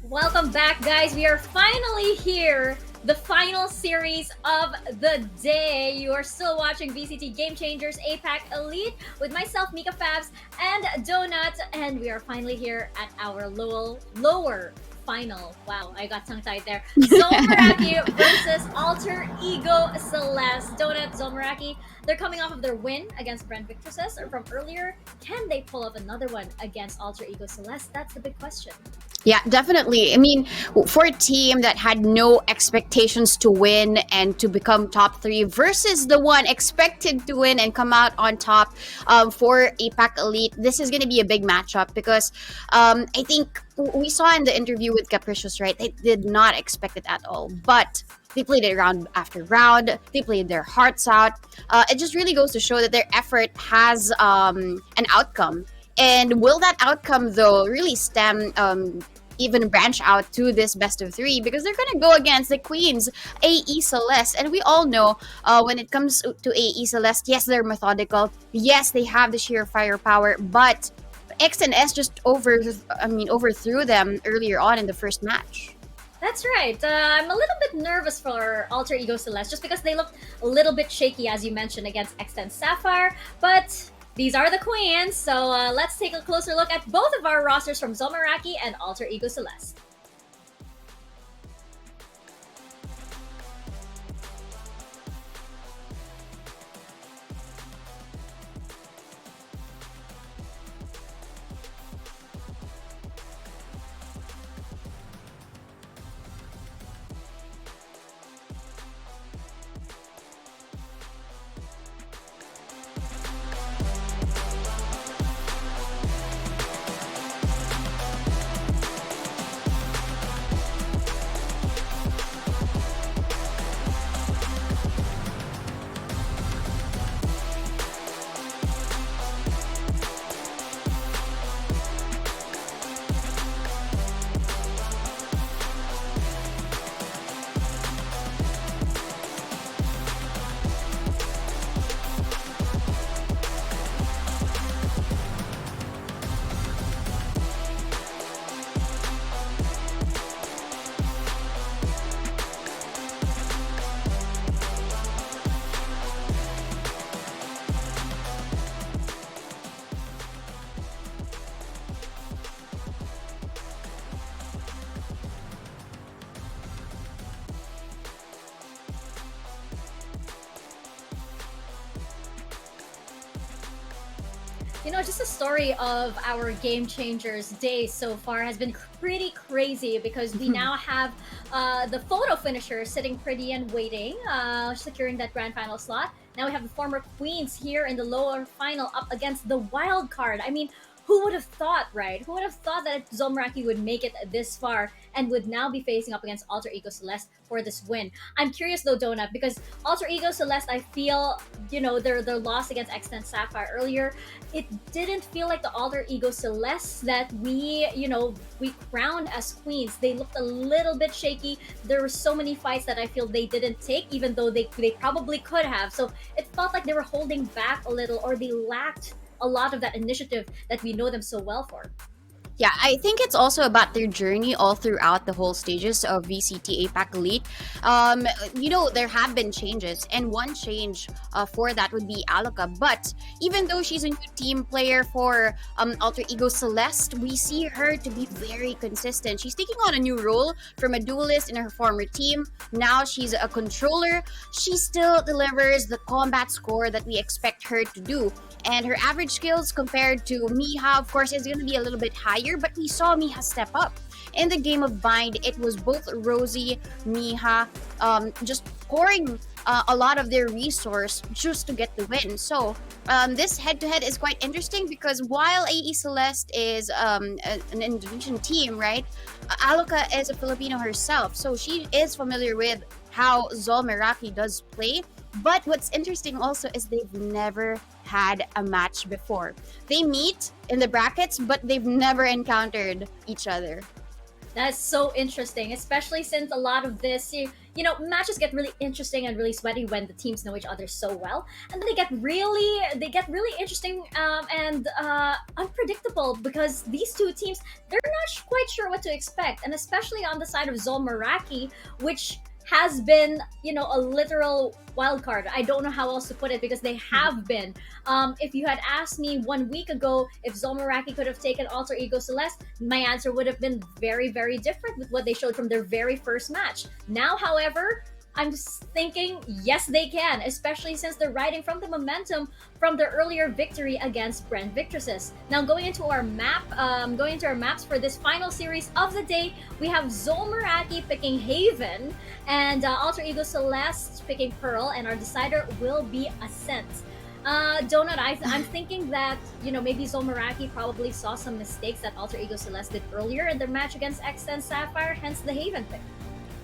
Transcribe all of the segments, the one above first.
Welcome back, guys. We are finally here. The final series of the day. You are still watching VCT Game Changers APAC Elite with myself, Mika Fabs, and Donut. And we are finally here at our lower final. Wow, I got tongue-tied there. ZOL Meraki versus Alter Ego Celeste. Donut, ZOL Meraki, they're coming off of their win against Brent Victor's from earlier. Can they pull off another one against Alter Ego Celeste? That's the big question. Yeah, definitely. I mean, for a team that had no expectations to win and to become top three versus the one expected to win and come out on top for APAC Elite, this is going to be a big matchup because I think we saw in the interview with Capricious, right? They did not expect it at all. But they played it round after round. They played their hearts out. It just really goes to show that their effort has an outcome. And will that outcome, though, really stem even branch out to this best of three? Because they're going to go against the Queens, AE Celeste. And we all know when it comes to AE Celeste, yes, they're methodical. Yes, they have the sheer firepower. But X and S just overthrew them earlier on in the first match. That's right. I'm a little bit nervous for Alter Ego Celeste just because they looked a little bit shaky, as you mentioned, against Extend Sapphire. But these are the Queens, so let's take a closer look at both of our rosters from ZOL Meraki and Alter Ego Celeste. You know, just the story of our Game Changers day so far has been pretty crazy because we now have the photo finisher sitting pretty and waiting, securing that grand final slot. Now we have the former Queens here in the lower final up against the wild card. I mean, who would have thought, right? Who would have thought that ZOL Meraki would make it this far and would now be facing up against Alter Ego Celeste for this win? I'm curious though, Donut, because Alter Ego Celeste, I feel, you know, their loss against Extent Sapphire earlier, it didn't feel like the Alter Ego Celeste that we crowned as queens. They looked a little bit shaky. There were so many fights that I feel they didn't take, even though they probably could have. So it felt like they were holding back a little, or they lacked a lot of that initiative that we know them so well for. Yeah, I think it's also about their journey all throughout the whole stages of VCT APAC Elite. There have been changes, and one change for that would be Aluka. But even though she's a new team player for Alter Ego Celeste, we see her to be very consistent. She's taking on a new role from a duelist in her former team. Now she's a controller. She still delivers the combat score that we expect her to do. And her average skills compared to Miha, of course, is going to be a little bit higher, but we saw Miha step up. In the game of Bind, it was both Rosie, Miha, just pouring a lot of their resource just to get the win. So this head-to-head is quite interesting because while AE Celeste is an Indonesian team, right, Aluka is a Filipino herself, so she is familiar with how ZOL Meraki does play. But what's interesting also is they've never had a match before. They meet in the brackets, but they've never encountered each other. That's so interesting, especially since a lot of this, matches get really interesting and really sweaty when the teams know each other so well, and then they get really interesting and unpredictable because these two teams, they're not quite sure what to expect, and especially on the side of ZOL Meraki, which has been, a literal wild card. I don't know how else to put it because they have been. If you had asked me 1 week ago if ZOL Meraki could have taken Alter Ego Celeste, my answer would have been very, very different with what they showed from their very first match. Now, however, I'm just thinking, yes, they can, especially since they're riding from the momentum from their earlier victory against Brent Victresses. Now, going into our maps for this final series of the day, we have ZOL Meraki picking Haven and Alter Ego Celeste picking Pearl, and our decider will be Ascent. Donut, I'm thinking that, maybe ZOL Meraki probably saw some mistakes that Alter Ego Celeste did earlier in their match against X10 Sapphire, hence the Haven pick.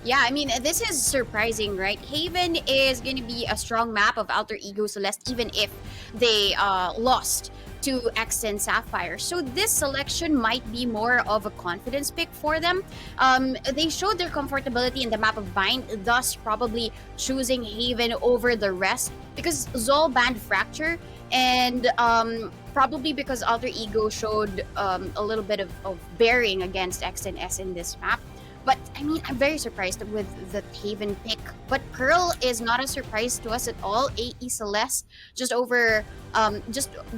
Yeah, I mean, this is surprising, right? Haven is going to be a strong map of Alter Ego Celeste, even if they lost to X10 Sapphire. So this selection might be more of a confidence pick for them. They showed their comfortability in the map of Bind, thus probably choosing Haven over the rest because ZOL banned Fracture, and probably because Alter Ego showed a little bit of bearing against X10S in this map. But I mean, I'm very surprised with the Haven pick. But Pearl is not a surprise to us at all. AE Celeste just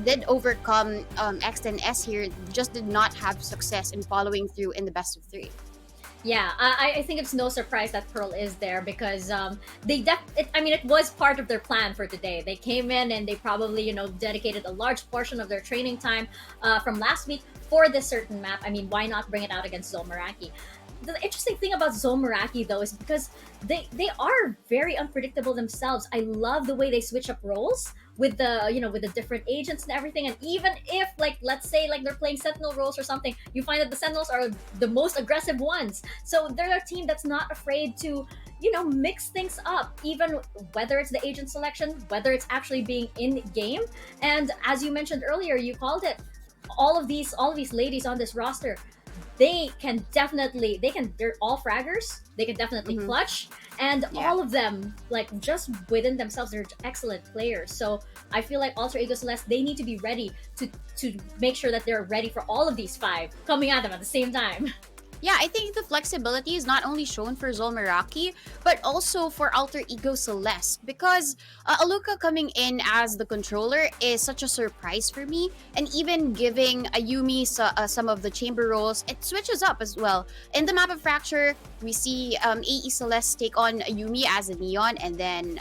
did overcome X10S here. Just did not have success in following through in the best of 3. Yeah, I think it's no surprise that Pearl is there because it was part of their plan for today. They came in and they probably, dedicated a large portion of their training time from last week for this certain map. I mean, why not bring it out against ZOL Meraki? The interesting thing about ZOL Meraki, though, is because they are very unpredictable themselves. I love the way they switch up roles with the different agents and everything. And even if, let's say they're playing Sentinel roles or something, you find that the Sentinels are the most aggressive ones. So they're a team that's not afraid to mix things up, even whether it's the agent selection, whether it's actually being in game. And as you mentioned earlier, you called it, all of these ladies on this roster, they're all fraggers. They can definitely clutch, and all of them, just within themselves, they're excellent players. So I feel like Alter Ego Celeste, they need to be ready to make sure that they're ready for all of these 5 coming at them at the same time. Yeah, I think the flexibility is not only shown for ZOL Meraki, but also for Alter Ego Celeste, because Aluka coming in as the controller is such a surprise for me, and even giving Ayumi some of the chamber roles, it switches up as well. In the map of Fracture, we see AE Celeste take on Ayumi as a Neon, and then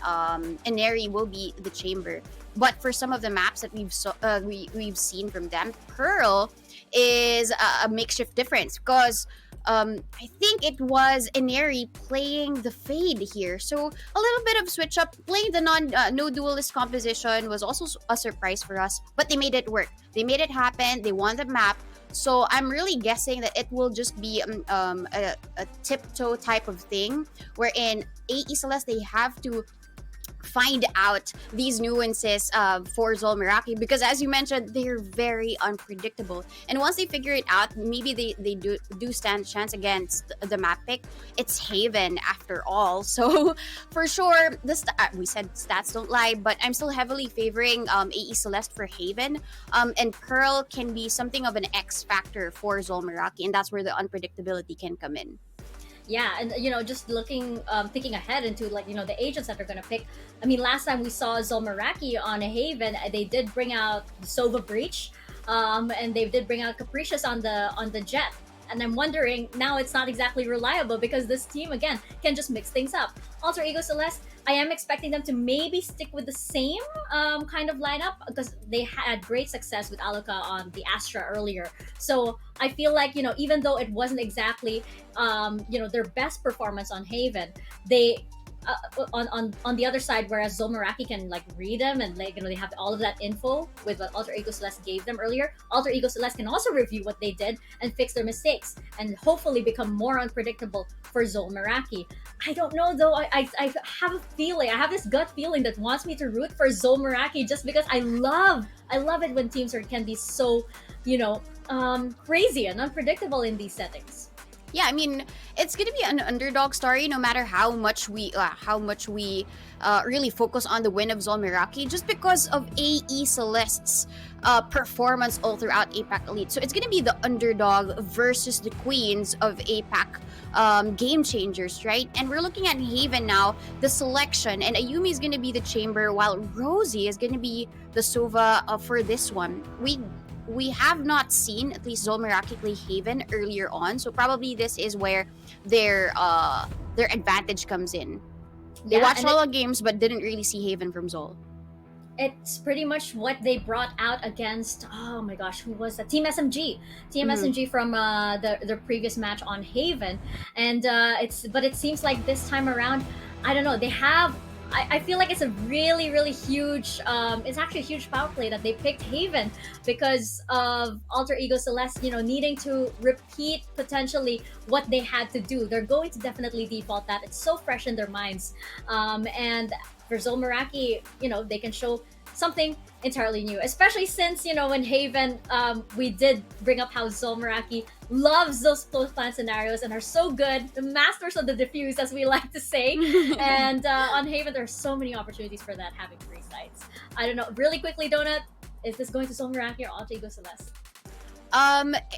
Ineri will be the chamber. But for some of the maps that we've seen from them, Pearl is a makeshift difference because I think it was Ineri playing the Fade here. So a little bit of switch up. Playing the no duelist composition was also a surprise for us, but they made it work. They made it happen. They won the map. So I'm really guessing that it will just be a tiptoe type of thing, wherein AE Celeste, they have to find out these nuances for ZOL Meraki, because as you mentioned, they're very unpredictable, and once they figure it out, maybe they do stand a chance against the map pick. It's Haven after all, so for sure we said stats don't lie, but I'm still heavily favoring AE Celeste for Haven, and Pearl can be something of an X factor for ZOL Meraki, and that's where the unpredictability can come in. Yeah, and just thinking ahead into the agents that they're gonna pick. I mean, last time we saw ZOL Meraki on a Haven, they did bring out Sova Breach, and they did bring out Capricious on the Jet. And I'm wondering, now it's not exactly reliable because this team, again, can just mix things up. Alter Ego Celeste, I am expecting them to maybe stick with the same kind of lineup because they had great success with Aluka on the Astra earlier. So I feel like, even though it wasn't exactly, their best performance on Haven, they on the other side, whereas ZOL Meraki can read them and they have all of that info with what Alter Ego Celeste gave them earlier. Alter Ego Celeste can also review what they did and fix their mistakes and hopefully become more unpredictable for ZOL Meraki. I don't know though. I have a feeling. I have this gut feeling that wants me to root for ZOL Meraki just because I love it when teams can be so crazy and unpredictable in these settings. Yeah, I mean, it's gonna be an underdog story no matter how much we really focus on the win of ZOL Meraki, just because of AE Celeste's performance all throughout APAC Elite. So it's gonna be the underdog versus the queens of APAC game changers, right? And we're looking at Haven now, the selection, and Ayumi is gonna be the chamber, while Rosie is gonna be the Sova for this one. We have not seen at least ZOL Meraki play Haven earlier on, so probably this is where their advantage comes in. They watched all the games but didn't really see Haven from ZOL. It's pretty much what they brought out against, oh my gosh, who was that? Team SMG. Team SMG from the previous match on Haven. And it seems like this time around, I don't know, they have, I feel like it's a really, really huge, it's actually a huge power play that they picked Haven because of Alter Ego Celeste, needing to repeat potentially what they had to do. They're going to definitely default that. It's so fresh in their minds. And for ZOL Meraki, they can show something entirely new, especially since, in Haven, we did bring up how ZOL Meraki loves those close plan scenarios and are so good, the masters of the diffuse, as we like to say. And on Haven, there are so many opportunities for that, having 3 sites. I don't know, really quickly, Donut, is this going to ZOL Meraki or Alter Ego Celeste?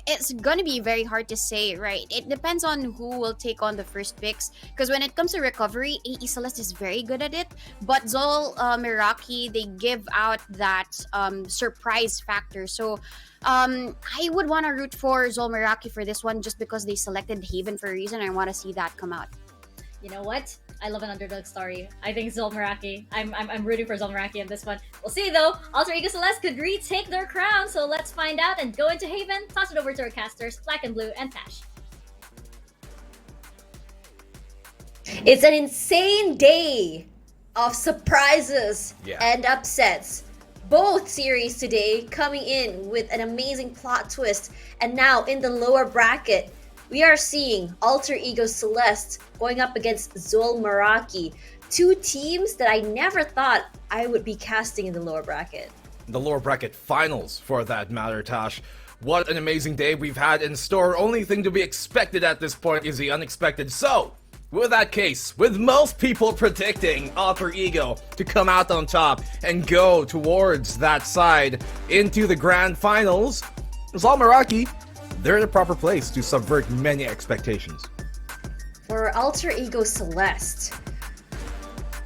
It's gonna be very hard to say, right? It depends on who will take on the first picks. Because when it comes to recovery, AE Celeste is very good at it. But ZOL Meraki, they give out that surprise factor. So I would want to root for ZOL Meraki for this one just because they selected Haven for a reason. I want to see that come out. You know what? I love an underdog story. I think ZOL Meraki. I'm rooting for ZOL Meraki in this one. We'll see though. Alter Ego Celeste could retake their crown, so let's find out and go into Haven. Toss it over to our casters, Black and Blue and Tash. It's an insane day of surprises and upsets. Both series today coming in with an amazing plot twist, and now in the lower bracket, we are seeing Alter Ego Celeste going up against ZOL Meraki. 2 teams that I never thought I would be casting in the lower bracket. The lower bracket finals, for that matter, Tash. What an amazing day we've had in store. Only thing to be expected at this point is the unexpected. So, with that case, with most people predicting Alter Ego to come out on top and go towards that side into the grand finals, ZOL Meraki, they're in the proper place to subvert many expectations. For Alter Ego Celeste,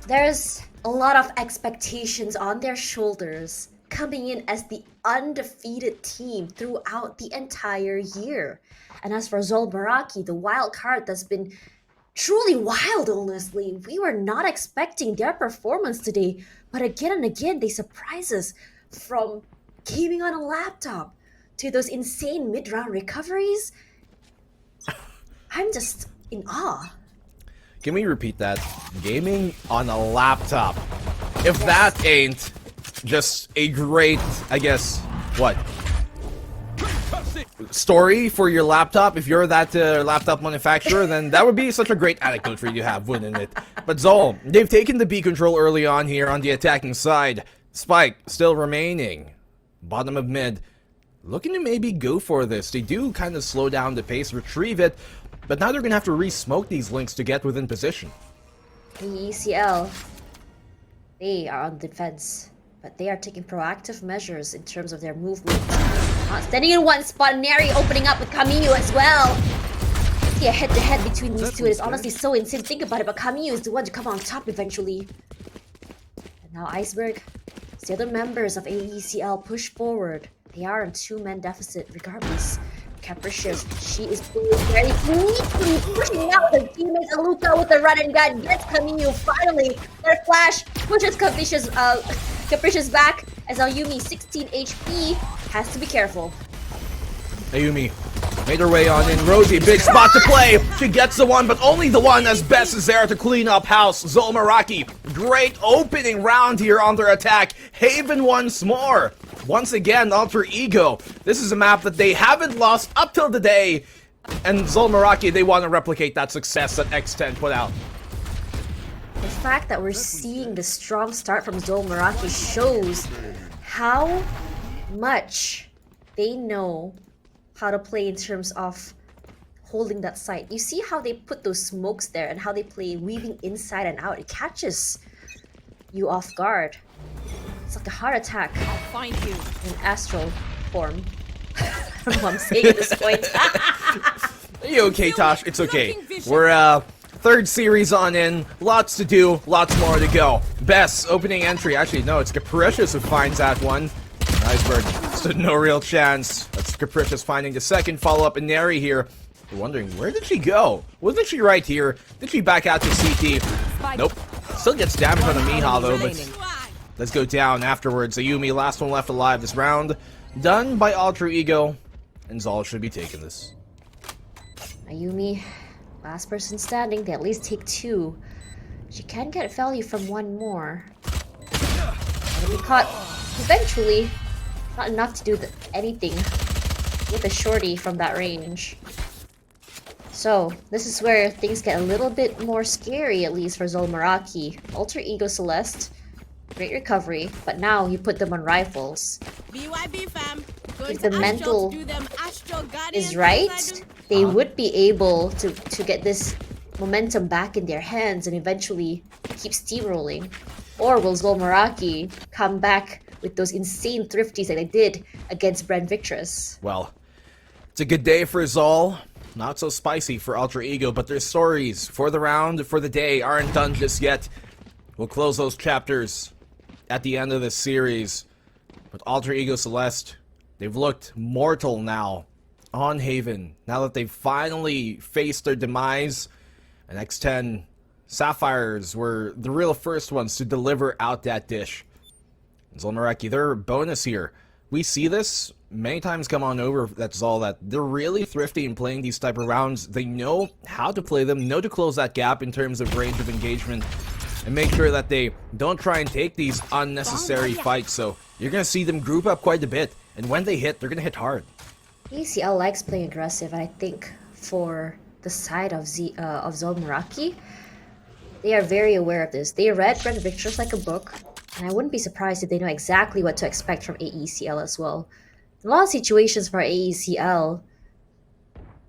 there's a lot of expectations on their shoulders coming in as the undefeated team throughout the entire year. And as for ZOL Meraki, the wild card that's been truly wild, honestly. We were not expecting their performance today, but again and again, they surprise us, from gaming on a laptop to those insane mid-round recoveries. I'm just in awe. Can we repeat that? Gaming on a laptop. If that ain't just a great, I guess, what? Story for your laptop. If you're that laptop manufacturer, then that would be such a great anecdote for you to have, wouldn't it? But ZOL, they've taken the B control early on here on the attacking side. Spike still remaining. Bottom of mid. Looking to maybe go for this. They do kind of slow down the pace, retrieve it, but now they're going to have to re-smoke these links to get within position. The ECL, they are on defense, but they are taking proactive measures in terms of their movement. Standing in one spot, Neri opening up with Camille as well. See a head-to-head between these two. It is honestly so insane. Think about it, but Camille is the one to come on top eventually. And now Iceberg, the other members of AECL push forward. They are on 2-man deficit regardless. Capricious, she is doing very sneaky, pushing out the teammates. Aluka with the run and gun gets Camille finally. Their flash pushes Capricious back as Ayumi, 16 HP, has to be careful. Ayumi made her way on in. Rosie, big spot to play. She gets the one, but only the one, as Bess is there to clean up house. ZOL Meraki, great opening round here on their attack. Haven once more. Once again, Alter Ego. This is a map that they haven't lost up till today. And ZOL Meraki, they want to replicate that success that X10 put out. The fact that we're seeing the strong start from ZOL Meraki shows how much they know how to play in terms of holding that site. You see how they put those smokes there and how they play weaving inside and out. It catches you off guard. It's like a heart attack Find you. in astral form. I don't know what I'm saying at this point. Are you okay, Tosh? It's okay. We're third series on in. Lots to do, lots more to go. Best opening entry. Actually, no, it's Capricious who finds that one. Iceberg stood no real chance. That's Capricious finding the second follow-up in Neri here. You're wondering, where did she go? Wasn't she right here? Did she back out to CT? Nope. Still gets damage on the Miha though, but let's go down afterwards. Ayumi, last one left alive this round. Done by Alter Ego, and ZOL should be taking this. Ayumi, last person standing. They at least take 2. She can get value from 1 more. Gonna be caught eventually. Not enough to do anything with a shorty from that range. So, this is where things get a little bit more scary, at least for ZOL Meraki. Alter Ego Celeste, great recovery, but now you put them on rifles. BYB fam. If the mental is right, they would be able to get this momentum back in their hands and eventually keep steamrolling. Or will ZOL Meraki come back with those insane thrifties that they did against Brand Victress? Well, it's a good day for ZOL. Not so spicy for Alter Ego, but their stories for the round, for the day, aren't done just yet. We'll close those chapters at the end of this series. But Alter Ego Celeste, they've looked mortal now on Haven. Now that they've finally faced their demise. And X10 Sapphires were the real first ones to deliver out that dish. ZOL Meraki, their bonus here. We see this many times come on over, that's all, that they're really thrifty in playing these type of rounds. They know how to play them, know to close that gap in terms of range of engagement, and make sure that they don't try and take these unnecessary fights. So you're going to see them group up quite a bit, and when they hit, they're going to hit hard. ACL likes playing aggressive, and I think for the side of ZOL Meraki, they are very aware of this. They read Brand Victress like a book, and I wouldn't be surprised if they know exactly what to expect from AECL as well. In a lot of situations for AECL,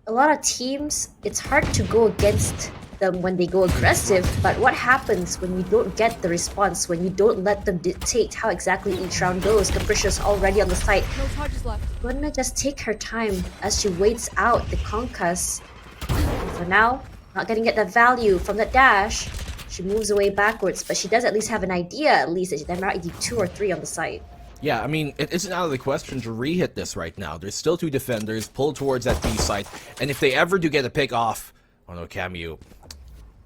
a lot of teams, it's hard to go against them when they go aggressive, but what happens when you don't get the response, when you don't let them dictate how exactly each round goes? Capricious already on the site. No charges left. Gonna just take her time as she waits out the concuss. And for now, not gonna get that value from that dash. She moves away backwards, but she does at least have an idea, at least, that there might be 2 or 3 on the site. Yeah, I mean, it isn't out of the question to re-hit this right now. There's still 2 defenders pulled towards that B site, and if they ever do get a pick off, oh no, Cameo,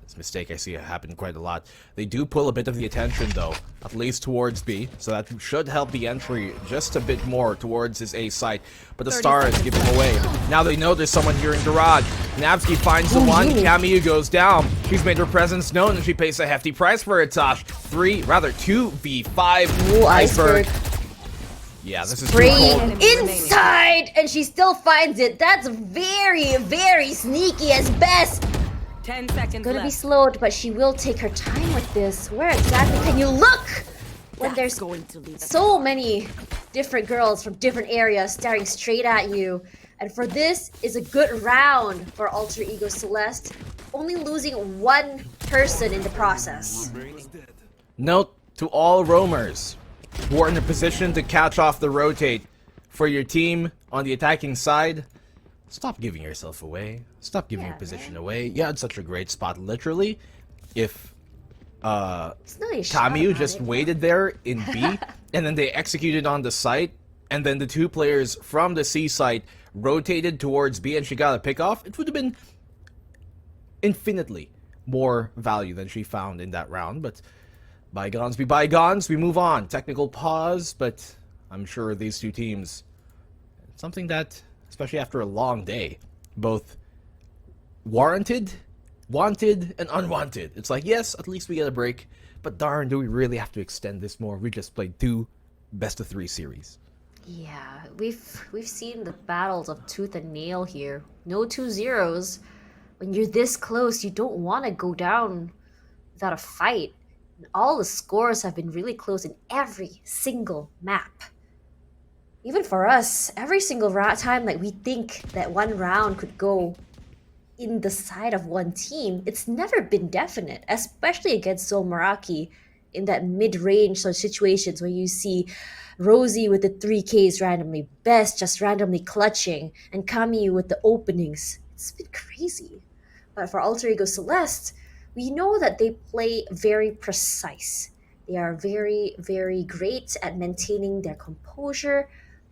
this mistake I see happen quite a lot. They do pull a bit of the attention though, at least towards B, so that should help the entry just a bit more towards his A site. But the stars give him away. Now they know there's someone here in garage. Navsky finds the one, Cameo goes down. She's made her presence known and she pays a hefty price for it, Tosh. 2v5. Ooh, Iceberg. Yeah, this is Spraying inside, and she still finds it. That's very, very sneaky as best. 10 seconds Gonna be left. slowed, but she will take her time with this. Where exactly can you look when there's going to lead so many different girls from different areas staring straight at you? And for this is a good round for Alter Ego Celeste, only losing 1 person in the process. Note to all roamers who are in a position to catch off the rotate for your team on the attacking side, stop giving yourself away. Stop giving your position away. You had such a great spot, literally. If Cameo just waited there in B, and then they executed on the site, and then the 2 players from the C site rotated towards B and she got a pick off, it would have been infinitely more value than she found in that round. But bygones be bygones, we move on. Technical pause, but I'm sure these 2 teams, something that, especially after a long day, both warranted, wanted, and unwanted. It's like, yes, at least we get a break, but darn, do we really have to extend this more? We just played 2 best-of-3 series. Yeah, we've seen the battles of tooth and nail here. No 2-0s. When you're this close, you don't want to go down without a fight. All the scores have been really close in every single map. Even for us, every single time, like, we think that 1 round could go in the side of one team, it's never been definite, especially against ZOL Meraki in that mid-range sort of situations where you see Rosie with the 3Ks randomly, Best just randomly clutching, and Kami with the openings. It's been crazy. But for Alter Ego Celeste, we know that they play very precise. They are very, very great at maintaining their composure.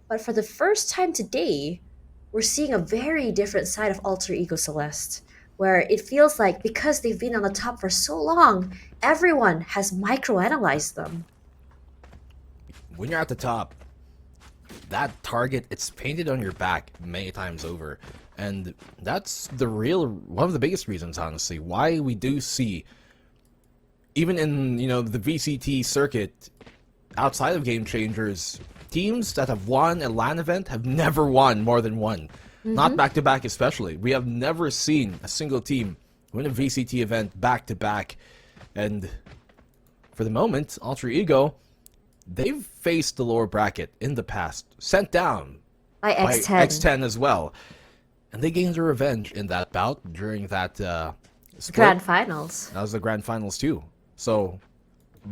But for the first time today, we're seeing a very different side of Alter Ego Celeste, where it feels like because they've been on the top for so long, everyone has microanalyzed them. When you're at the top, that target, it's painted on your back many times over. And that's one of the biggest reasons, honestly, why we do see, even in, the VCT circuit, outside of Game Changers, teams that have won a LAN event have never won more than one. Not back-to-back especially. We have never seen a single team win a VCT event back-to-back. And for the moment, Alter Ego, they've faced the lower bracket in the past, sent down By X10 as well. And they gained their revenge in that bout during that split. Grand Finals. That was the Grand Finals too. So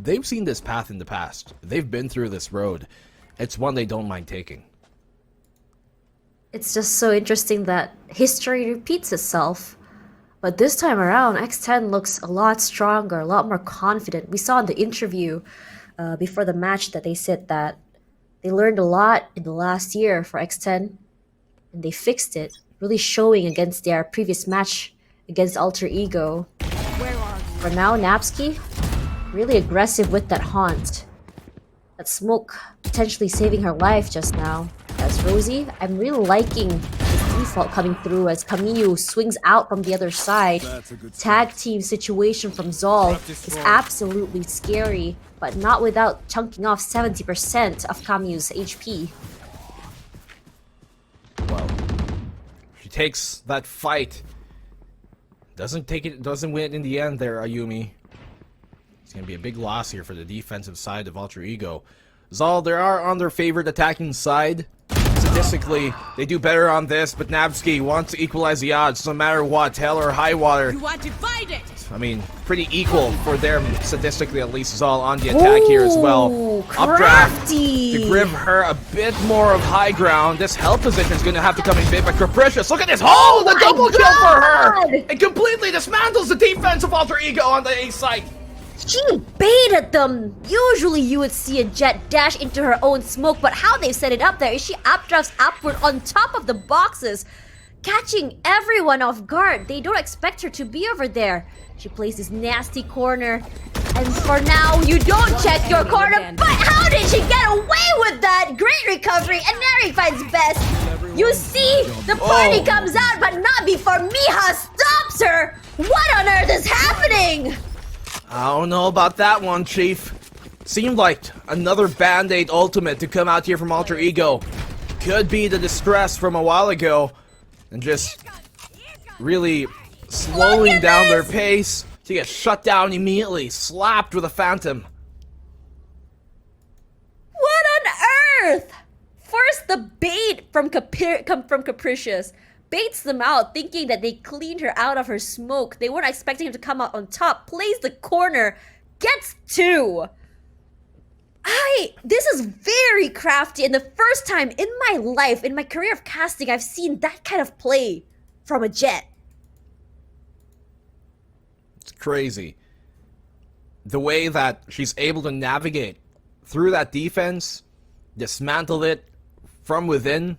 they've seen this path in the past. They've been through this road. It's one they don't mind taking. It's just so interesting that history repeats itself. But this time around, X10 looks a lot stronger, a lot more confident. We saw in the interview before the match that they said that they learned a lot in the last year for X10, and they fixed it, really showing against their previous match against Alter Ego. Where are you? For now, Napsky, really aggressive with that haunt. That smoke potentially saving her life just now. As Rosie, I'm really liking this default coming through as Camille swings out from the other side. Tag team situation from ZOL is absolutely scary, but not without chunking off 70% of Camille's HP. Well, she takes that fight. Doesn't win it in the end there, Ayumi. It's going to be a big loss here for the defensive side of Alter Ego. ZOL, they are on their favorite attacking side. Statistically, they do better on this, but Nabsky wants to equalize the odds no matter what, hell or high water. You want to fight it? I mean, pretty equal for them, statistically at least. ZOL on the attack here as well. Updraft to give her a bit more of high ground. This hell position is going to have to come in big, but Capricious, look at this! Oh, the double kill for her! It completely dismantles the defense of Alter Ego on the A site. She baited them! Usually you would see a Jet dash into her own smoke, but how they set it up there is she updrafts upward on top of the boxes, catching everyone off guard. They don't expect her to be over there. She plays this nasty corner, and for now, you don't check your corner, but how did she get away with that? Great recovery, and Neri finds Best. You see, the party comes out, but not before Miha stops her! What on earth is happening? I don't know about that one, Chief. Seemed like another Band-Aid ultimate to come out here from Alter Ego. Could be the distress from a while ago. And just really slowing down their pace to get shut down immediately. Slapped with a Phantom. What on earth? First, the bait from Capricious baits them out, thinking that they cleaned her out of her smoke. They weren't expecting him to come out on top. Plays the corner, gets two. This is very crafty, and the first time in my life, in my career of casting, I've seen that kind of play from a Jet. It's crazy. The way that she's able to navigate through that defense, dismantle it from within.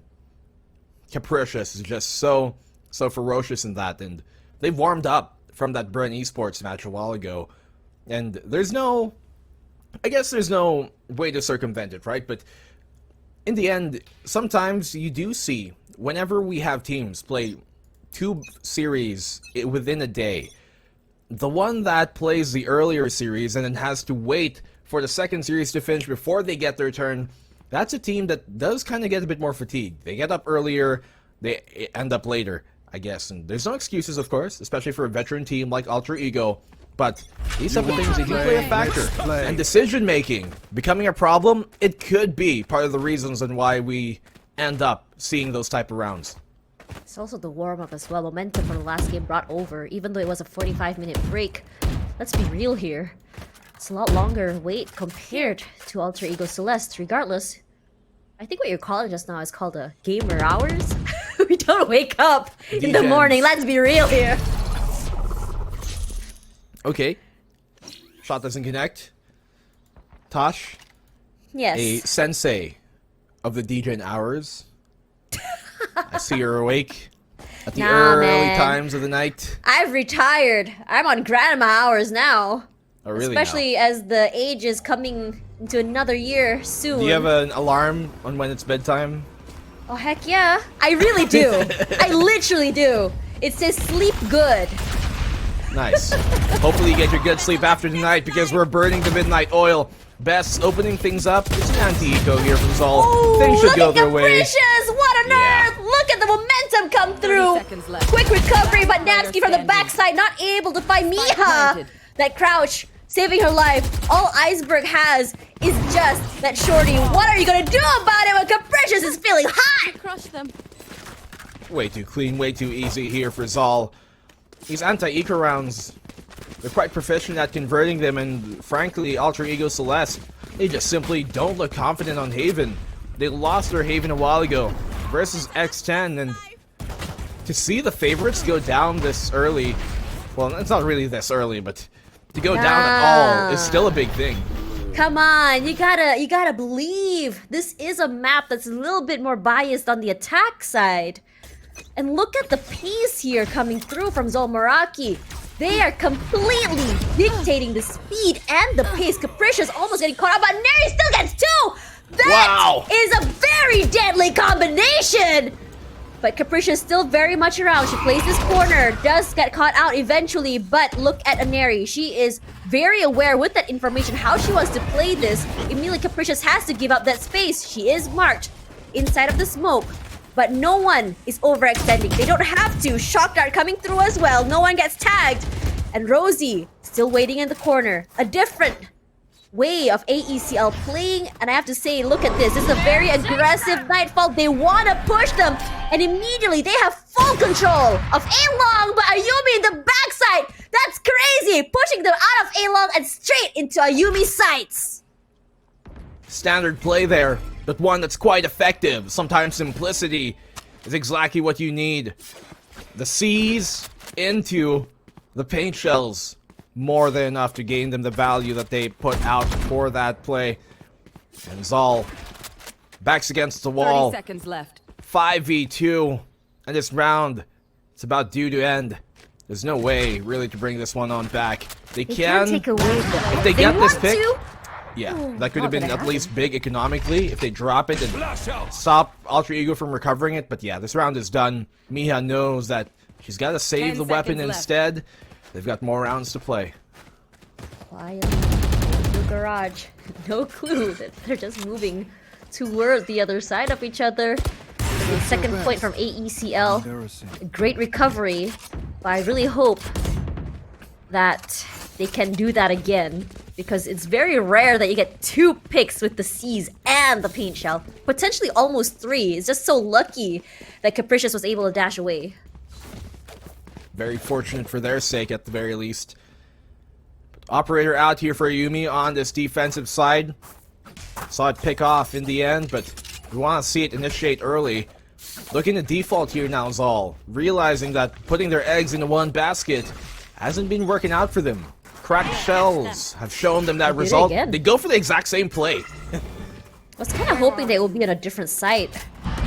Capricious is just so ferocious in that, and they've warmed up from that Brent Esports match a while ago, and I guess there's no way to circumvent it, right? But in the end, sometimes you do see, whenever we have teams play 2 series within a day, the one that plays the earlier series and then has to wait for the second series to finish before they get their turn, that's a team that does kind of get a bit more fatigued. They get up earlier, they end up later, I guess. And there's no excuses, of course, especially for a veteran team like Alter Ego. But these type of things, they do play a factor. And decision-making becoming a problem, it could be part of the reasons on why we end up seeing those type of rounds. It's also the warm-up as well. Momentum from the last game brought over, even though it was a 45-minute break. Let's be real here. It's a lot longer wait compared to Alter Ego Celeste. Regardless, I think what you're calling just now is called a gamer hours. We don't wake up in the morning. Let's be real here. Okay. Shot doesn't connect. Tosh, Yes. a sensei of the DJ hours. I see you're awake at the Nah, early man. times of the night. I've retired. I'm on grandma hours now. Oh, really? Especially as the age is coming into another year soon. Do you have an alarm on when it's bedtime? Oh, heck yeah. I really do. I literally do. It says sleep good. Nice. Hopefully you get your good sleep after tonight because we're burning the midnight oil. Best opening things up. It's an anti-eco here from ZOL. Oh, Things should look go at their way. Capricious! What on Yeah. earth? Look at the momentum come 30 through. seconds left. Quick recovery, but Player Namsky from the standing. backside not able to find Miha. planted. That crouch, saving her life. All Iceberg has is just that shorty. What are you gonna do about it when Capricious is feeling hot? Crush them. Way too clean, way too easy here for ZOL. These anti-eco rounds, they're quite proficient at converting them, and frankly, Alter Ego Celeste, they just simply don't look confident on Haven. They lost their Haven a while ago versus X10, and to see the favorites go down this early, well, it's not really this early, but to go down at all is still a big thing. Come on, you gotta believe this is a map that's a little bit more biased on the attack side. And look at the pace here coming through from ZOL Meraki. They are completely dictating the speed and the pace. Capricious almost getting caught up, but Neri still gets two! Wow. That is a very deadly combination! But Capricious still very much around. She plays this corner, does get caught out eventually, but look at Aneri. She is very aware with that information how she wants to play this. Immediately Capricious has to give up that space. She is marked inside of the smoke. But no one is overextending. They don't have to. Shock dart coming through as well. No one gets tagged. And Rosie still waiting in the corner. A different way of AECL playing. And I have to say, look at this. This is a very aggressive Nightfall. They want to push them. And immediately they have full control of A-Long. But Ayumi in the backside. That's crazy. Pushing them out of A-Long and straight into Ayumi's sights. Standard play there, but one that's quite effective. Sometimes simplicity is exactly what you need. The C's into the paint shells, more than enough to gain them the value that they put out for that play. And ZOL backs against the 30 wall. seconds left. 5v2, and this round, it's about due to end. There's no way really to bring this one on back. They They can, can't take away the... if they get this want pick. to? Yeah, Oh, that could have not been gonna at least big economically if they drop it and stop Alter Ego from recovering it. But yeah, this round is done. Miha knows that she's got to save 10 the weapon seconds left. instead. They've got more rounds to play. Quietly in the garage. No clue that they're just moving toward the other side of each other. The second point from AECL. A great recovery. But I really hope that they can do that again. Because it's very rare that you get 2 picks with the C's and the paint shell. Potentially almost 3. It's just so lucky that Capricious was able to dash away. Very fortunate for their sake at the very least. Operator out here for Yumi on this defensive side. Saw it pick off in the end, but we want to see it initiate early. Looking to default here now, ZOL. Realizing that putting their eggs into one basket hasn't been working out for them. Cracked shells have shown them that They did it result. again. They go for the exact same play. I was kind of hoping they would be on a different site.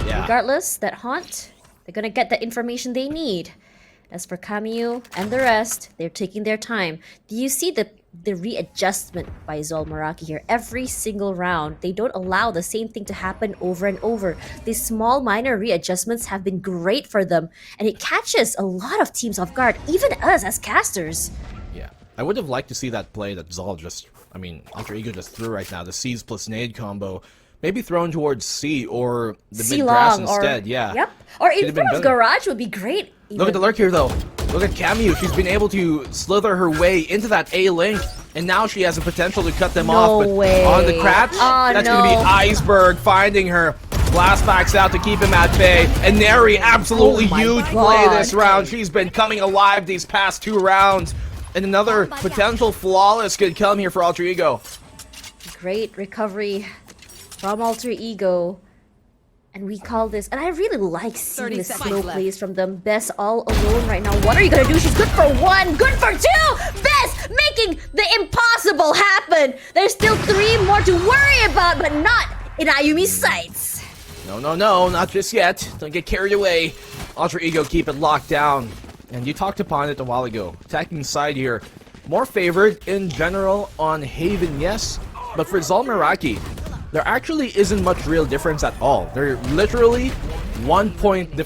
Yeah. Regardless, that haunt, they're gonna get the information they need. As for Camille and the rest, they're taking their time. Do you see the readjustment by ZOL Meraki here? Every single round, they don't allow the same thing to happen over and over. These small minor readjustments have been great for them, and it catches a lot of teams off guard, even us as casters. Yeah. I would have liked to see that play that ZOL just, I mean, Alter Ego just threw right now. The C's plus nade combo. Maybe thrown towards C or the C mid-grass long instead, or, yeah. Yep. Or Could in have been front of better. garage would be great. Look at the lurk here, though. Look at Camille. She's been able to slither her way into that A link, and now she has the potential to cut them off. But way. on the cratch, Oh, that's going to be no. Iceberg finding her. Flashbacks out to keep him at bay. And Neri, absolutely Oh my huge God. play this round. She's been coming alive these past 2 rounds. And another potential flawless could come here for Alter Ego. Great recovery from Alter Ego. And we call this, and I really like seeing 30 the seconds slow left. plays from them. Bess all alone right now. What are you gonna do? She's good for 1, good for 2! Bess making the impossible happen! There's still 3 more to worry about, but not in Ayumi's sights. No, not just yet. Don't get carried away. Alter Ego keep it locked down. And you talked upon it a while ago. Attacking side here. More favored in general on Haven, yes. But for ZOL Meraki, there actually isn't much real difference at all. They're literally 1%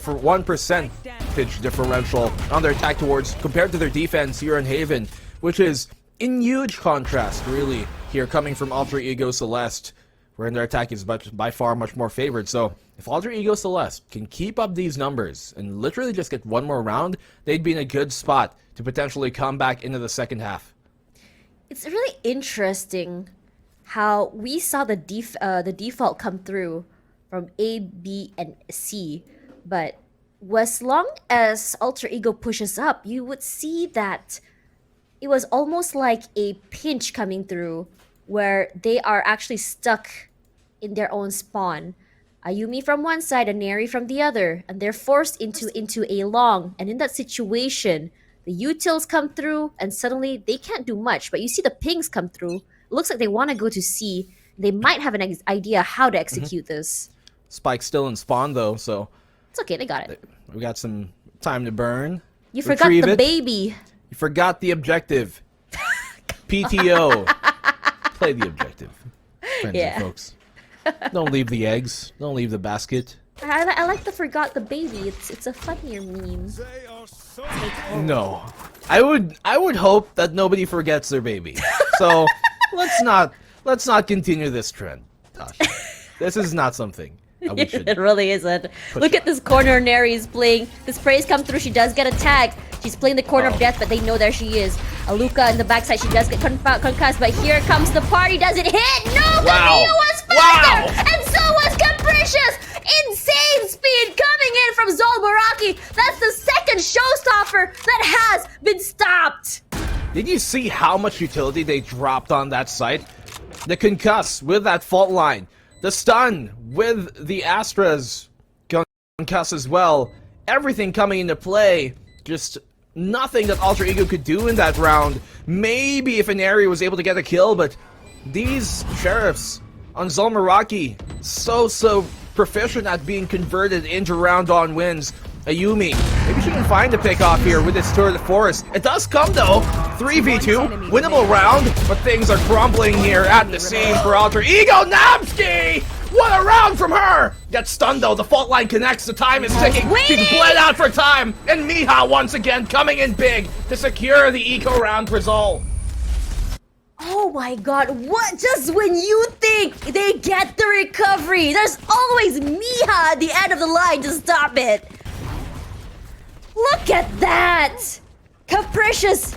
differential on their attack towards compared to their defense here in Haven, which is in huge contrast, really, here coming from Alter Ego Celeste, wherein their attack is by far much more favored. So if Alter Ego Celeste can keep up these numbers and literally just get 1 more round, they'd be in a good spot to potentially come back into the second half. It's really interesting how we saw the default come through from A, B, and C, but as long as Alter Ego pushes up, you would see that it was almost like a pinch coming through where they are actually stuck in their own spawn. Ayumi from one side and Neri from the other, and they're forced into a long, and in that situation, the utils come through and suddenly they can't do much, but you see the pings come through. Looks like they want to go to C. They might have an idea how to execute this. Spike's still in spawn though, so It's okay, they got it. we got some time to burn. You forgot Retrieve the it. baby. You forgot the objective. PTO. Play the objective. Friends Yeah. and folks. Don't leave the eggs. Don't leave the basket. I like the forgot the baby. It's a funnier meme. No. I would hope that nobody forgets their baby. So let's not continue this trend, Tasha. This is not something that we should. It really isn't. Look at this corner Neri's playing. This praise come through. She does get a tag. She's playing the corner of death, but they know there she is. Aluka in the backside. She does get concussed, but here comes the party. Does it hit? No! Wow. Camille was faster! And so was Capricious! Insane speed coming in from ZOL Meraki. That's the second showstopper that has been stopped. Did you see how much utility they dropped on that site? The concuss with that fault line. The stun with the Astras concuss as well. Everything coming into play. Just nothing that Alter Ego could do in that round. Maybe if an area was able to get a kill, but these sheriffs on ZOL Meraki, so proficient at being converted into round-on wins. Ayumi, maybe she can find a pick-off here with this Tour de Force. It does come though, 3v2, winnable round, but things are crumbling here at the seams for Alter Ego. Namski! What a round from her! Gets stunned though, the fault line connects, the time is ticking. She's bled out for time, and Miha once again coming in big to secure the eco round for ZOL. Oh my god, what? Just when you think they get the recovery, there's always Miha at the end of the line to stop it. Look at that! Capricious,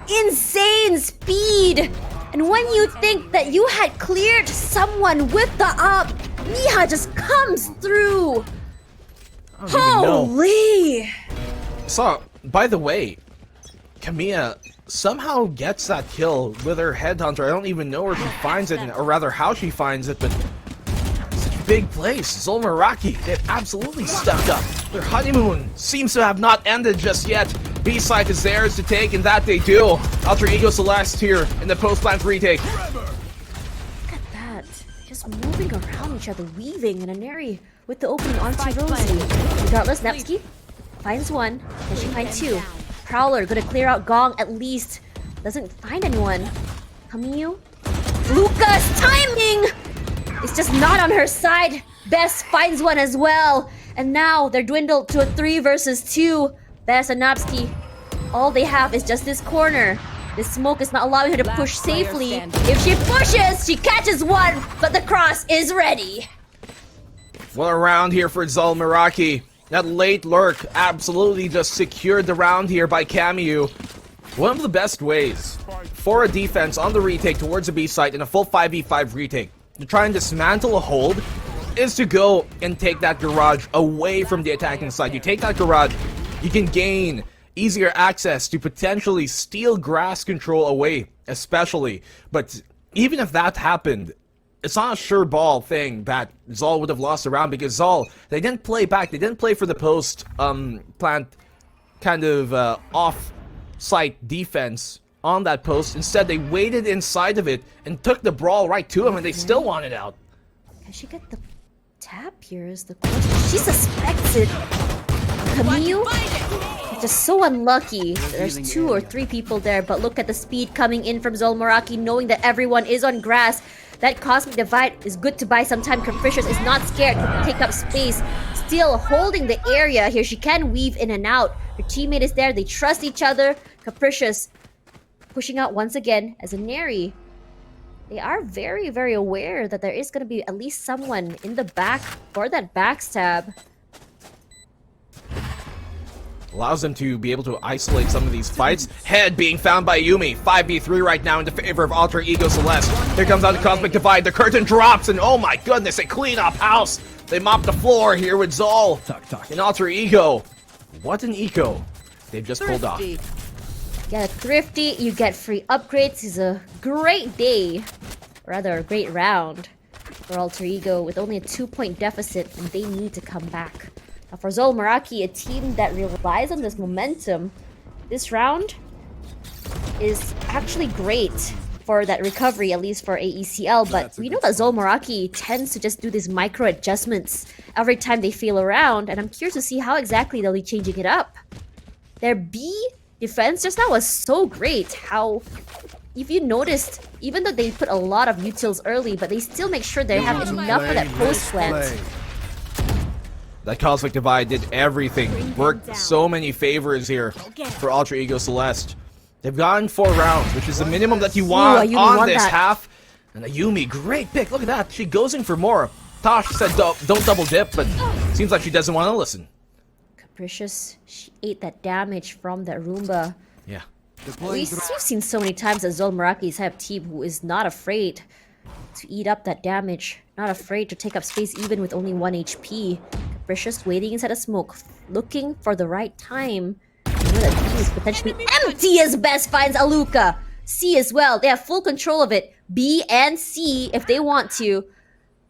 insane speed! And when you think that you had cleared someone with the up, Miha just comes through! I don't even know. Holy! So, by the way, Kamiya somehow gets that kill with her headhunter. I don't even know where she finds it, or rather how she finds it, but such a big place. ZOL Meraki, they've absolutely stepped up. Their honeymoon seems to have not ended just yet. B-side is theirs to take, and that they do. Alter Ego Celeste here in the post-plant retake. Look at that. Just moving around each other, weaving in an area with the opening onto Rosie. Regardless, Nevsky finds one. Then she finds two. Prowler gonna clear out Gong at least. Doesn't find anyone. Camille? Lucas timing! It's just not on her side. Bess finds one as well. And now they're dwindled to a 3 versus 2. Bess and Napsky, all they have is just this corner. This smoke is not allowing her to push safely. If she pushes, she catches one, but the cross is ready. What a round here for ZOL Meraki. That late lurk absolutely just secured the round here by Camu. One of the best ways for a defense on the retake towards a B site in a full 5v5 retake to try and dismantle a hold is to go and take that garage away from the attacking side. You take that garage, you can gain easier access to potentially steal grass control away, especially. But even if that happened, it's not a sure ball thing that ZOL would have lost the round, because ZOL, they didn't play back. They didn't play for the post plant kind of off-site defense on that post. Instead, they waited inside of it and took the brawl right to him, and they still won it out. Can she get the tap here is the question. She suspects it. Camille is just so unlucky. There's 2 or 3 people there, but look at the speed coming in from ZOL Meraki, knowing that everyone is on grass. That Cosmic Divide is good to buy some time. Capricious is not scared to take up space. Still holding the area here. She can weave in and out. Her teammate is there. They trust each other. Capricious pushing out once again as a Neri. They are very, very aware that there is going to be at least someone in the back for that backstab. Allows them to be able to isolate some of these fights. Head being found by Yumi. 5v3 right now in the favor of Alter Ego Celeste. Here comes out the Cosmic Divide. The curtain drops, and oh my goodness, they clean up house. They mop the floor here with ZOL and Alter Ego. What an eco they've just pulled off. Get a Thrifty, you get free upgrades. It's a great day, rather a great round for Alter Ego with only a 2-point deficit, and they need to come back. Now for ZOL Meraki, a team that relies on this momentum, this round is actually great for that recovery, at least for AECL, but we know that ZOL Meraki tends to just do these micro adjustments every time they feel around, and I'm curious to see how exactly they'll be changing it up. Their B defense just now was so great. How, if you noticed, even though they put a lot of utils early, but they still make sure they have enough for that post plant. That Cosmic Divide did everything. Worked so many favors here for Alter Ego Celeste. They've gotten 4 rounds, which is the minimum that you want on this half. And Ayumi, great pick. Look at that. She goes in for more. Tosh said don't double dip, but seems like she doesn't want to listen. Capricious, she ate that damage from that Roomba. Yeah. We've seen so many times that ZOL Meraki's have a team who is not afraid to eat up that damage. Not afraid to take up space even with only 1 HP. Capricious waiting inside a smoke, looking for the right time. You know that B is potentially empty as Best finds Aluka. C as well. They have full control of it. B and C if they want to.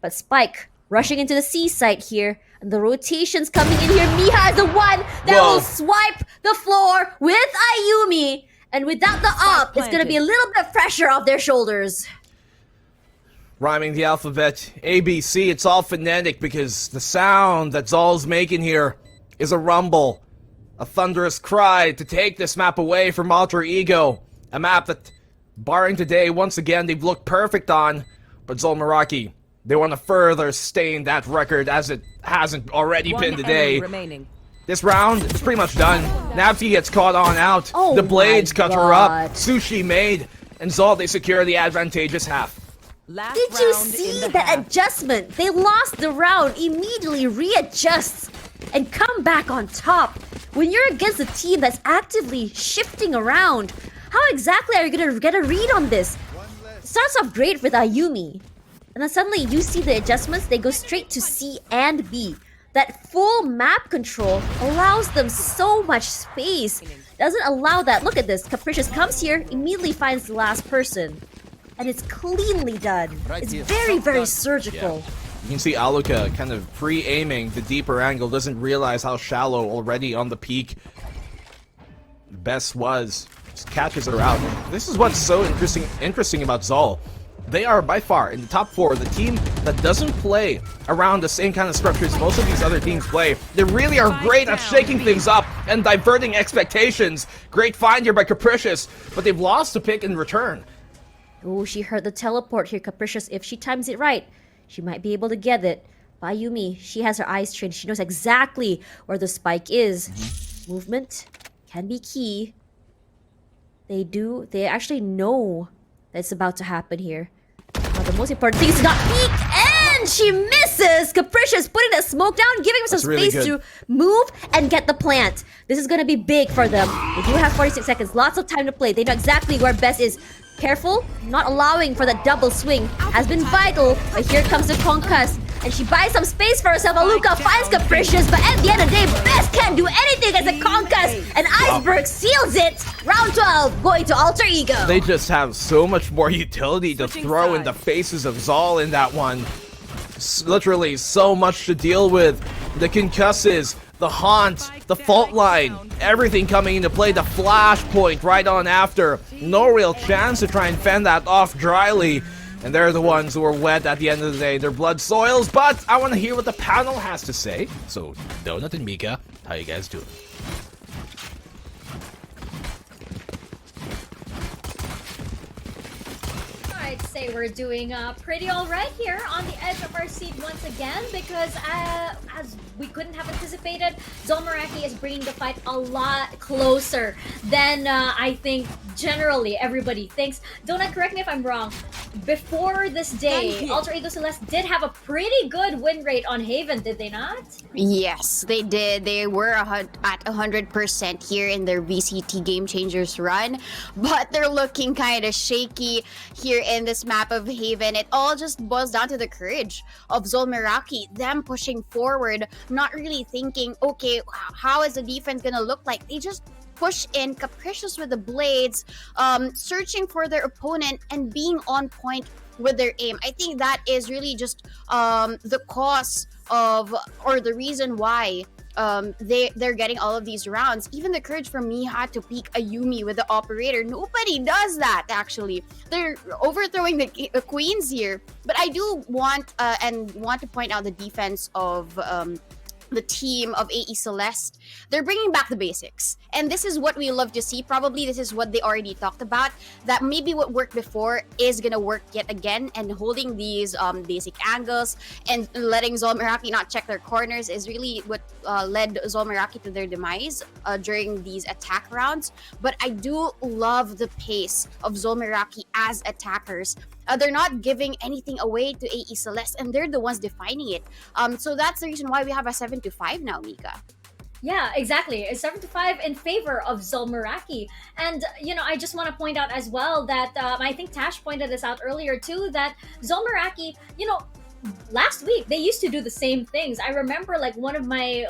But Spike rushing into the C site here. And the rotations coming in here. Miha is the one that will swipe the floor with Ayumi. And without the up, it's going to be a little bit of pressure off their shoulders. Rhyming the alphabet, A, B, C, it's all phonetic because the sound that ZOL's making here is a rumble. A thunderous cry to take this map away from Alter Ego. A map that, barring today, once again, they've looked perfect on. But ZOL Meraki, they want to further stain that record as it hasn't already been today. This round is pretty much done. Napsy gets caught on out. Oh the blades cut her God. up. Sushi made. And ZOL, they secure the advantageous half. Did you see the adjustment? They lost the round, immediately readjusts, and come back on top. When you're against a team that's actively shifting around, how exactly are you going to get a read on this? It starts off great with Ayumi. And then suddenly you see the adjustments, they go straight to C and B. That full map control allows them so much space. Doesn't allow that. Look at this. Capricious comes here, immediately finds the last person. And it's cleanly done. It's very, very surgical. Yeah. You can see Aluka kind of pre-aiming the deeper angle, doesn't realize how shallow already on the peak Best was. Just catches her out. This is what's so interesting about ZOL. They are by far in the top 4, the team that doesn't play around the same kind of structures most of these other teams play. They really are great at shaking things up and diverting expectations. Great find here by Capricious, but they've lost the pick in return. Oh, she heard the teleport here, Capricious. If she times it right, she might be able to get it. Bayumi, she has her eyes trained. She knows exactly where the spike is. Movement can be key. They actually know that's about to happen here. Now, the most important thing is to not peek, and she misses! Capricious putting that smoke down, giving her some space to move and get the plant. This is gonna be big for them. They do have 46 seconds, lots of time to play. They know exactly where Best is. Careful, not allowing for that double swing has been vital, but here comes the concuss. And she buys some space for herself. Aluka finds Capricious, but at the end of the day, Best can't do anything as a conquest. And Iceberg seals it. Round 12, going to Alter Ego. They just have so much more utility to Switching throw in the sides. faces of ZOL in that one. Literally so much to deal with. The concusses, the haunt, the fault line, everything coming into play. The flashpoint right on after. No real chance to try and fend that off dryly. And they're the ones who are wet at the end of the day. Their blood soils, but I want to hear what the panel has to say. So, Donut and Mika, how you guys doing? I'd say we're doing pretty all right here on the edge of our seat once again because as we couldn't have anticipated, ZOL Meraki is bringing the fight a lot closer than I think generally everybody thinks. Donut, correct me if I'm wrong. Before this day, Alter Ego Celeste did have a pretty good win rate on Haven, did they not? Yes, they did. They were at 100% here in their VCT Game Changers run, but they're looking kind of shaky here in this map of Haven. It all just boils down to the courage of ZOL Meraki, them pushing forward, not really thinking, okay, how is the defense gonna look like? They just push in, capricious with the blades, searching for their opponent and being on point with their aim. I think that is really just the cause of, or the reason why they're getting all of these rounds. Even the courage for Miha to peek a Yumi with the operator. Nobody does that, actually. They're overthrowing the queens here. But I do want to point out the defense of the team of AE Celeste. They're bringing back the basics, and this is what we love to see. Probably this is what they already talked about, that maybe what worked before is gonna work yet again, and holding these basic angles and letting ZOL Meraki not check their corners is really what led ZOL Meraki to their demise during these attack rounds. But I do love the pace of ZOL Meraki as attackers. They're not giving anything away to AE Celeste, and they're the ones defining it. So that's the reason why we have a 7-5 now, Mika. Yeah, exactly. It's 7-5 in favor of ZOL Meraki. And, you know, I just want to point out as well that I think Tash pointed this out earlier too, that ZOL Meraki, you know, last week they used to do the same things. I remember like one of my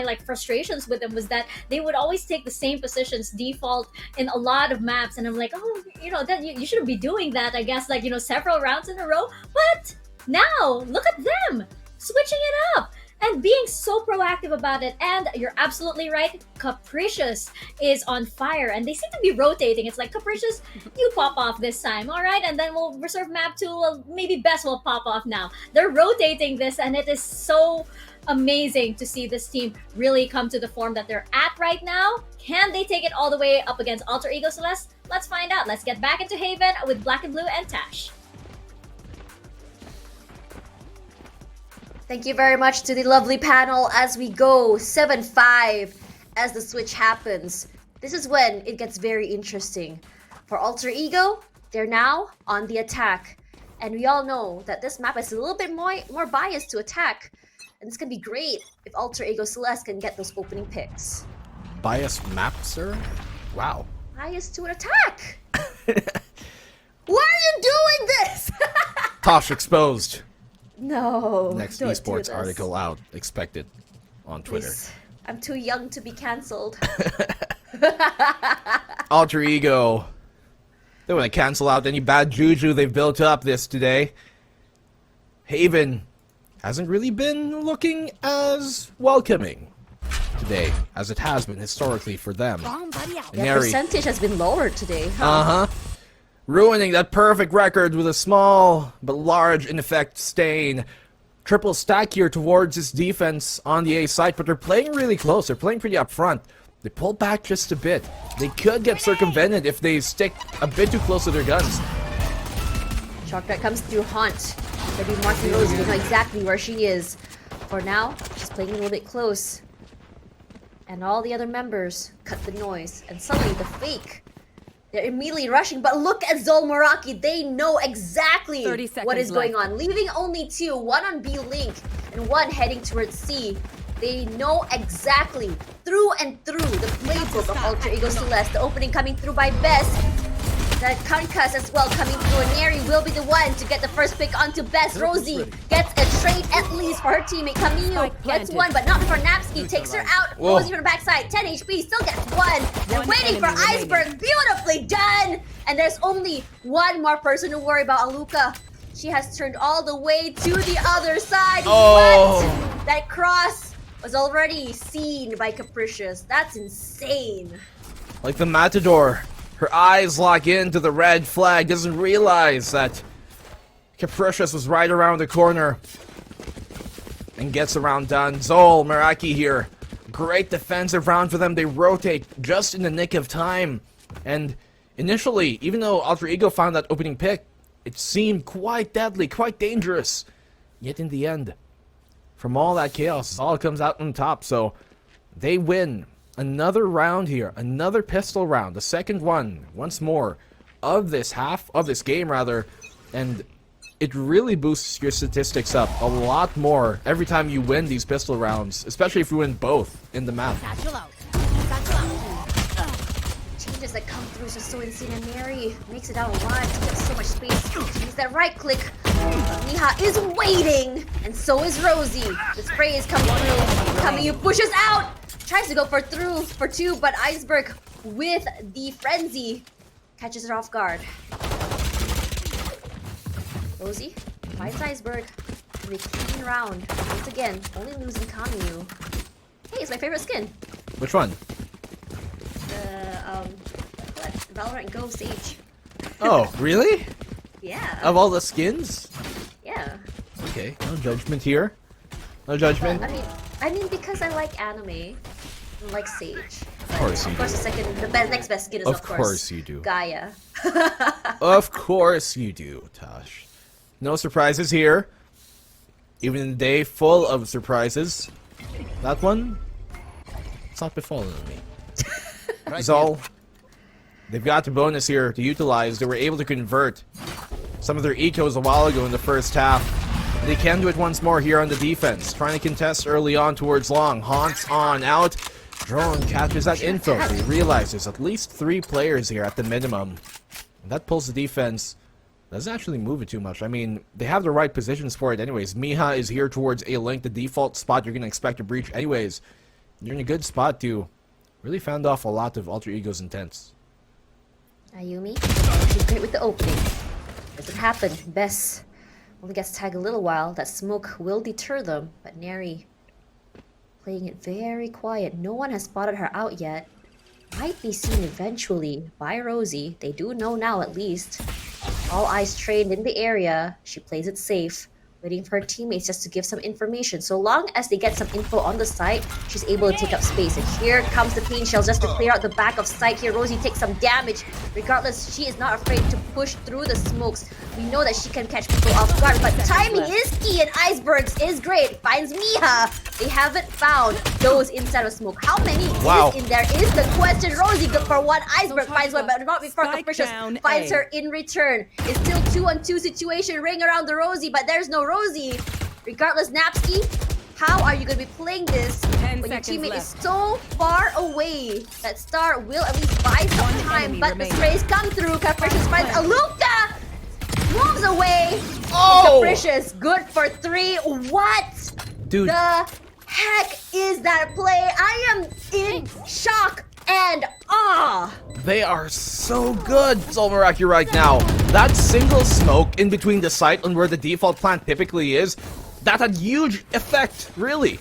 like frustrations with them was that they would always take the same positions default in a lot of maps, and I'm like, oh, you know, that you shouldn't be doing that, I guess, like, you know, several rounds in a row. But now look at them switching it up and being so proactive about it. And you're absolutely right, Capricious is on fire, and they seem to be rotating. It's like, Capricious, you pop off this time, all right? And then we'll reserve map 2, well, maybe Best will pop off now. They're rotating this, and it is so amazing to see this team really come to the form that they're at right now. Can they take it all the way up against Alter Ego Celeste? Let's find out. Let's get back into Haven with Black and Blue and Tash. Thank you very much to the lovely panel as we go 7-5 as the switch happens. This is when it gets very interesting. For Alter Ego, they're now on the attack. And we all know that this map is a little bit more biased to attack. And it's going to be great if Alter Ego Celeste can get those opening picks. Biased map, sir? Wow. Biased to an attack! Why are you doing this? Tosh exposed. No. Next don't do esports this. article out, expected on Twitter. Please. I'm too young to be cancelled. Alter Ego. They want to cancel out any bad juju they've built up this today. Haven hasn't really been looking as welcoming today as it has been historically for them. Their percentage has been lowered today. Huh? Uh-huh. Ruining that perfect record with a small but large, in effect, stain. Triple stack here towards this defense on the A side, but they're playing really close. They're playing pretty up front. They pull back just a bit. They could get circumvented if they stick a bit too close to their guns. Shotgun comes through Haunt. Maybe marking Rose, we know exactly where she is. For now, she's playing a little bit close. And all the other members cut the noise. And suddenly the fake. They're immediately rushing, but look at ZOL Meraki. They know exactly what is going on. Leaving only 2, one on B Link and one heading towards C. They know exactly, through and through, the playbook of Alter Ego Celeste. The opening coming through by Best. That concuss as well coming through, and Neri will be the one to get the first pick onto Best. Rosie gets a trade at least for her teammate. Camille gets one, but not before Napsky takes her out. Whoa. Rosie from the backside, 10 HP, still gets one. They're waiting for Iceberg, beautifully done! And there's only one more person to worry about, Aluka. She has turned all the way to the other side. Oh. What? That cross was already seen by Capricious. That's insane. Like the Matador, her eyes lock into the red flag, doesn't realize that Capricious was right around the corner. And gets the round done. ZOL, Meraki here. Great defensive round for them. They rotate just in the nick of time. And initially, even though Alter Ego found that opening pick, it seemed quite deadly, quite dangerous. Yet in the end, from all that chaos, ZOL comes out on top. So they win another round here, another pistol round, the second one, once more, of this game rather, and it really boosts your statistics up a lot more every time you win these pistol rounds, especially if you win both in the map. Satchel out. Satchel out. Changes that come through is just so insane, and Mary makes it out alive. She gets so much space. She needs that right click. Miha is waiting, and so is Rosie. The spray is coming through. Camille pushes out. Tries to go for two, but Iceberg with the frenzy catches her off guard. Rosie finds Iceberg in a clean round. Once again, only losing Camille. Hey, it's my favorite skin. Which one? What? Valorant Go Sage. Oh, really? Yeah. Of all the skins? Yeah. Okay, no judgment here. No judgment. I mean, because I like anime, and like Sage. Of course you do. The next best skin is Of of course course you do. Gaia. Of course you do, Tosh. No surprises here. Even in a day full of surprises. That one, it's not befallen me. ZOL, they've got the bonus here to utilize. They were able to convert some of their ecos a while ago in the first half. They can do it once more here on the defense. Trying to contest early on towards long. Haunts on out. Drone catches that info. They realize there's at least 3 players here at the minimum. And that pulls the defense. Doesn't actually move it too much. I mean, they have the right positions for it anyways. Miha is here towards A link, the default spot you're going to expect to breach anyways. You're in a good spot to really fend off a lot of Alter Ego's intents. Ayumi, she's great with the opening. Doesn't happen. Bess only gets tagged a little while. That smoke will deter them, but Neri playing it very quiet. No one has spotted her out yet. Might be seen eventually by Rosie. They do know now at least. All eyes trained in the area. She plays it safe, waiting for her teammates just to give some information. So long as they get some info on the site, she's able to take up space. And here comes the pain shells just to clear out the back of sight here. Rosie takes some damage. Regardless, she is not afraid to push through the smokes. We know that she can catch people off guard, but timing is key, and Iceberg's is great. Finds Miha. They haven't found those inside of smoke. How many is in there is the question. Rosie good for one. Iceberg finds one, but not before Capricious finds her in return. It's still 2-on-2 situation. Ring around the Rosie, but there's no Rosie. Regardless, Napsky, how are you going to be playing this when your teammate is so far away? That Star will at least buy some time, but the sprays come through. Capricious finds Aluka, moves away. Capricious, good for 3. What? Dude. The heck is that play? I am in shock and awe. They are so good, ZOL Meraki, right now. That single smoke in between the site and where the default plant typically is, that had huge effect, really.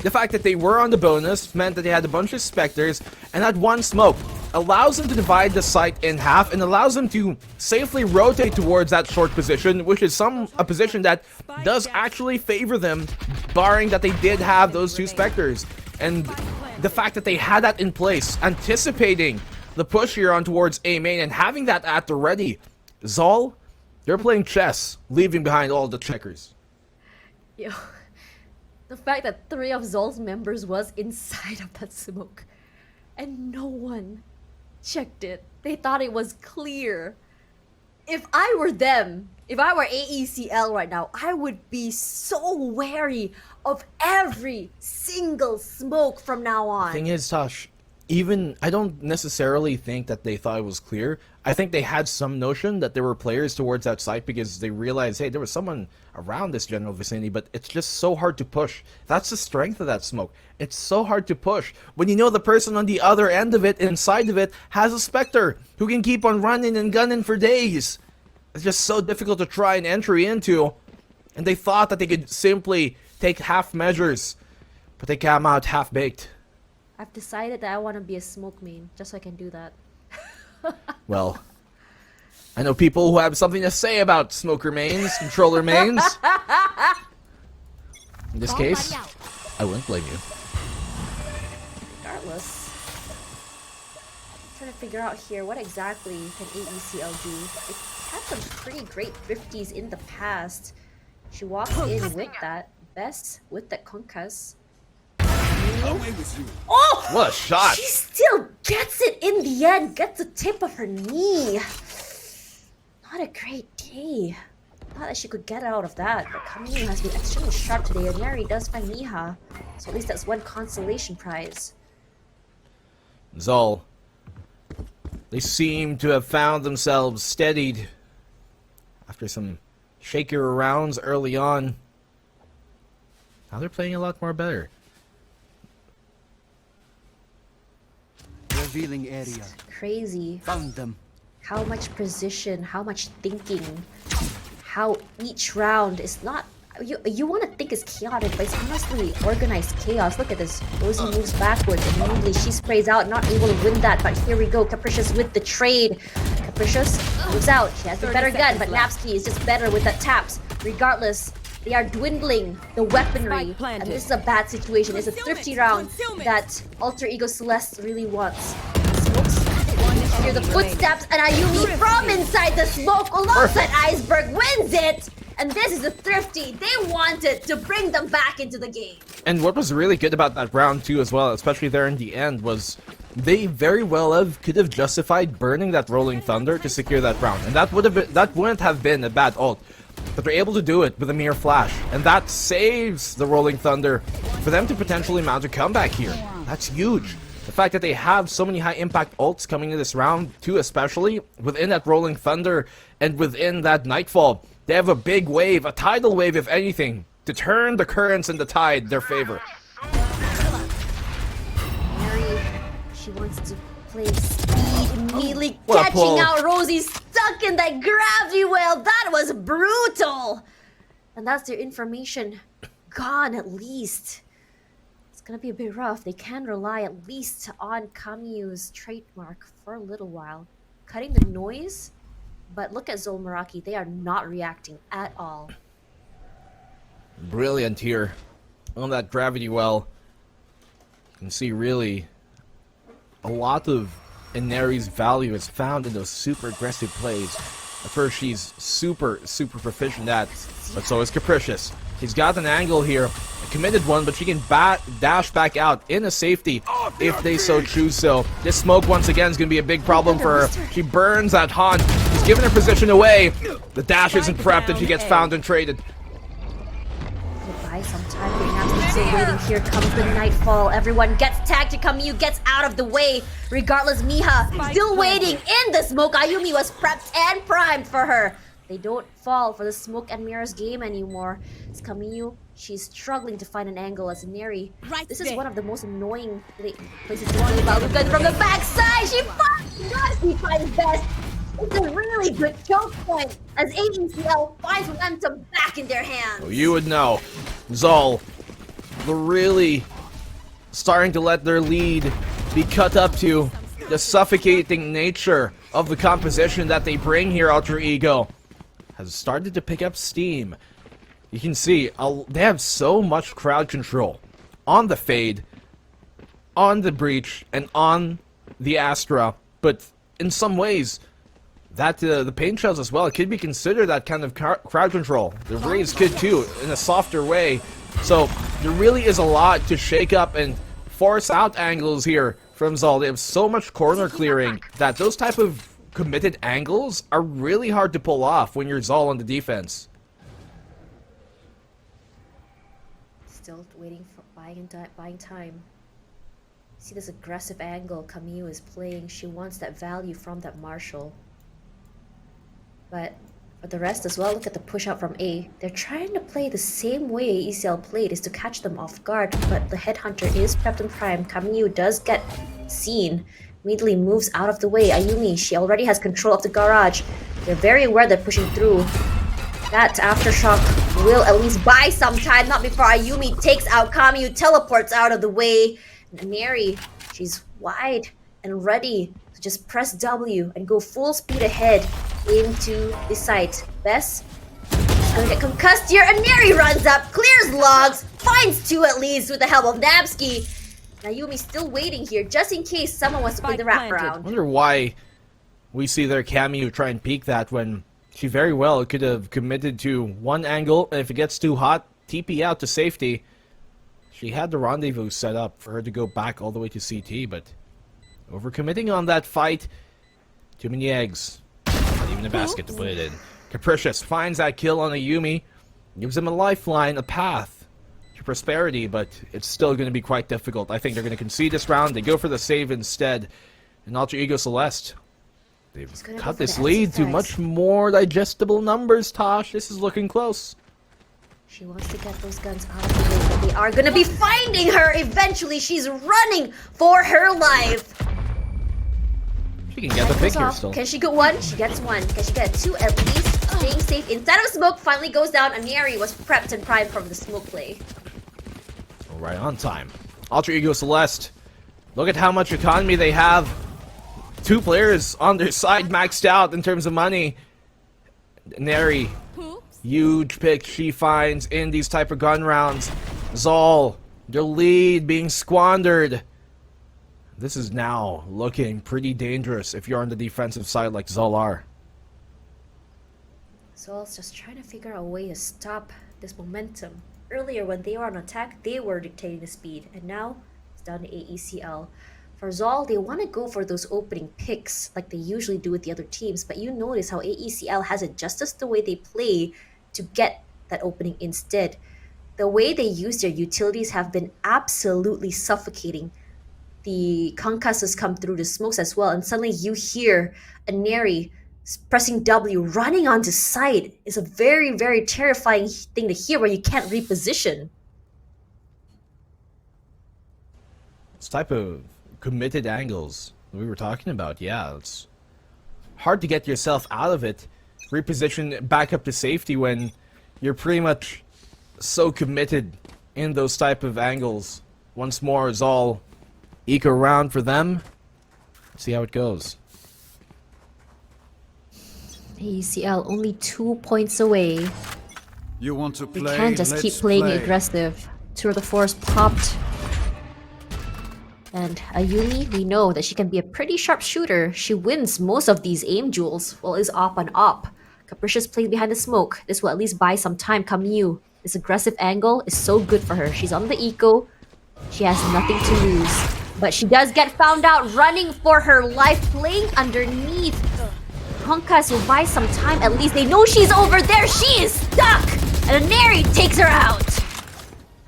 The fact that they were on the bonus meant that they had a bunch of Spectres, and that one smoke allows them to divide the site in half and allows them to safely rotate towards that short position, which is a position that does actually favor them, barring that they did have those 2 Spectres. And the fact that they had that in place, anticipating the push here on towards A main and having that at the ready. ZOL, they're playing chess, leaving behind all the checkers. Yo, the fact that 3 of ZOL's members was inside of that smoke and no one checked it. They thought it was clear. If I were them, if I were AECL right now, I would be so wary of every single smoke from now on. Thing is, Tosh, even I don't necessarily think that they thought it was clear. I think they had some notion that there were players towards that site because they realized, hey, there was someone around this general vicinity, but it's just so hard to push. That's the strength of that smoke. It's so hard to push when you know the person on the other end of it, inside of it, has a Spectre who can keep on running and gunning for days. It's just so difficult to try an entry into, and they thought that they could simply take half measures, but they came out half-baked. I've decided that I want to be a smoke main, just so I can do that. Well, I know people who have something to say about smoker mains, controller mains. In this case, I wouldn't blame you. Regardless. I'm trying to figure out here, what exactly can AECL do? It had some pretty great thrifties in the past. She walks in with that. Best with the concuss. Oh! What a shot! She still gets it in the end. Gets the tip of her knee. Not a great day. Not that she could get out of that, but Camille has been extremely sharp today, and Mary does find Miha. So at least that's one consolation prize. ZOL. They seem to have found themselves steadied after some shakier rounds early on. Now they're playing a lot more better. Revealing area. Crazy. Found them. How much precision, how much thinking, how each round is not... You want to think it's chaotic, but it's honestly organized chaos. Look at this. Rosie moves backwards, and immediately she sprays out, not able to win that. But here we go, Capricious with the trade. Capricious moves out. She has the better gun, but Napsky is just better with the taps. Regardless, they are dwindling the weaponry, and this is a bad situation. It's a thrifty round that Alter Ego Celeste really wants. Smokes. Hear the footsteps, and Ayumi from inside the smoke alongside Iceberg wins it! And this is a thrifty. They wanted to bring them back into the game. And what was really good about that round too as well, especially there in the end, was they very well could have justified burning that Rolling Thunder to secure that round. And that wouldn't have been a bad ult. But they're able to do it with a mere flash. And that saves the Rolling Thunder for them to potentially mount a comeback here. That's huge. The fact that they have so many high impact ults coming in this round too, especially within that Rolling Thunder and within that Nightfall. They have a big wave, a tidal wave if anything, to turn the currents and the tide their favor. Mary, she wants to play speed, immediately What a catching pull. out Rosie stuck in that gravity well. That was brutal. And that's their information gone at least. It's gonna be a bit rough. They can rely at least on Camus' trademark for a little while. Cutting the noise, but look at ZOL Meraki. They are not reacting at all. Brilliant here on that gravity well. You can see really a lot of Inari's value is found in those super aggressive plays. At first she's super proficient at, but so is Capricious. She's got an angle here, a committed one, but she can dash back out in a safety if they so choose so. This smoke once again is going to be a big problem for her. She burns that Haunt. She's giving her position away. The dash isn't prepped and she gets found and traded. Goodbye sometime. They're now still waiting. Here comes the Nightfall. Everyone gets tagged to Camus, gets out of the way. Regardless, Miha still waiting in the smoke. Ayumi was prepped and primed for her. They don't fall for the smoke and mirrors game anymore. It's Camus. She's struggling to find an angle as Neri. This is one of the most annoying places to play about because from the backside, she finds best. It's a really good choke point as AECL finds momentum back in their hands. You would know. ZOL, they're really starting to let their lead be cut up to the suffocating nature of the composition that they bring here. Alter Ego has started to pick up steam. You can see they have so much crowd control on the Fade, on the Breach, and on the Astra. But in some ways, that the paint shells as well, it could be considered that kind of crowd control. The Rays could too, in a softer way. So there really is a lot to shake up and force out angles here from ZOL. They have so much corner clearing that those type of committed angles are really hard to pull off when you're ZOL on the defense. Still waiting for buying time. See this aggressive angle Camille is playing. She wants that value from that Marshall. But for the rest as well, look at the push out from A. They're trying to play the same way ECL played, is to catch them off guard, but the headhunter is prepped in prime. Camille does get seen, immediately moves out of the way. Ayumi, she already has control of the garage. They're very aware they're pushing through. That aftershock will at least buy some time, not before Ayumi takes out Camille, teleports out of the way. And Mary, she's wide and ready to just press W and go full speed ahead into the site. Bess is gonna get concussed here, and Neri runs up, clears logs, finds 2 at least with the help of Nabsky. Ayumi's still waiting here, just in case someone wants to play the wraparound. I wonder why we see their cameo try and peek that when she very well could have committed to one angle, and if it gets too hot, TP out to safety. She had the rendezvous set up for her to go back all the way to CT, but overcommitting on that fight. Too many eggs. Not even a basket to put it in. Capricious finds that kill on Ayumi. Gives him a lifeline, a path to prosperity, but it's still going to be quite difficult. I think they're going to concede this round. They go for the save instead. And Alter Ego Celeste, they've cut this lead to much more digestible numbers, Tosh. This is looking close. She wants to get those guns out of the way, but they are gonna be finding her eventually. She's running for her life. She can get the pick here still. Can she get 1? She gets 1. Can she get 2 at least? Staying safe inside of smoke, finally goes down. Anieri was prepped and primed from the smoke play. Right on time. Alter Ego Celeste. Look at how much economy they have. 2 players on their side maxed out in terms of money. Neri. Huge pick she finds in these type of gun rounds. ZOL, their lead being squandered. This is now looking pretty dangerous if you're on the defensive side like ZOL are. ZOL's just trying to figure out a way to stop this momentum. Earlier when they were on attack, they were dictating the speed, and now it's down to AECL. For ZOL, they want to go for those opening picks like they usually do with the other teams, but you notice how AECL has adjusted the way they play to get that opening instead. The way they use their utilities have been absolutely suffocating. The concusses come through the smokes as well, and suddenly you hear a Neri pressing W, running onto site. Is a very, very terrifying thing to hear where you can't reposition. This type of committed angles we were talking about, yeah, it's hard to get yourself out of it. Reposition back up to safety when you're pretty much so committed in those type of angles. Once more, ZOL eco round for them. See how it goes. AECL only 2 points away. You want to We play? can't just keep playing aggressive. Tour de Force popped. And Ayumi, we know that she can be a pretty sharp shooter. She wins most of these aim duels while is op on op. Capricious playing behind the smoke. This will at least buy some time. Camille, this aggressive angle is so good for her. She's on the eco. She has nothing to lose. But she does get found out running for her life, playing underneath. Honkas will buy some time. At least they know she's over there. She is stuck! And Neri takes her out.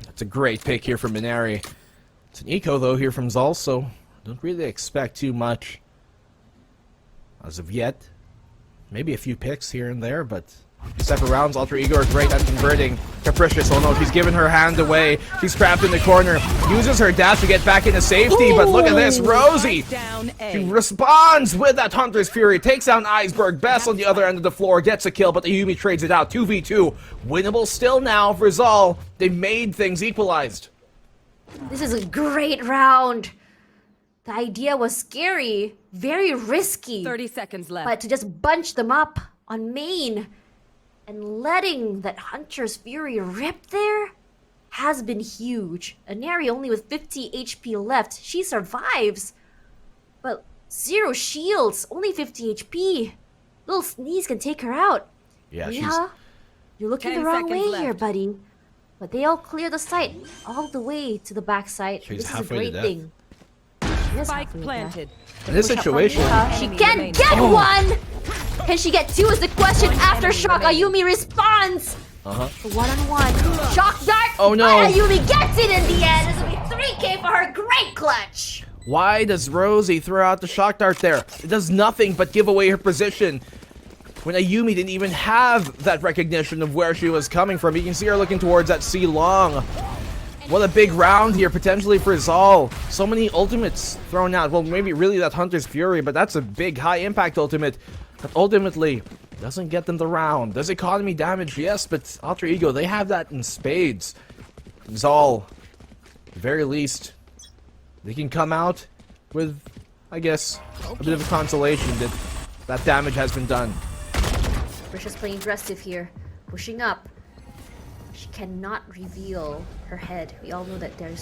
That's a great pick here from Minari. It's an eco though here from ZOL, so don't really expect too much as of yet. Maybe a few picks here and there, but separate rounds. Alter Ego are great at converting. Capricious, oh no, she's giving her hand away. She's trapped in the corner. Uses her dash to get back into safety, but look at this, Rosie! She responds with that Hunter's Fury, takes down Iceberg. Bess on the other end of the floor gets a kill, but the Yumi trades it out. 2v2. Winnable still now for ZOL. They made things equalized. This is a great round. The idea was scary, very risky. 30 seconds left. But to just bunch them up on main and letting that Hunter's Fury rip there has been huge. Anari only with 50 HP left. She survives. But 0 shields, only 50 HP. Little sneeze can take her out. Yeah, Miha, you're looking 10 the wrong way seconds here, left. buddy. But they all clear the site all the way to the backside. She's This is a halfway to great death. thing. She is Spike halfway to death. planted. In this situation, She Enemy can remaining. get one! Can she get 2 is the question. After enemy shock, remaining. Ayumi responds! uh-huh. One-on-one. Shock dart! Oh, no. But Ayumi gets it in the end! This will be 3K for her. Great clutch! Why does Rosie throw out the shock dart there? It does nothing but give away her position. When Ayumi didn't even have that recognition of where she was coming from. You can see her looking towards that C long. What a big round here, potentially for ZOL. So many ultimates thrown out. Well, maybe really that Hunter's Fury, but that's a big, high-impact ultimate. But ultimately, doesn't get them the round. Does economy damage? Yes, but Alter Ego, they have that in spades. ZOL, at the very least, they can come out with, I guess, a bit of a consolation that that damage has been done. Risha's playing aggressive here, pushing up. She cannot reveal her head. We all know that there's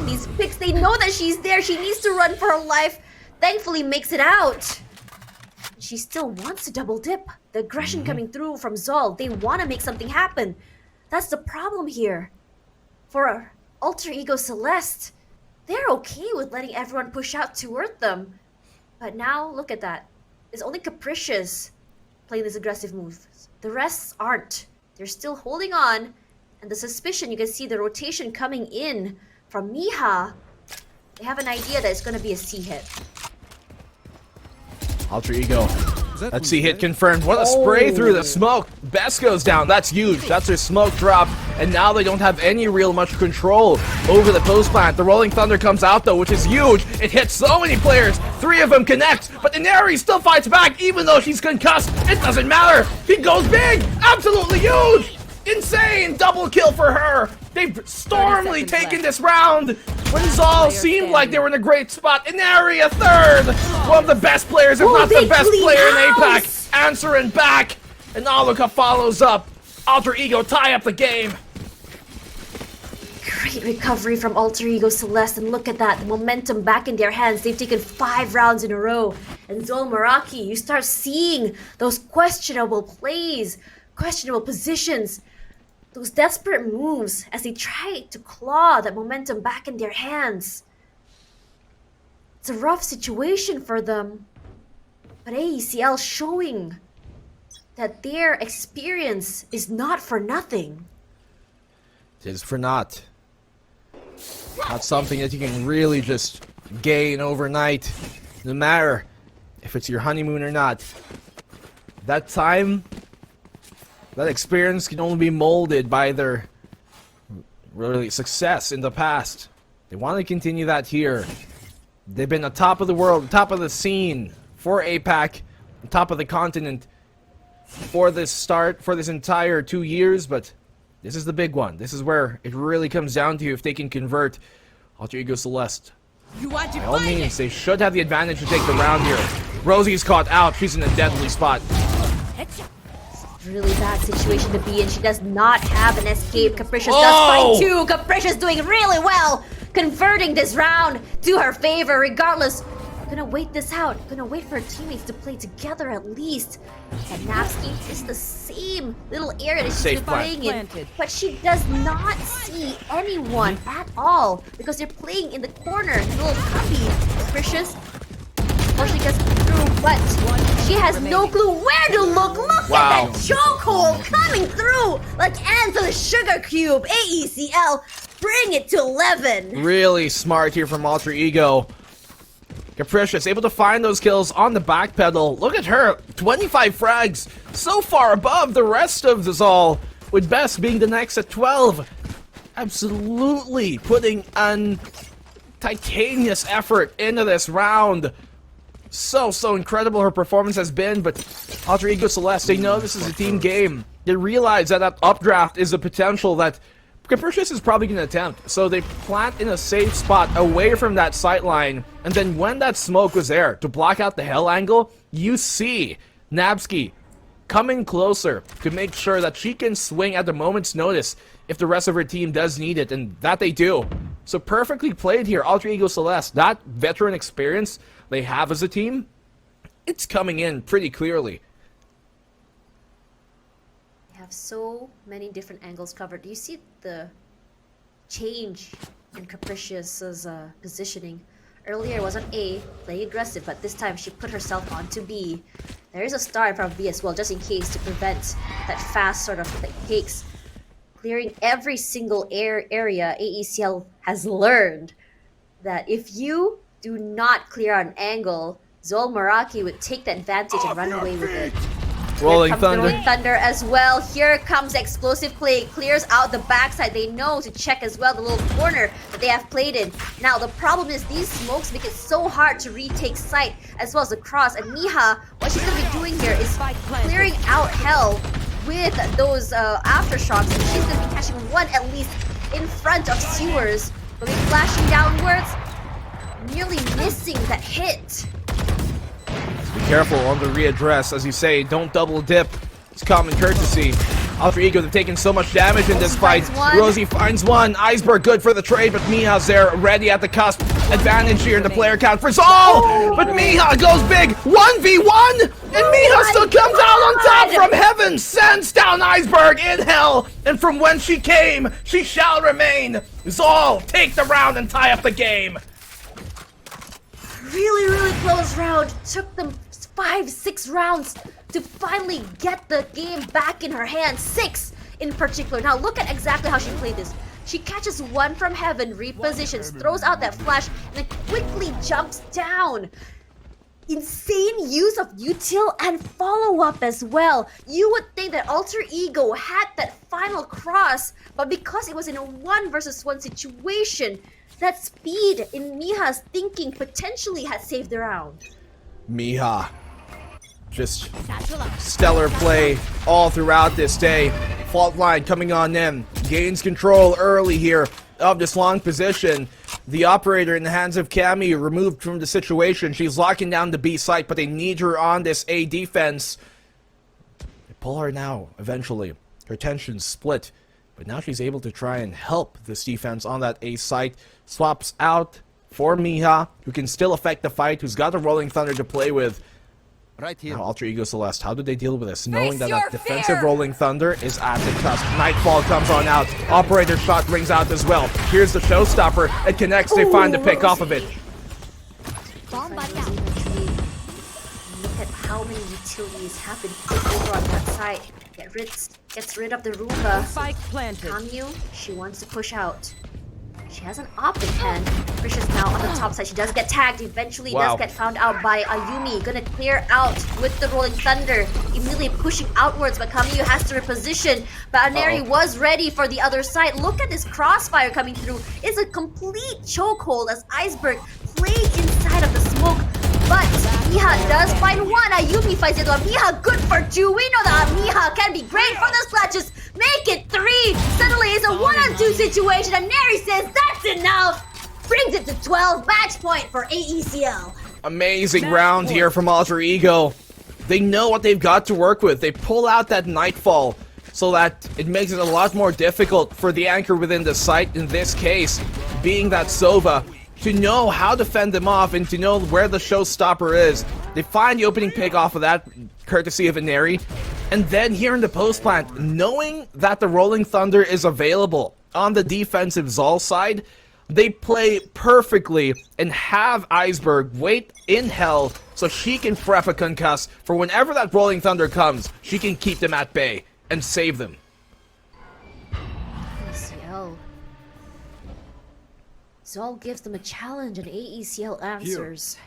these picks. They know that she's there. She needs to run for her life. Thankfully, makes it out. She still wants to double dip. The aggression coming through from ZOL. They want to make something happen. That's the problem here. For Alter Ego Celeste, they're okay with letting everyone push out toward them. But now, look at that. It's only Capricious playing this aggressive move. The rest aren't. They're still holding on. And the suspicion, you can see the rotation coming in from Miha. They have an idea that it's going to be a C hit. Alter Ego. That C hit confirmed. What a spray through the smoke. Best goes down. That's huge. That's their smoke drop. And now they don't have any real much control over the post plant. The Rolling Thunder comes out though, which is huge. It hits so many players. 3 of them connect. But Inari still fights back even though she's concussed. It doesn't matter. He goes big. Absolutely huge. Insane. Double kill for her. They've stormily taken this round. When ZOL seemed like they were in a great spot. Inari a third. One of the best players, if not the best player in APAC. Answering back. And Aluka follows up. Alter Ego tie up the game. Great recovery from Alter Ego Celeste, and look at that, the momentum back in their hands. They've taken 5 rounds in a row. And ZOL Meraki, you start seeing those questionable plays, questionable positions, those desperate moves as they try to claw that momentum back in their hands. It's a rough situation for them. But AECL showing that their experience is not for nothing. It is for naught. Not something that you can really just gain overnight. No matter if it's your honeymoon or not. That time, that experience can only be molded by their really success in the past. They want to continue that here. They've been on top of the world, top of the scene for APAC, on top of the continent for this entire 2 years, but this is the big one. This is where it really comes down to if they can convert Alter Ego Celeste. By all means, they should have the advantage to take the round here. Rosie's caught out. She's in a deadly spot. Really bad situation to be in. She does not have an escape. Capricious does fight too. Capricious doing really well, converting this round to her favor regardless. Gonna wait this out. Gonna wait for her teammates to play together at least. And Napsky is the same little area that she's been playing in. But she does not see anyone at all because they're playing in the corner. Little puppy. Capricious. Or she gets through, but she has no clue where to look. Look at that chokehold coming through like ants on a sugar cube. AECL, bring it to 11. Really smart here from Alter Ego. Capricious able to find those kills on the back pedal. Look at her, 25 frags, so far above the rest of the ZOL, with Best being the next at 12. Absolutely putting an titanious effort into this round. So incredible her performance has been, but Alter Ego Celeste, they know this is a team game. They realize that updraft is a potential that Capricious is probably going to attempt. So they plant in a safe spot away from that sight line, and then when that smoke was there to block out the hell angle, you see Nabsky coming closer to make sure that she can swing at the moment's notice if the rest of her team does need it, and that they do. So perfectly played here, Alter Ego Celeste. That veteran experience they have as a team, it's coming in pretty clearly. They have so many different angles covered. Do you see the change in Capricious's positioning? Earlier it was on A, playing aggressive, but this time she put herself onto B. There is a star in front of B as well, just in case, to prevent that fast sort of takes. Clearing every single area, AECL has learned that if you do not clear an angle, ZOL Meraki would take the advantage and run away with it. Rolling Here comes the Thunder. Rolling Thunder as well. Here comes the explosive play. Clears out the backside. They know to check as well the little corner that they have played in. Now, the problem is these smokes make it so hard to retake sight as well as the cross. And Miha, what she's going to be doing here is clearing out Hell with those aftershocks. And she's going to be catching one at least in front of Sewers. But be flashing downwards, nearly missing that hit. Be careful on the readdress, as you say, don't double dip. It's common courtesy. Alter Ego, they've taken so much damage in this fight. Rosie finds one. Iceberg good for the trade, but Miha's there, ready at the cusp. Advantage here in the player count for ZOL! But Miha goes big, 1v1! And Miha still comes out on top from heaven, sends down Iceberg in hell, and from whence she came, she shall remain. ZOL, take the round and tie up the game. Really close round. Took them 5-6 rounds to finally get the game back in her hands. 6 in particular. Now look at exactly how she played this. She catches one from heaven, repositions, throws out that flash, and then quickly jumps down. Insane use of util and follow-up as well. You would think that Alter Ego had that final cross, but because it was in a 1 versus 1 situation, that speed in Miha's thinking potentially had saved the round. Miha, just stellar play all throughout this day. Fault line coming on in, gains control early here of this long position. The operator in the hands of Cammy removed from the situation. She's locking down the B site, but they need her on this A defense. They pull her now, eventually. Her tension's split, but now she's able to try and help this defense on that A site. Swaps out for Miha, who can still affect the fight, who's got a Rolling Thunder to play with. Right here. Now, Alter Ego Celeste, how do they deal with this? Knowing that your that defensive fear! Rolling Thunder is at the cusp. Nightfall comes on out. Operator shot rings out as well. Here's the showstopper. It connects. They find the pick off of it. Bomb buddy out. Look at how many utilities have been put over on that side. Gets rid of the Roomba. Spike planted. Kamyu, she wants to push out. She has an op in hand. Trish is now on the top side. She does get tagged. Eventually does get found out by Ayumi. Gonna clear out with the Rolling Thunder. Immediately pushing outwards, but Kamyu has to reposition. But Aneri was ready for the other side. Look at this crossfire coming through. It's a complete chokehold as Iceberg play inside of the smoke. But Miha does find one. Ayumi finds the other one. Miha good for 2. We know that Miha can be great for the clutches. Make it 3. Suddenly it's a 1-on-2 situation. And Neri says that's enough. Brings it to 12. Match point for AECL. Amazing round here from Alter Ego. They know what they've got to work with. They pull out that Nightfall so that it makes it a lot more difficult for the anchor within the site, in this case, being that Sova, to know how to fend them off and to know where the showstopper is. They find the opening pick off of that, courtesy of Aneri. And then here in the post plant, knowing that the Rolling Thunder is available on the defensive ZOL side, they play perfectly and have Iceberg wait in hell so she can prep a concuss for whenever that Rolling Thunder comes, she can keep them at bay and save them. AECL. ZOL gives them a challenge and AECL answers.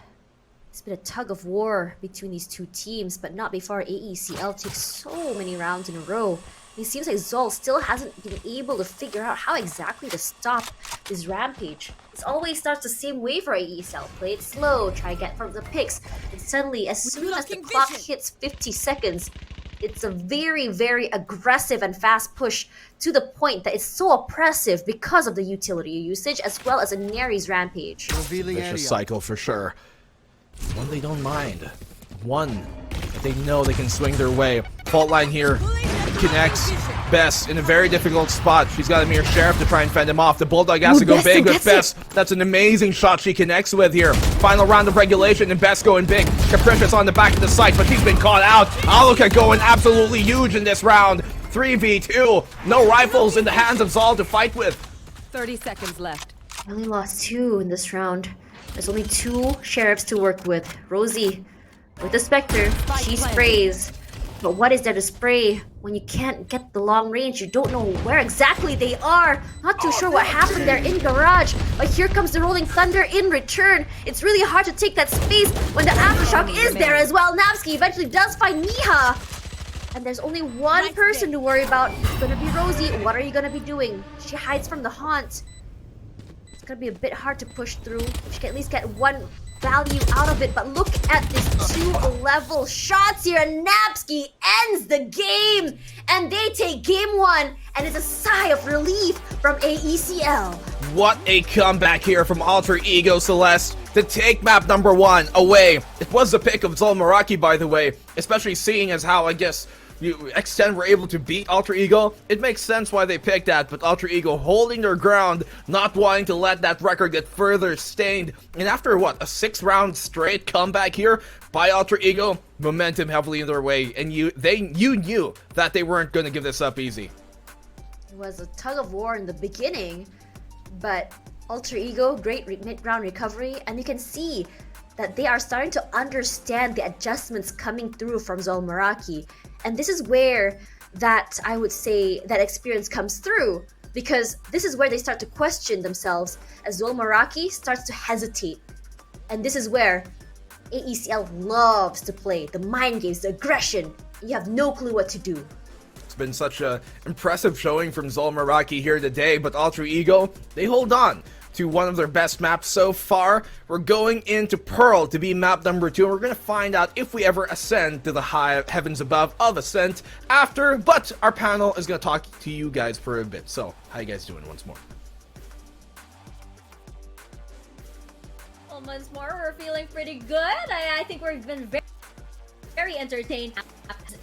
It's been a tug of war between these two teams, but not before AECL takes so many rounds in a row. It seems like ZOL still hasn't been able to figure out how exactly to stop this rampage. It always starts the same way for AECL. Play it slow, try to get from the picks, and suddenly, as soon as the clock hits 50 seconds, it's a very aggressive and fast push to the point that it's so oppressive because of the utility usage as well as Neri's rampage. Revealing area. Vicious cycle for sure. One they don't mind. One they know they can swing their way. Fault line here. Connects. Bess in a very difficult spot. She's got a mere Sheriff to try and fend him off. The Bulldog has to go big with Bess. That's an amazing shot she connects with here. Final round of regulation and Bess going big. Capricious on the back of the site, but she's been caught out. Aluka going absolutely huge in this round. 3v2. No rifles in the hands of ZOL to fight with. 30 seconds left. Only lost 2 in this round. There's only 2 Sheriffs to work with. Rosie with the Spectre. She sprays. But what is there to spray when you can't get the long range? You don't know where exactly they are. Not too sure what happened there in garage. But here comes the rolling thunder in return. It's really hard to take that space when the aftershock is there as well. Napski eventually does find Miha. And there's only one person to worry about. It's gonna be Rosie. What are you gonna be doing? She hides from the haunt. It's gonna be a bit hard to push through. If she can at least get one value out of it, but look at this 2-level shots here, and Napski ends the game, and they take game 1, and it's a sigh of relief from AECL. What a comeback here from Alter Ego Celeste to take map number 1 away. It was the pick of ZOL Meraki, by the way, especially seeing as how, I guess, X10 were able to beat Alter Ego. It makes sense why they picked that, but Alter Ego holding their ground, not wanting to let that record get further stained. And after what, a 6-round straight comeback here by Alter Ego, momentum heavily in their way, and you knew that they weren't going to give this up easy. It was a tug of war in the beginning, but Alter Ego, great mid-round recovery, and you can see that they are starting to understand the adjustments coming through from ZOL Meraki. And this is where that, I would say, that experience comes through, because this is where they start to question themselves as ZOL Meraki starts to hesitate. And this is where AECL loves to play the mind games, the aggression. You have no clue what to do. It's been such an impressive showing from ZOL Meraki here today, but Alter Ego, they hold on to one of their best maps so far. We're going into Pearl to be map number 2, and we're going to find out if we ever ascend to the high heavens above of Ascent after, but our panel is going to talk to you guys for a bit. So, how you guys doing once more? Well, once more, we're feeling pretty good. I think we've been very entertained.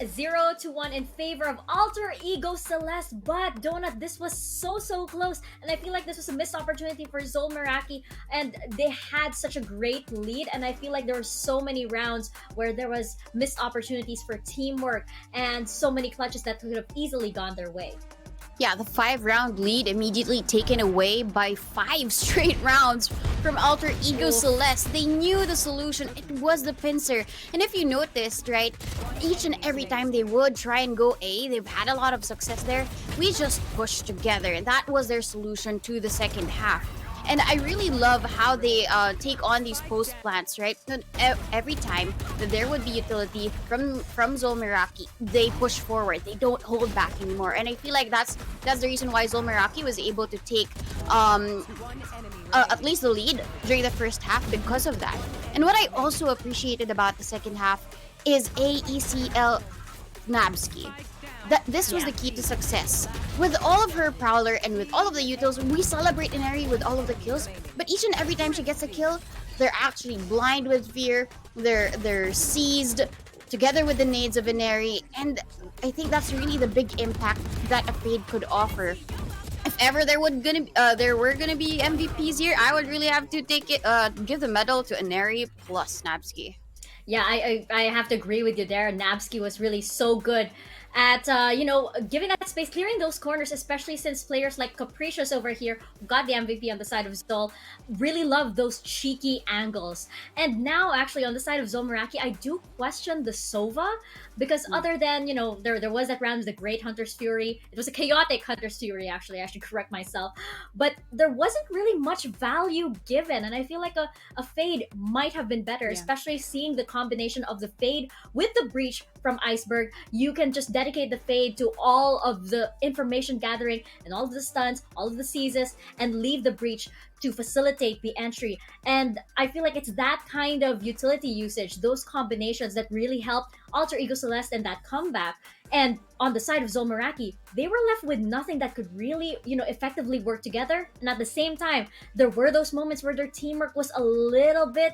0-1 in favor of Alter Ego Celeste, but Donut, this was so close, and I feel like this was a missed opportunity for ZOL Meraki, and they had such a great lead, and I feel like there were so many rounds where there was missed opportunities for teamwork and so many clutches that could have easily gone their way. Yeah, the 5-round lead immediately taken away by 5 straight rounds from Alter Ego Celeste. They knew the solution. It was the pincer. And if you noticed, right, each and every time they would try and go A, they've had a lot of success there. We just pushed together. And that was their solution to the second half. And I really love how they take on these post plants, right? Every time that there would be utility from ZOL Meraki, they push forward. They don't hold back anymore. And I feel like that's the reason why ZOL Meraki was able to take at least the lead during the first half because of that. And what I also appreciated about the second half is AECL Napski. This was the key to success. With all of her Prowler and with all of the utils, we celebrate Inari with all of the kills, but each and every time she gets a kill, they're actually blind with fear, they're seized, together with the nades of Inari, and I think that's really the big impact that a Fade could offer. If ever there were gonna be MVPs here, I would really have to give the medal to Inari plus Napski. Yeah, I have to agree with you there. Napski was really so good at, giving that space, clearing those corners, especially since players like Capricious over here, who got the MVP on the side of ZOL, really love those cheeky angles. And now, actually, on the side of ZOL Meraki, I do question the Sova, because other than, there was that round with the Great Hunter's Fury. It was a chaotic Hunter's Fury, actually, I should correct myself. But there wasn't really much value given, and I feel like a Fade might have been better, especially seeing the combination of the Fade with the Breach from Iceberg. You can just dedicate the Fade to all of the information gathering and all of the stuns, all of the seizes, and leave the Breach to facilitate the entry. And I feel like it's that kind of utility usage, those combinations, that really helped Alter Ego Celeste in that comeback. And on the side of ZOL Meraki, they were left with nothing that could really, effectively work together. And at the same time, there were those moments where their teamwork was a little bit,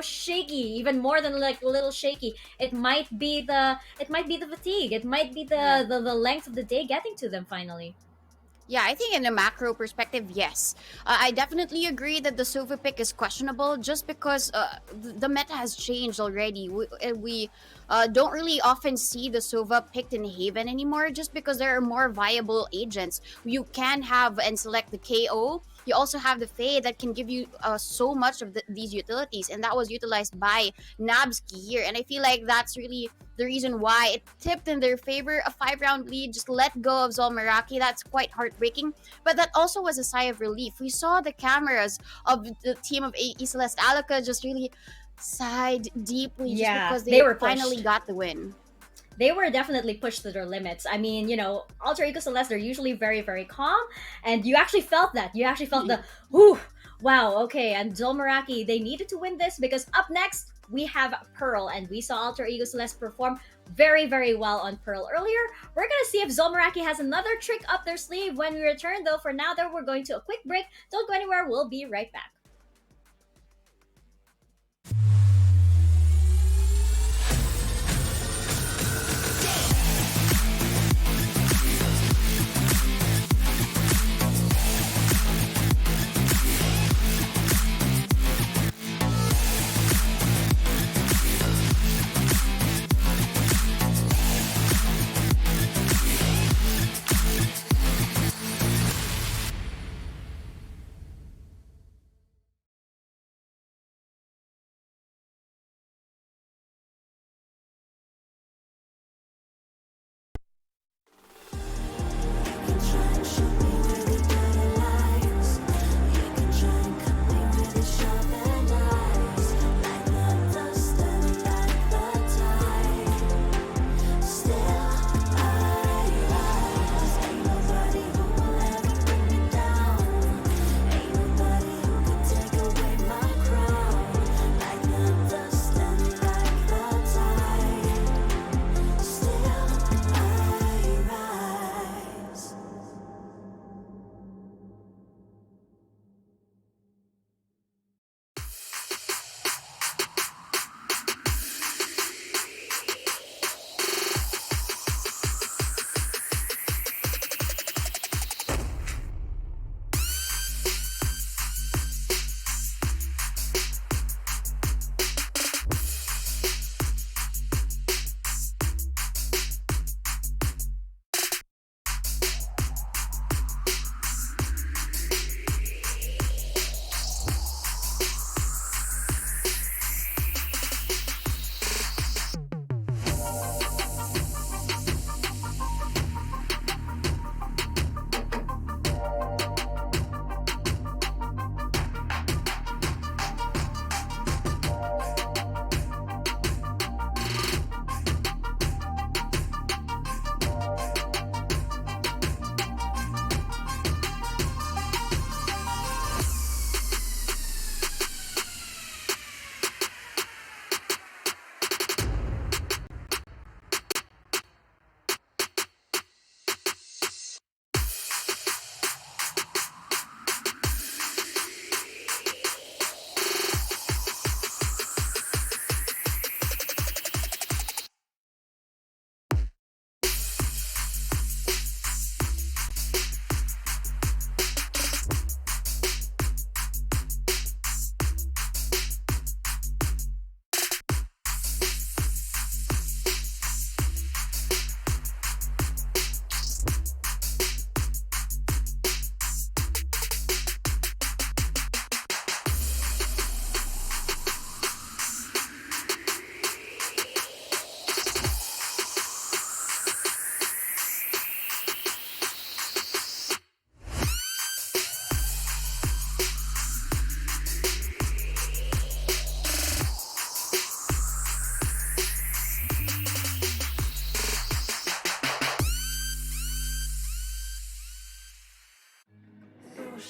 shaky, even more than like a little shaky. It might be the fatigue. It might be the length of the day getting to them finally. Yeah, I think in a macro perspective, yes. I definitely agree that the Sova pick is questionable just because the meta has changed already. We don't really often see the Sova picked in Haven anymore just because there are more viable agents. You can have and select the KO you also have the Fae that can give you so much of these utilities, and that was utilized by Nabsky here. And I feel like that's really the reason why it tipped in their favor. A 5-round lead, just let go of ZOL Meraki. That's quite heartbreaking, but that also was a sigh of relief. We saw the cameras of the team of AE Celeste Alaka just really sighed deeply just Yeah, because they they were finally pushed. got the win. They were definitely pushed to their limits. I mean, you know, Alter Ego Celeste, they're usually very, very calm, and you actually felt that. You actually felt the, whew, wow, okay. And ZOL Meraki, they needed to win this because up next, we have Pearl, and we saw Alter Ego Celeste perform very, very well on Pearl earlier. We're gonna see if ZOL Meraki has another trick up their sleeve when we return, though. For now, though, we're going to a quick break. Don't go anywhere. We'll be right back.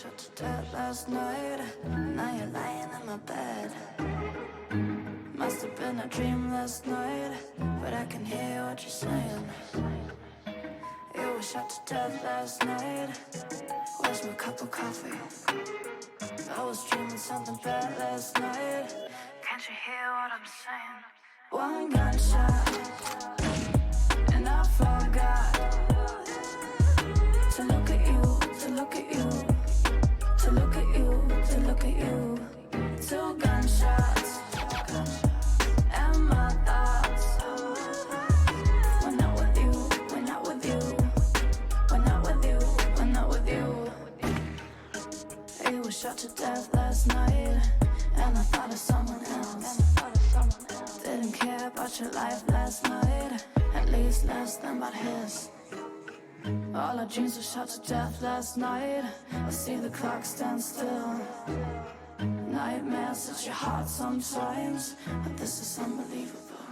Shot to death last night. Now you're lying in my bed. Must have been a dream last night, but I can hear what you're saying. You were shot to death last night. Where's my cup of coffee? I was dreaming something bad last night. Can't you hear what I'm saying? One gunshot, and I forgot to look at you, to look at you, to look at you, to look at you. Two gunshots, and my thoughts. We're not with you, we're not with you, we're not with you, we're not with you. shot to death last night, and I thought of someone else. Didn't care about your life last night, at least less than about his. All our dreams were shot to death last night. I see the clock stand still. Nightmares at your heart sometimes, but this is unbelievable.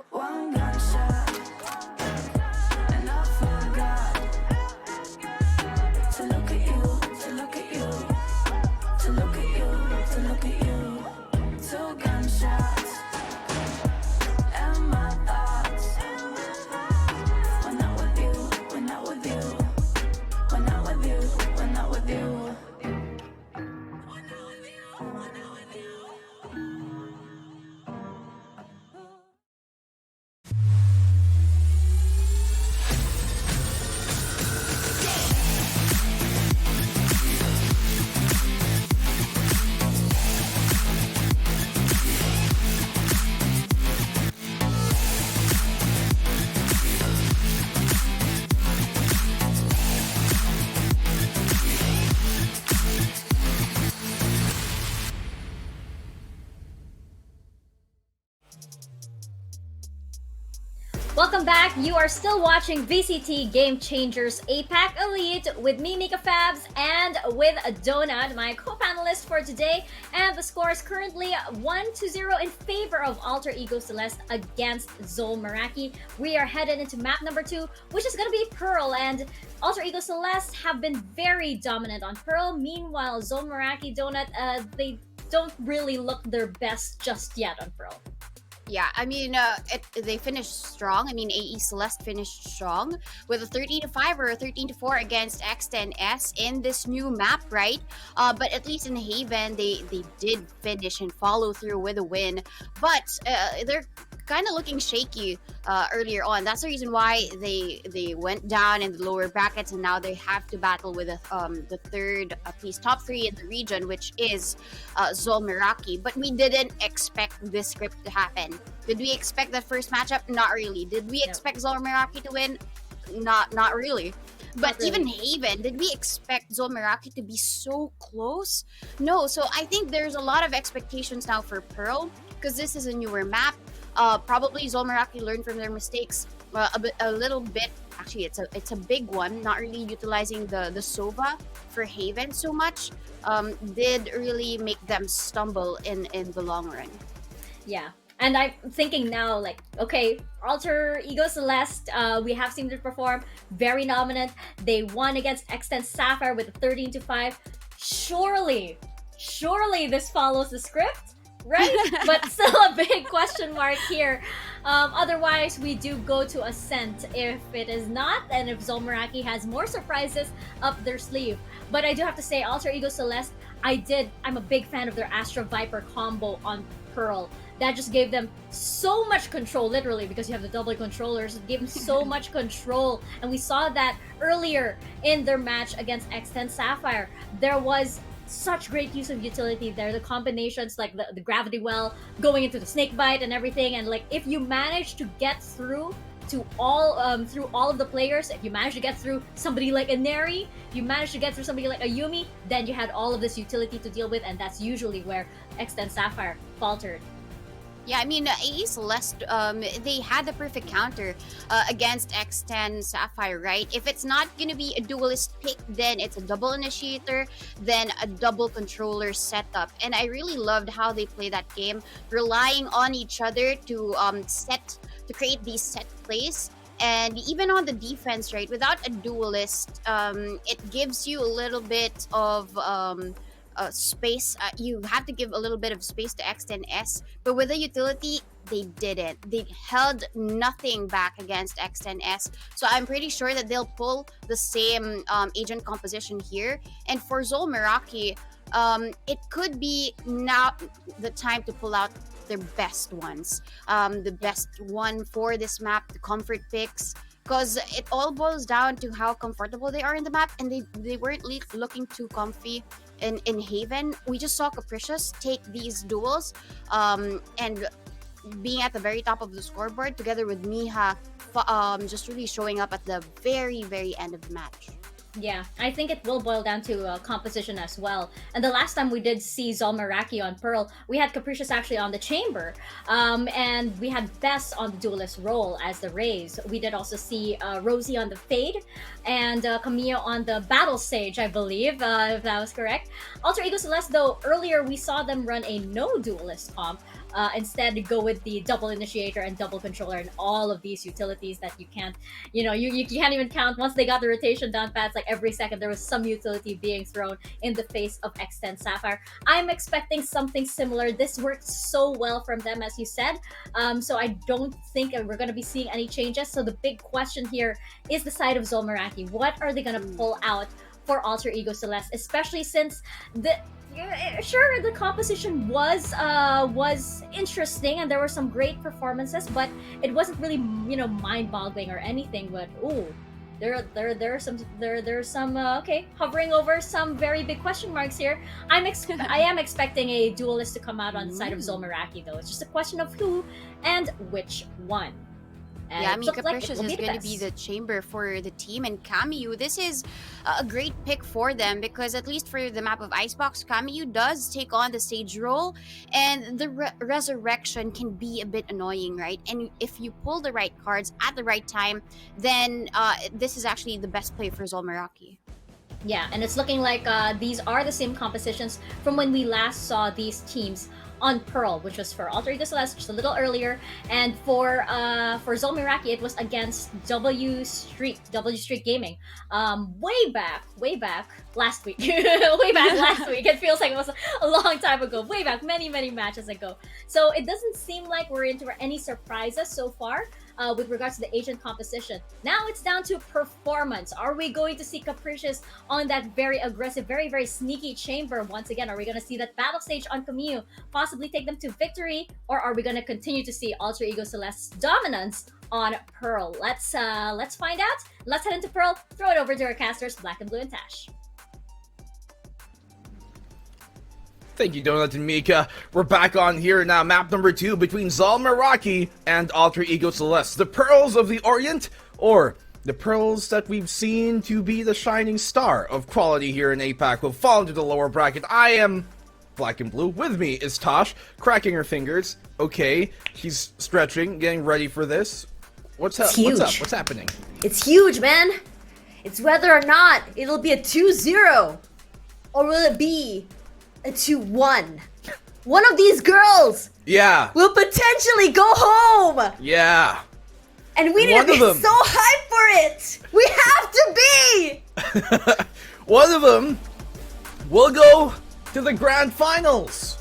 One gunshot, and I forgot to look at you, to look at you, to look at you, to look at you. Two gunshots, and my thoughts. We're not with you, we're not with you, we're not with you, we're not with you. Welcome back. You are still watching VCT Game Changers APAC Elite with me, Mika Fabs, and with Donut, my co-panelist for today. And the score is currently 1-0 in favor of Alter Ego Celeste against ZOL Meraki. We are headed into map number 2, which is going to be Pearl. And Alter Ego Celeste have been very dominant on Pearl. Meanwhile, ZOL Meraki, Donut, they don't really look their best just yet on Pearl. Yeah, I mean, they finished strong. I mean, AE Celeste finished strong with a 13-5 or a 13-4 against X10S in this new map, right? But at least in Haven, they did finish and follow through with a win. But they're kind of looking shaky earlier on. That's the reason why they went down in the lower brackets, and now they have to battle with the third, at least top 3 in the region, which is ZOL Meraki. But we didn't expect this script to happen. Did we expect that first matchup? Not really. Did we expect ZOL Meraki to win? Not really. But even Haven, did we expect ZOL Meraki to be so close? No. So I think there's a lot of expectations now for Pearl, because this is a newer map. Probably ZOL Meraki learned from their mistakes a little bit. Actually, it's a big one. Not really utilizing the Sova for Haven so much did really make them stumble in the long run. Yeah. And I'm thinking now, like, okay, Alter Ego Celeste, we have seen them perform very dominant. They won against X10 Sapphire with a 13-5. Surely this follows the script, right? But still a big question mark here. Otherwise, we do go to Ascent if it is not, and if ZOL Meraki has more surprises up their sleeve. But I do have to say, Alter Ego Celeste, I'm a big fan of their Astra Viper combo on Pearl. That just gave them so much control, literally, because you have the double controllers. It gave them so much control. And we saw that earlier in their match against X10 Sapphire. There was such great use of utility there. The combinations, like the gravity well, going into the snake bite and everything. And like, if you manage to get through to all of the players, if you manage to get through somebody like a Neri, you manage to get through somebody like a Yumi, then you had all of this utility to deal with, and that's usually where X10 Sapphire faltered. Yeah, I mean, AE Celeste, they had the perfect counter against X10 Sapphire, right? If it's not going to be a duelist pick, then it's a double initiator, then a double controller setup. And I really loved how they play that game, relying on each other to create these set plays. And even on the defense, right, without a duelist, it gives you a little bit of space. You have to give a little bit of space to X10S, but with the utility, they didn't. They held nothing back against X10S. So I'm pretty sure that they'll pull the same agent composition here. And for ZOL Meraki, it could be now the time to pull out their best ones. The best one for this map, the comfort picks, because it all boils down to how comfortable they are in the map, and they weren't looking too comfy in Haven. We just saw Capricious take these duels and being at the very top of the scoreboard together with Miha just really showing up at the very, very end of the match. Yeah, I think it will boil down to composition as well. And the last time we did see ZOL Meraki on Pearl, we had Capricious actually on the Chamber, and we had Bess on the Duelist role as the Raze. We did also see Rosie on the Fade, and Camille on the Battle Sage, I believe, if that was correct. Alter Ego Celeste, though, earlier we saw them run a no Duelist comp. Instead, go with the double initiator and double controller and all of these utilities that you can't, you can't even count. Once they got the rotation down pat, like every second there was some utility being thrown in the face of X10 Sapphire. I'm expecting something similar. This worked so well from them, as you said. So I don't think we're going to be seeing any changes. So the big question here is the side of ZOL Meraki. What are they going to pull out for Alter Ego Celeste, especially since sure, the composition was interesting and there were some great performances, but it wasn't really mind-boggling or anything. But there's some hovering over some very big question marks here. I am expecting a duelist to come out on the side of ZOL Meraki, though. It's just a question of who and which one. And yeah, I mean, is Capricious is going to be the chamber for the team, and Kamiyu, this is a great pick for them because at least for the map of Icebox, Kamiyu does take on the stage role, and the resurrection can be a bit annoying, right? And if you pull the right cards at the right time, then this is actually the best play for ZOL Meraki. Yeah, and it's looking like these are the same compositions from when we last saw these teams on Pearl, which was for Alter Ego Celeste just a little earlier, and for ZOL Meraki it was against W Street Gaming, way back last week. Way back last week. It feels like it was a long time ago. Way back, many matches ago. So it doesn't seem like we're into any surprises so far. With regards to the agent composition. Now it's down to performance. Are we going to see Capricious on that very aggressive, very sneaky chamber once again? Are we going to see that battle stage on Camille possibly take them to victory? Or are we going to continue to see Alter Ego Celeste's dominance on Pearl? Let's find out. Let's head into Pearl. Throw it over to our casters, Black and Blue and Tash. Thank you, Donut and Mika. We're back on here now. Map number 2 between ZOL Meraki and Alter Ego Celeste. The Pearls of the Orient, or the Pearls that we've seen to be the shining star of quality here in APAC, will fall into the lower bracket. I am Black and Blue. With me is Tosh, cracking her fingers. Okay, she's stretching, getting ready for this. What's up? Huge. What's up? What's happening? It's huge, man. It's whether or not it'll be a 2-0 or will it be a 2-1. One of these girls will potentially go home. Yeah. And we need to be so hyped for it. We have to be. One of them will go to the grand finals.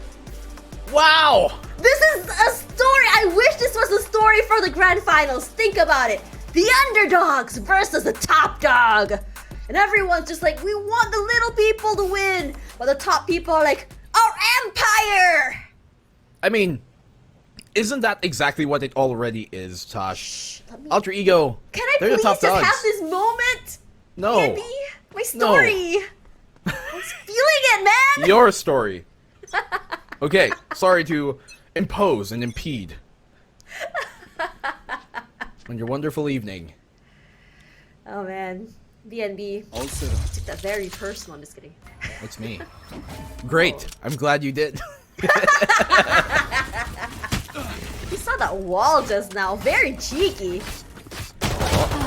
Wow. This is a story. I wish this was a story for the grand finals. Think about it. The underdogs versus the top dog. And everyone's just like, we want the little people to win. But the top people are like, our empire! I mean, isn't that exactly what it already is, Tosh? Alter Ego, Can I they're the please top just dogs. have this moment? No. Andy, my story. I was feeling it, man! Your story. Okay, sorry to impose and impede on your wonderful evening. Oh, man. BNB. Also, Took that very personal. I'm just kidding. it's me. Great. I'm glad you did. You saw that wall just now. Very cheeky.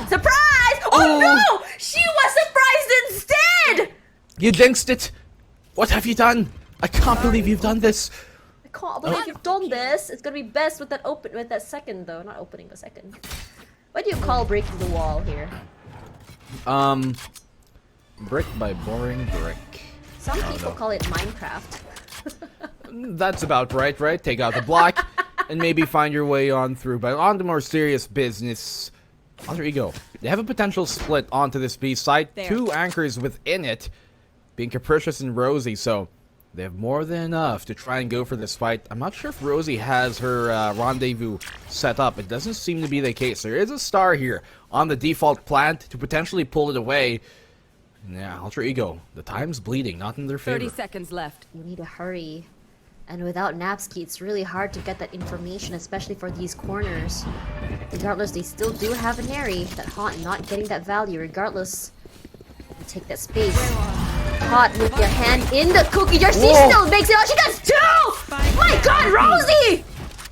Surprise! Oh no! She was surprised instead! You jinxed it. What have you done? I can't believe you've done this. I can't believe you've done this. It's gonna be best with that second though. Not opening, but second. What do you call breaking the wall here? Brick by boring brick. Some people call it Minecraft. That's about right? Take out the block and maybe find your way on through. But on to more serious business. Alter Ego. They have a potential split onto this B site. There. 2 anchors within it, being Capricious and Rosie, so they have more than enough to try and go for this fight. I'm not sure if Rosie has her rendezvous set up. It doesn't seem to be the case. There is a star here on the default plant to potentially pull it away. Yeah, Alter Ego. The time's bleeding, not in their favor. 30 seconds left. You need to hurry. And without Napsky, it's really hard to get that information, especially for these corners. Regardless, they still do have a Neri. That Haunt not getting that value, regardless. take that space. Caught with your hand in the cookie jar. She Whoa. still makes it out. She does too! My God, Rosie!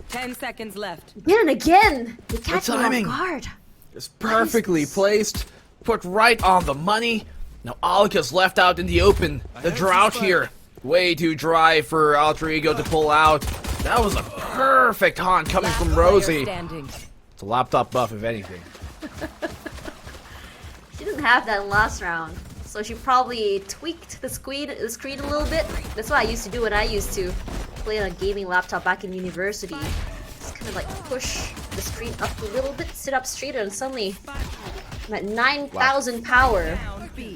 10 seconds left. Again and again. You catch me off timing. guard. Just perfectly placed, put right on the money. Now Alaka's left out in the open. The drought here, way too dry for Alter Ego to pull out. That was a perfect haunt coming from Player Rosie. standing. It's a laptop buff, if anything. She didn't have that last round. So she probably tweaked the screen a little bit. That's what I used to do when I used to play on a gaming laptop back in university. Just kind of like push the screen up a little bit, sit up straighter, and suddenly I'm at 9,000 power.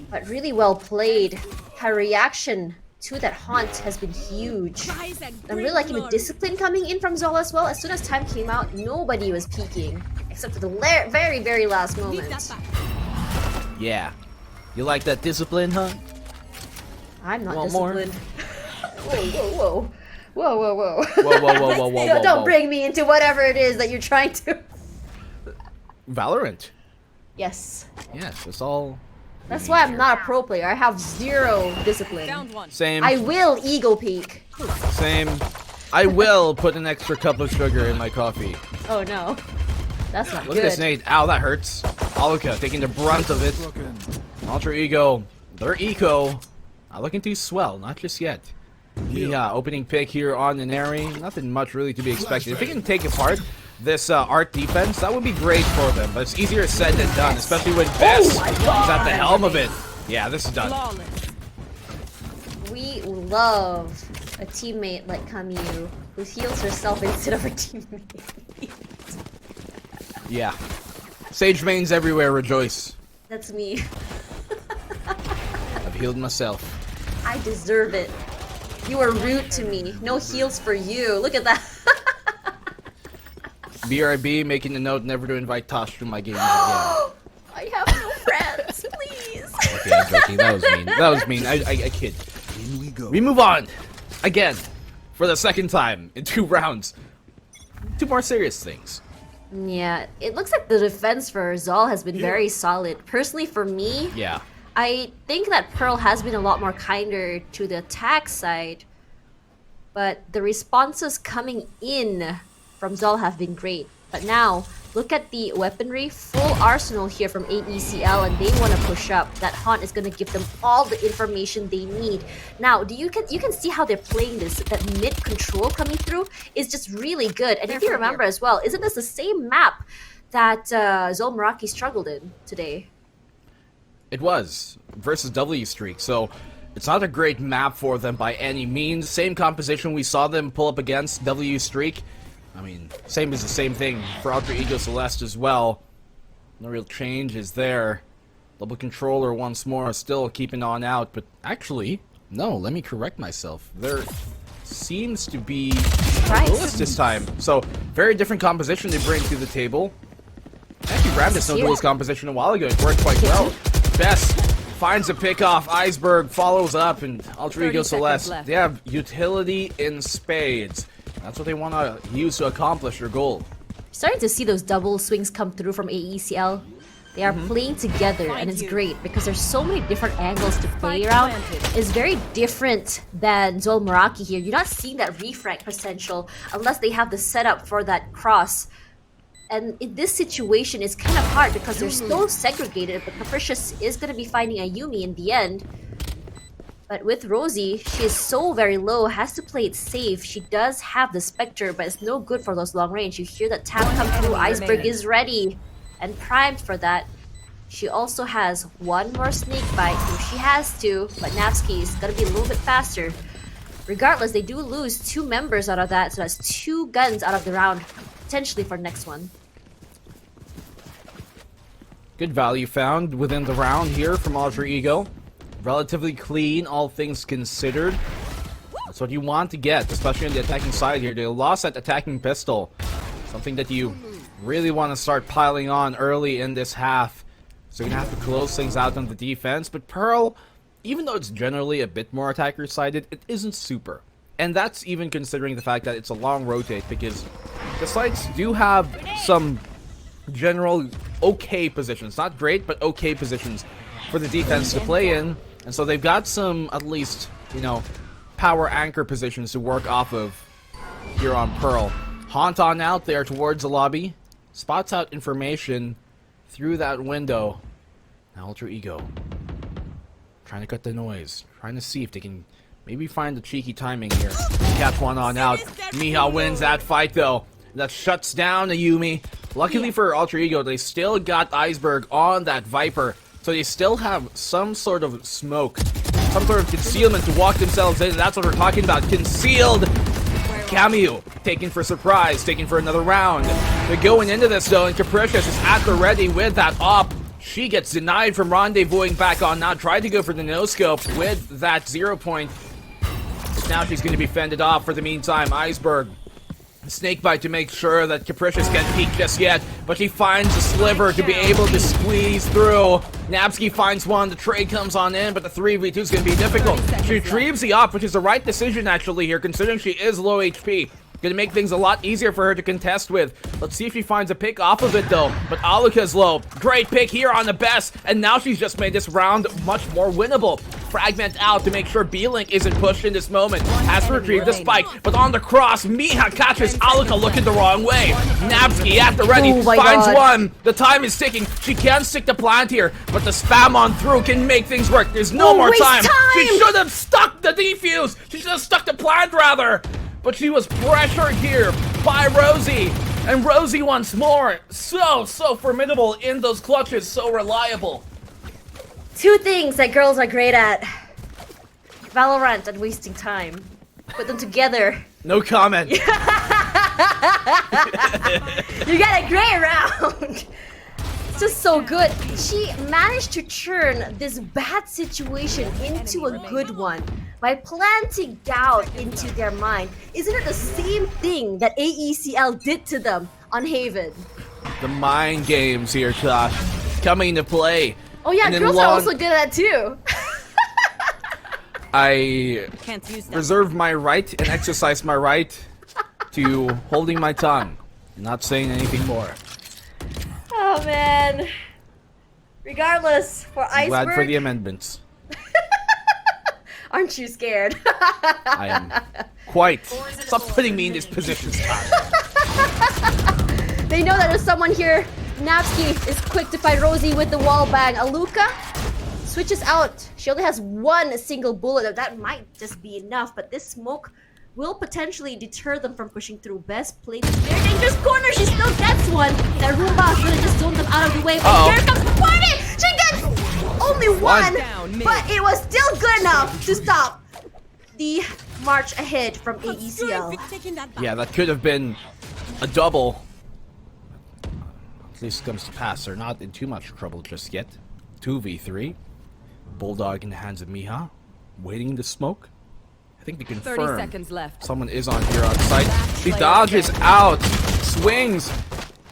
But really well played. Her reaction to that haunt has been huge. I'm really liking the discipline coming in from ZOL as well. As soon as time came out, nobody was peeking. Except for the very, very last moment. Yeah. You like that discipline, huh? I'm not Want more? disciplined. Whoa. Whoa, whoa, whoa. Whoa, whoa, whoa, whoa, whoa, Don't whoa. bring me into whatever it is that you're trying to. Valorant. Yes. Yes, it's all. That's why I'm not a pro player. I have zero discipline. Found one. Same. I will ego peek. Same. I will put an extra cup of sugar in my coffee. Oh no. That's not Look good. at this nade. Ow, that hurts. Alaka taking the brunt of it. Alter Ego, their eco, not looking too swell, not just yet. The opening pick here on the Neri, nothing much really to be expected. If they can take apart this art defense, that would be great for them. But it's easier said than done, especially when Bess is at the helm of it. Yeah, this is done. Flawless. We love a teammate like Camus who heals herself instead of her teammate. Yeah. Sage mains everywhere, rejoice. That's me. I've healed myself. I deserve it. You are rude to me. No heals for you. Look at that. BRB making a note never to invite Tosh to my games again. I have no friends, please. Okay, I'm joking. That was mean. That was mean. I kid. We move on. Again. For the second time in 2 rounds. 2 more serious things. Yeah, it looks like the defense for ZOL has been very solid. Personally, for me, Yeah. I think that Pearl has been a lot more kinder to the attack side, but the responses coming in from ZOL have been great. But now, look at the weaponry, full arsenal here from AECL, and they want to push up. That haunt is going to give them all the information they need. Now, you can see how they're playing this. That mid control coming through is just really good. And if you remember as well, isn't this the same map that ZOL Meraki struggled in today? It was versus W Streak, so it's not a great map for them by any means. Same composition we saw them pull up against W Streak. I mean, same is the same thing for Alter Ego Celeste as well. No real change is there. Double controller once more, still keeping on out, but actually, no, let me correct myself. There seems to be a duelist this time. So, very different composition they bring to the table. Actually, grabbed this no duelist composition a while ago. It worked quite well. Bess finds a pick off. Iceberg follows up, and Alter Ego 30 seconds Celeste. left. They have utility in spades. That's what they want to use to accomplish their goal. Starting to see those double swings come through from AECL. They are playing together, and it's great because there's so many different angles to play around. It's very different than ZOL Meraki here. You're not seeing that refrag potential unless they have the setup for that cross. And in this situation, it's kind of hard because they're so segregated, but Capricious is going to be finding a Yumi in the end. But with Rosie, she is so very low, has to play it safe. She does have the Spectre, but it's no good for those long range. You hear that tap come through, Iceberg is ready and primed for that. She also has one more snake bite if she has to, but Napsky is going to be a little bit faster. Regardless, they do lose 2 members out of that, so that's 2 guns out of the round, potentially for next one. Good value found within the round here from Alter Ego. Relatively clean, all things considered. That's what you want to get, especially on the attacking side here. They lost that attacking pistol. Something that you really want to start piling on early in this half. So you're going to have to close things out on the defense. But Pearl, even though it's generally a bit more attacker-sided, it isn't super. And that's even considering the fact that it's a long rotate, because the sites do have some general okay positions. Not great, but okay positions for the defense to play in. And so they've got some, at least, you know, power anchor positions to work off of here on Pearl. Haunt on out there towards the lobby. Spots out information through that window. Now Ultra Ego. Trying to cut the noise. Trying to see if they can maybe find the cheeky timing here. Catch one on out. Miha wins that fight though. That shuts down the Yumi. Luckily for Ultra Ego, they still got Iceberg on that Viper. So they still have some sort of smoke. Some sort of concealment to walk themselves in. That's what we're talking about. Concealed. Cameo taken for surprise. Taken for another round. They're going into this though, and Capricious is at the ready with that op. She gets denied from rendezvousing back on now. Tried to go for the no-scope with that 0 point. Now she's going to be fended off for the meantime. Iceberg. Snakebite to make sure that Capricious can't peek just yet, but she finds a sliver to be able to squeeze through. Nabsky finds one, the trade comes on in, but the 3v2 is going to be difficult. She retrieves the op, which is the right decision actually here, considering she is low HP. Gonna make things a lot easier for her to contest with. Let's see if she finds a pick off of it though. But Aluka's low. Great pick here on the best. And now she's just made this round much more winnable. Fragment out to make sure B-Link isn't pushed in this moment. Has to retrieve the spike. But on the cross, Miha catches Aluka looking the wrong way. Nabsky at the ready. Finds one. The time is ticking. She can stick the plant here. But the spam on through can make things work. There's no more time. She should have stuck the defuse. She should have stuck the plant rather. But she was pressured here by Rosie. And Rosie once more, so formidable in those clutches, so reliable. Two things that girls are great at. Valorant and wasting time. Put them together. No comment. You got a great round. It's just so good. She managed to turn this bad situation into a good one by planting doubt into their mind. Isn't it the same thing that AECL did to them on Haven? The mind games here, Josh, coming to play. Oh yeah, girls are also good at that too. I reserve my right and exercise my right to holding my tongue and not saying anything more. Oh man. Regardless, for Iceberg. Glad for the amendments. Aren't you scared? I am quite. Stop putting me in this position, Scott. They know that there's someone here. Napsky is quick to fight Rosie with the wall bang. Aluka switches out. She only has one single bullet. That might just be enough, but this smoke will potentially deter them from pushing through. Best played this very dangerous corner. She still gets one. That Roomba is really just zoned them out of the way. But here comes the party. She gets only one, but it was still good enough to stop the march ahead from AECL. Yeah, that could have been a double. At least comes to pass. They're not in too much trouble just yet. 2v3. Bulldog in the hands of Miha. Waiting to smoke. I think they confirm 30 seconds left. Someone is on here on site. She dodges out. Swings.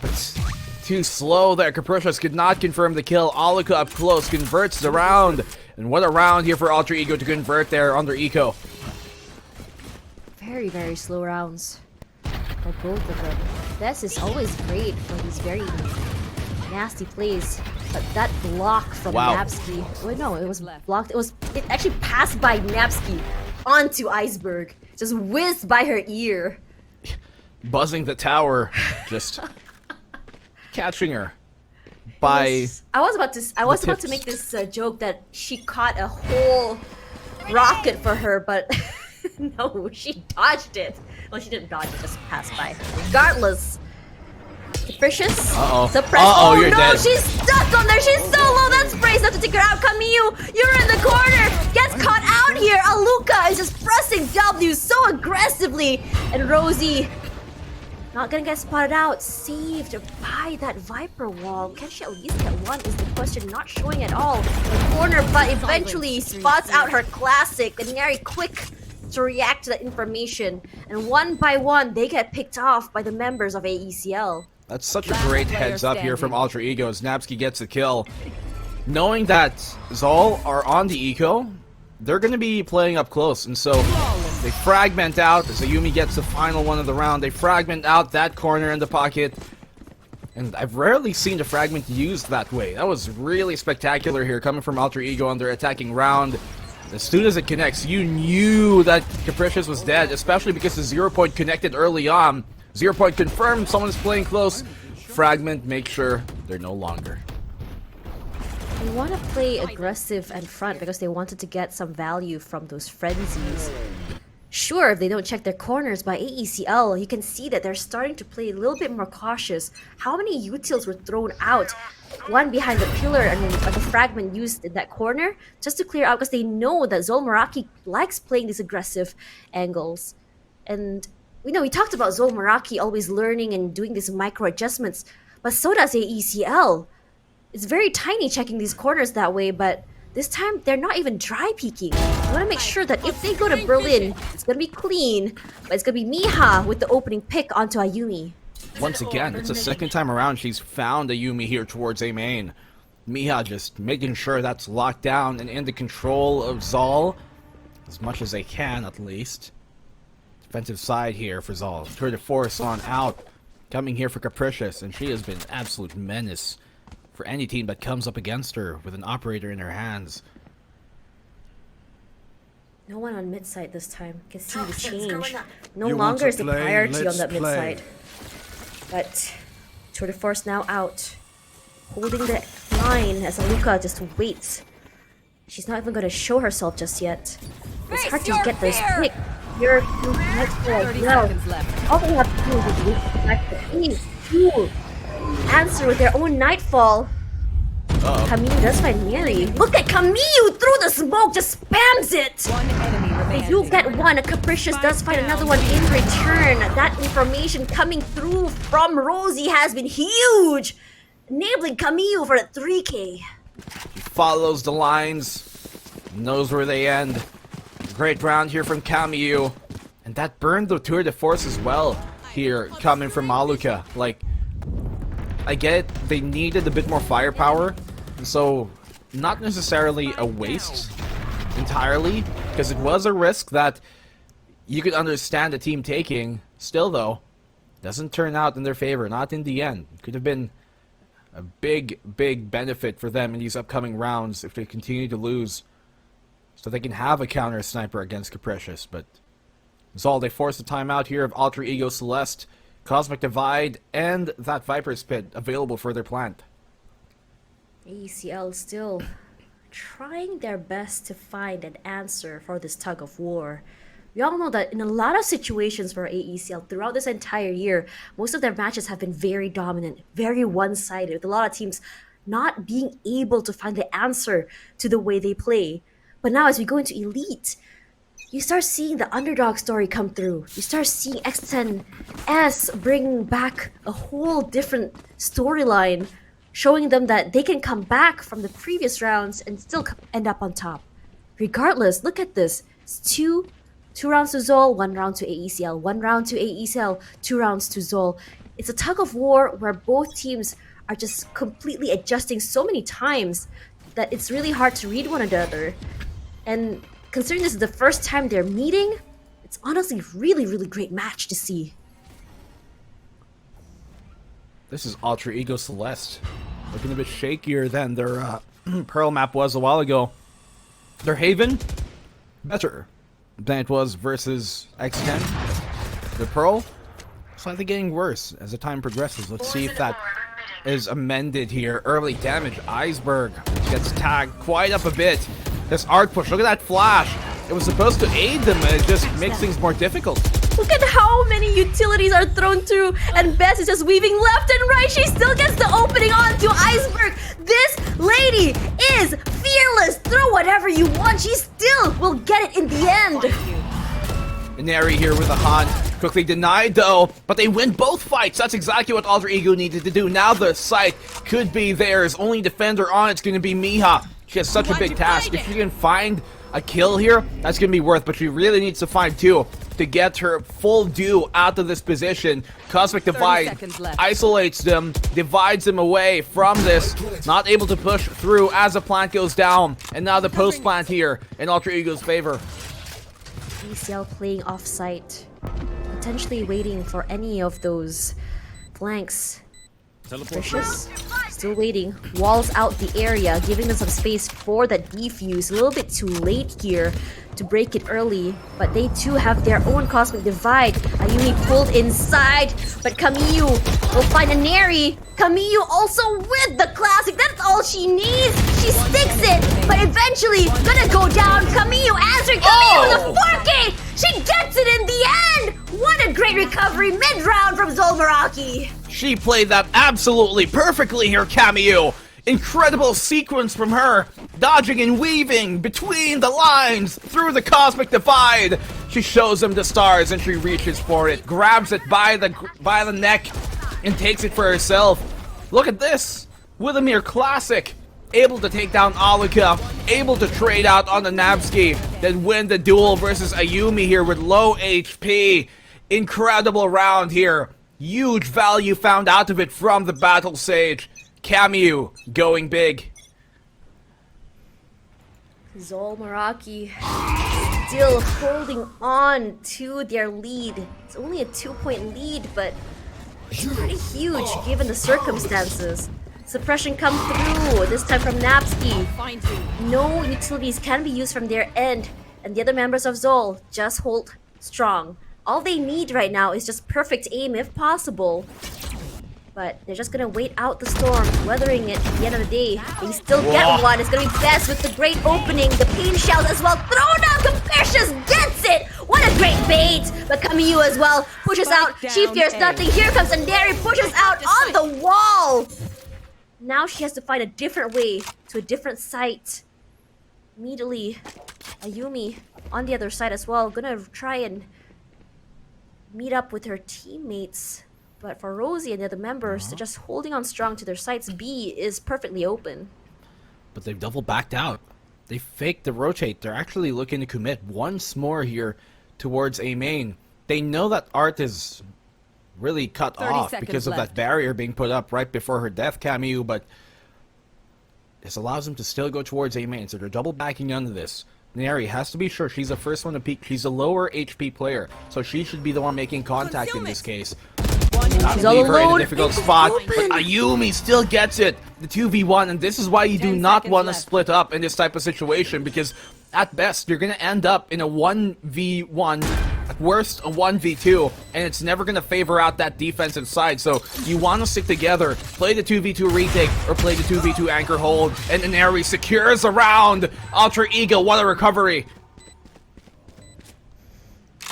But too slow there. Capricious could not confirm the kill. Aluka up close. Converts the round. And what a round here for Ultra Ego to convert there under Eco. Very, very slow rounds for both of them. This is always great for these very nasty plays. But that block from Napsky. Wait, no, it was blocked. It actually passed by Napsky onto Iceberg. Just whizzed by her ear. Buzzing the tower. Just catching her by I was about to make this joke that she caught a whole rocket for her, but no, she dodged it. Well, she didn't dodge it, just passed by. Regardless, Capricious. Suppress. Oh you're no, dead. she's stuck on there. She's so low. That spray's not to take her out. Camus, you're in the corner. Gets caught out here. Aluka is just pressing W so aggressively, and Rosie not gonna get spotted out. Saved by that Viper wall. Can she at least get one is the question. Not showing at all in the corner, but eventually spots out her classic. And very quick to react to that information. And one by one, they get picked off by the members of AECL. That's such a great heads up here from Ultra Ego as Napsky gets the kill. Knowing that ZOL are on the eco, they're going to be playing up close, and so they fragment out as Ayumi gets the final one of the round. They fragment out that corner in the pocket, And I've rarely seen the fragment used that way. That was really spectacular here, coming from Alter Ego on their attacking round. As soon as it connects, you knew that Capricious was dead, especially because the 0 point connected early on. 0 point confirmed, someone's playing close. Fragment, make sure they're no longer. They want to play aggressive and front because they wanted to get some value from those frenzies. Sure, if they don't check their corners by AECL, you can see that they're starting to play a little bit more cautious. How many utils were thrown out? One behind the pillar and then the fragment used in that corner just to clear out because they know that ZOL Meraki likes playing these aggressive angles. And we talked about ZOL Meraki always learning and doing these micro adjustments, but so does AECL. It's very tiny checking these corners that way, but this time they're not even dry peeking. I want to make sure that if they go to Berlin, it's going to be clean, but it's going to be Miha with the opening pick onto Ayumi. Once again, it's the second time around she's found Ayumi here towards A main. Miha just making sure that's locked down and in the control of ZOL, as much as they can at least. Defensive side here for ZOL. Tour de force on out, coming here for Capricious, and she has been an absolute menace for any team that comes up against her with an operator in her hands. No one on mid side this time. Can see the change. No longer is the priority on that mid side. But Tour de Force now out. Holding the line as Aluka just waits. She's not even going to show herself just yet. It's hard to get this pick. You're next to as well. All they have to do is wait for the back to answer with their own Nightfall. Camille does find Mary. Look at Camille through the smoke, just spams it. One enemy They remaining. do get one. A Capricious does find another one in return. That information coming through from Rosie has been huge, enabling Camille for a 3K. He follows the lines, knows where they end. Great round here from Camille. And that burned the Tour de Force as well here, coming from Maluka. Like, I get it, they needed a bit more firepower, so not necessarily a waste entirely, because it was a risk that you could understand the team taking. Still though, doesn't turn out in their favor, not in the end. Could have been a big benefit for them in these upcoming rounds if they continue to lose, so they can have a counter sniper against Capricious. But ZOL, they force the timeout here of Alter Ego Celeste, Cosmic Divide, and that Viper's Pit available for their plant. AECL still trying their best to find an answer for this tug of war. We all know that in a lot of situations for AECL throughout this entire year, most of their matches have been very dominant, very one-sided, with a lot of teams not being able to find the answer to the way they play. But now as we go into Elite, you start seeing the underdog story come through. You start seeing X10S bring back a whole different storyline, showing them that they can come back from the previous rounds and still end up on top. Regardless, look at this. It's two rounds to ZOL, 1 round to AECL, 1 round to AECL, 2 rounds to ZOL. It's a tug of war where both teams are just completely adjusting so many times that it's really hard to read one another. And considering this is the first time they're meeting, it's honestly really great match to see. This is Alter Ego Celeste, looking a bit shakier than their Pearl map was a while ago. Their Haven, better than it was versus X10. The Pearl, slightly getting worse as the time progresses. Let's see if that is amended here. Early damage, Iceberg gets tagged quite up a bit. This art push, look at that flash. It was supposed to aid them, and it just makes things more difficult. Look at how many utilities are thrown through, and Bess is just weaving left and right. She still gets the opening onto Iceberg. This lady is fearless. Throw whatever you want. She still will get it in the end. Neri here with a hunt. Quickly denied though, but they win both fights. That's exactly what Alter Ego needed to do. Now the site could be theirs. Only defender on it's going to be Miha. She has such a big task. If she can find a kill here, that's going to be worth, but she really needs to find 2 to get her full due out of this position. Cosmic Divide isolates them, divides them away from this. Not able to push through as the plant goes down. And now the post plant here in Alter Ego's favor. ACL playing off-site, potentially waiting for any of those flanks Precious, still waiting. Walls out the area, giving them some space for that defuse. A little bit too late here to break it early, but they too have their own cosmic divide. Ayumi pulled inside, but Kamiyu will find a Neri. Kamiyu also with the classic. That's all she needs. She sticks it, but eventually gonna go down. Kamiyu answering. Kamiyu with a 4K. She gets it in the end. What a great recovery mid-round from ZOL Meraki. She played that absolutely perfectly here, Kamiyu. Incredible sequence from her, dodging and weaving between the lines through the cosmic divide. She shows him the stars and she reaches for it, grabs it by the neck, and takes it for herself. Look at this, with a mere classic, able to take down Aluka, able to trade out on the Nabsky, then win the duel versus Ayumi here with low HP. Incredible round here. Huge value found out of it from the Battle Sage. Kamiyu going big. ZOL Meraki still holding on to their lead. It's only a 2-point lead, but it's pretty huge given the circumstances. Suppression come through, this time from Napsky. No utilities can be used from their end, and the other members of ZOL just hold strong. All they need right now is just perfect aim if possible. But they're just gonna wait out the storm, weathering it at the end of the day. They still get one. It's gonna be best with the great opening, the pain shells as well. Throw down, Capricious gets it! What a great bait! But Kamiyu as well pushes out. She fears nothing. Here comes Sanderi, pushes out on the wall! Now she has to find a different way to a different site. Immediately, Ayumi on the other side as well, gonna try and meet up with her teammates. But for Rosie and the other members, they're just holding on strong to their sites. B is perfectly open. But they've double backed out. They faked the rotate. They're actually looking to commit once more here towards A main. They know that Art is really cut off because of that barrier being put up right before her death, Kamiyu, but this allows them to still go towards A main, so they're double backing onto this. Neri has to be sure she's the first one to peek. She's a lower HP player, so she should be the one making contact in this case. She's all leave her in a alone. difficult spot, but Ayumi still gets it. The 2v1, and this is why you do not want to split up in this type of situation, because at best, you're going to end up in a 1v1, at worst, a 1v2, and it's never going to favor out that defensive side, so you want to stick together, play the 2v2 retake, or play the 2v2 anchor hold, and Neri secures a round. Ultra Eagle, what a recovery.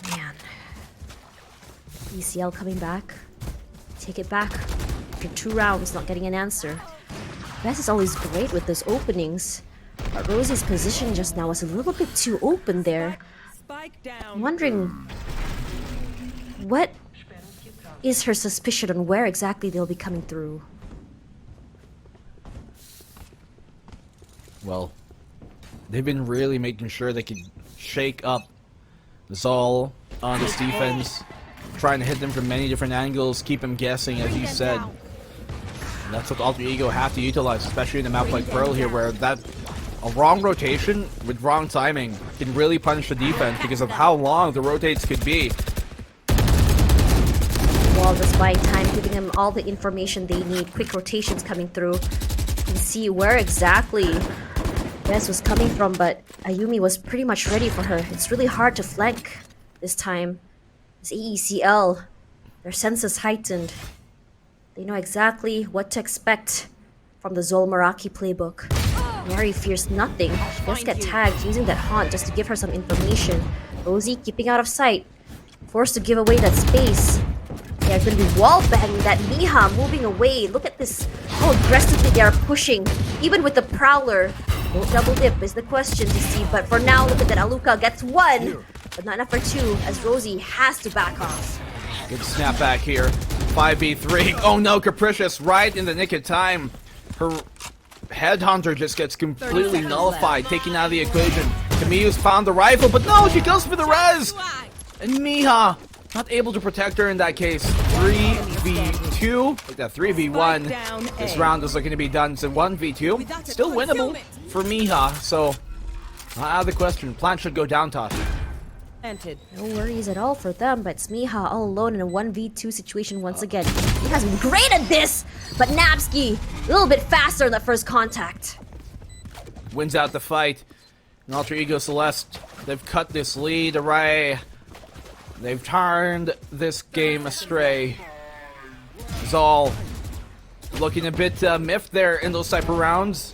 Man. ECL coming back. Take it back. After 2 rounds, not getting an answer. Bess is always great with those openings. But Rosie's position just now was a little bit too open there. I'm wondering what is her suspicion on where exactly they'll be coming through. Well, they've been really making sure they can shake up ZOL on this defense, trying to hit them from many different angles, keep them guessing, as you said. And that's what Alter Ego have to utilize, especially in a map like Pearl here, where a wrong rotation with wrong timing can really punish the defense because of how long the rotates could be. Well, despite time giving them all the information they need, quick rotations coming through. You can see where exactly Bess was coming from, but Ayumi was pretty much ready for her. It's really hard to flank this time. It's AECL. Their senses heightened. They know exactly what to expect from the ZOL Meraki playbook. Neri fears nothing. She does get tagged using that haunt just to give her some information. Rosie keeping out of sight. Forced to give away that space. They are going to be wall banging that. Miha moving away. Look at this. How aggressively they are pushing. Even with the Prowler. Won't double dip is the question to see. But for now, look at that. Aluka gets 1. But not enough for 2 as Rosie has to back off. Good snapback here. 5v3. Oh no, Capricious right in the nick of time. Her Headhunter just gets completely nullified, taken out of the equation. Kamiyu's found the rifle, but no, she goes for the res! And Miha, not able to protect her in that case. 3v2, like that 3v1. This round is looking to be done. So 1v2, still winnable for Miha, so not out of the question. Plan should go down, Tosh. No worries at all for them, but it's Miha all alone in a 1v2 situation once again. He has been great at this! But Napsky, a little bit faster in that first contact. Wins out the fight. And Alter Ego Celeste, they've cut this lead away. They've turned this game astray. ZOL looking a bit miffed there in those type of rounds.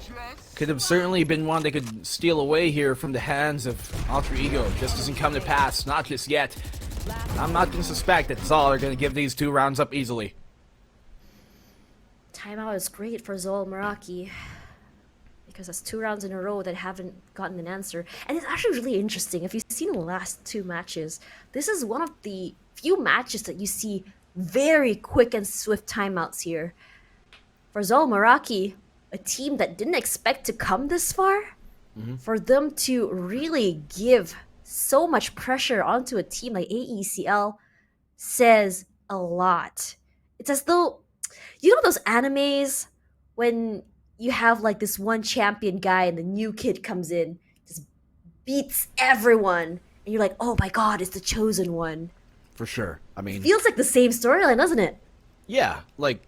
Could have certainly been one they could steal away here from the hands of Alter Ego. Just doesn't come to pass, not just yet. I'm not going to suspect that ZOL are going to give these 2 rounds up easily. Timeout is great for ZOL Meraki. Because that's 2 rounds in a row that haven't gotten an answer. And it's actually really interesting. If you've seen the last 2 matches, this is one of the few matches that you see very quick and swift timeouts here. For ZOL Meraki, a team that didn't expect to come this far, for them to really give so much pressure onto a team like AECL says a lot. It's as though, you know those animes when you have like this one champion guy and the new kid comes in, just beats everyone, and you're like, oh my god, it's the chosen one. For sure. I mean, Feels like the same storyline, doesn't it? yeah, like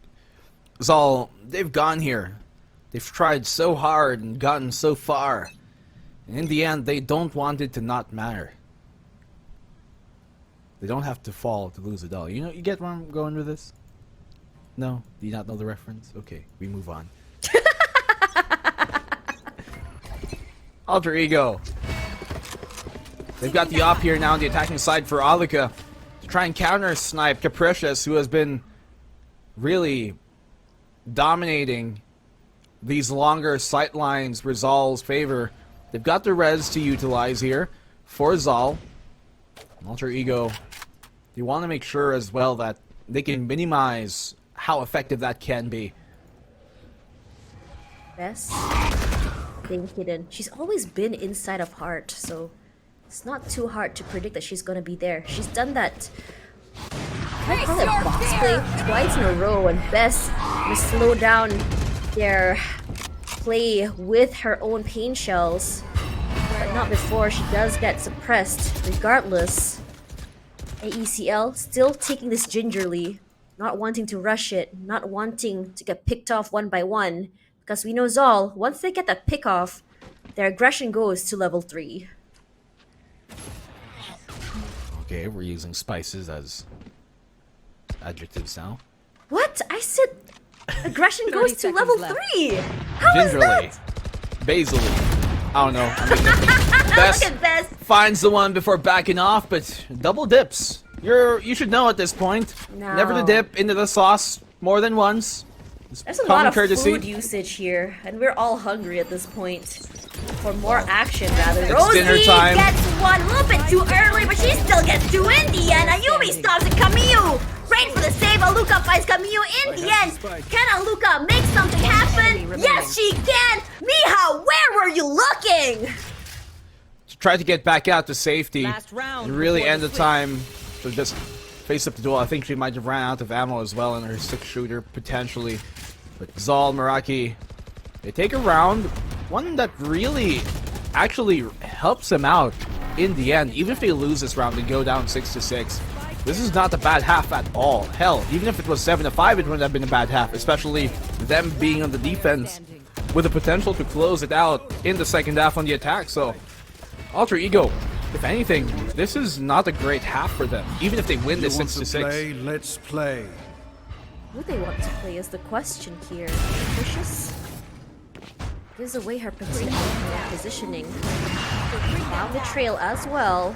ZOL, they've gone here. They've tried so hard and gotten so far. And in the end, they don't want it to not matter. They don't have to fall to lose it all. You know, you get where I'm going with this? No? Do you not know the reference? Okay, we move on. Alter Ego. They've got the op here now on the attacking side for Alika to try and counter snipe Capricious, who has been really dominating these longer sight lines for ZOL's favor. They've got the res to utilize here for ZOL. Alter Ego, they want to make sure as well that they can minimize how effective that can be. Bess, being hidden. She's always been inside of Heart, so it's not too hard to predict that she's gonna be there. She's done that. I call it box play twice in a row, and Bess will slow down their play with her own pain shells, but not before she does get suppressed. Regardless, AECL still taking this gingerly, not wanting to rush it, not wanting to get picked off one by one, because we know ZOL, once they get that pick off, their aggression goes to level 3. Okay, we're using spices as adjectives now. What? I said aggression goes to 30 level seconds 3! How is Gingerly. that? Basily. I don't know. I mean, Bess Look at Bess! finds the one before backing off, but double dips. You should know at this point. No. Never to dip into the sauce more than once. It's There's a common lot of courtesy. food usage here, and we're all hungry at this point. For more action, rather. It's Rosie dinner time. gets one a little bit too early, but she still gets two in the end. Ayumi stops at Camille. Great for the save. Aluka fights Camille in the end. Can Aluka make something happen? Yes, she can. Miha, where were you looking? Try to get back out to safety. Last round and really before end the the time to just face up the duel. I think she might have ran out of ammo as well in her 6-shooter, potentially. But ZOL, Meraki, they take a round, one that really actually helps them out in the end. Even if they lose this round and go down 6-6, this is not a bad half at all. Hell, even if it was 7-5, it wouldn't have been a bad half, especially them being on the defense with the potential to close it out in the second half on the attack. So, Alter Ego, if anything, this is not a great half for them, even if they win this 6-6. Let's play. Who they want to play is the question here. Vicious gives away her positioning. Down the trail as well.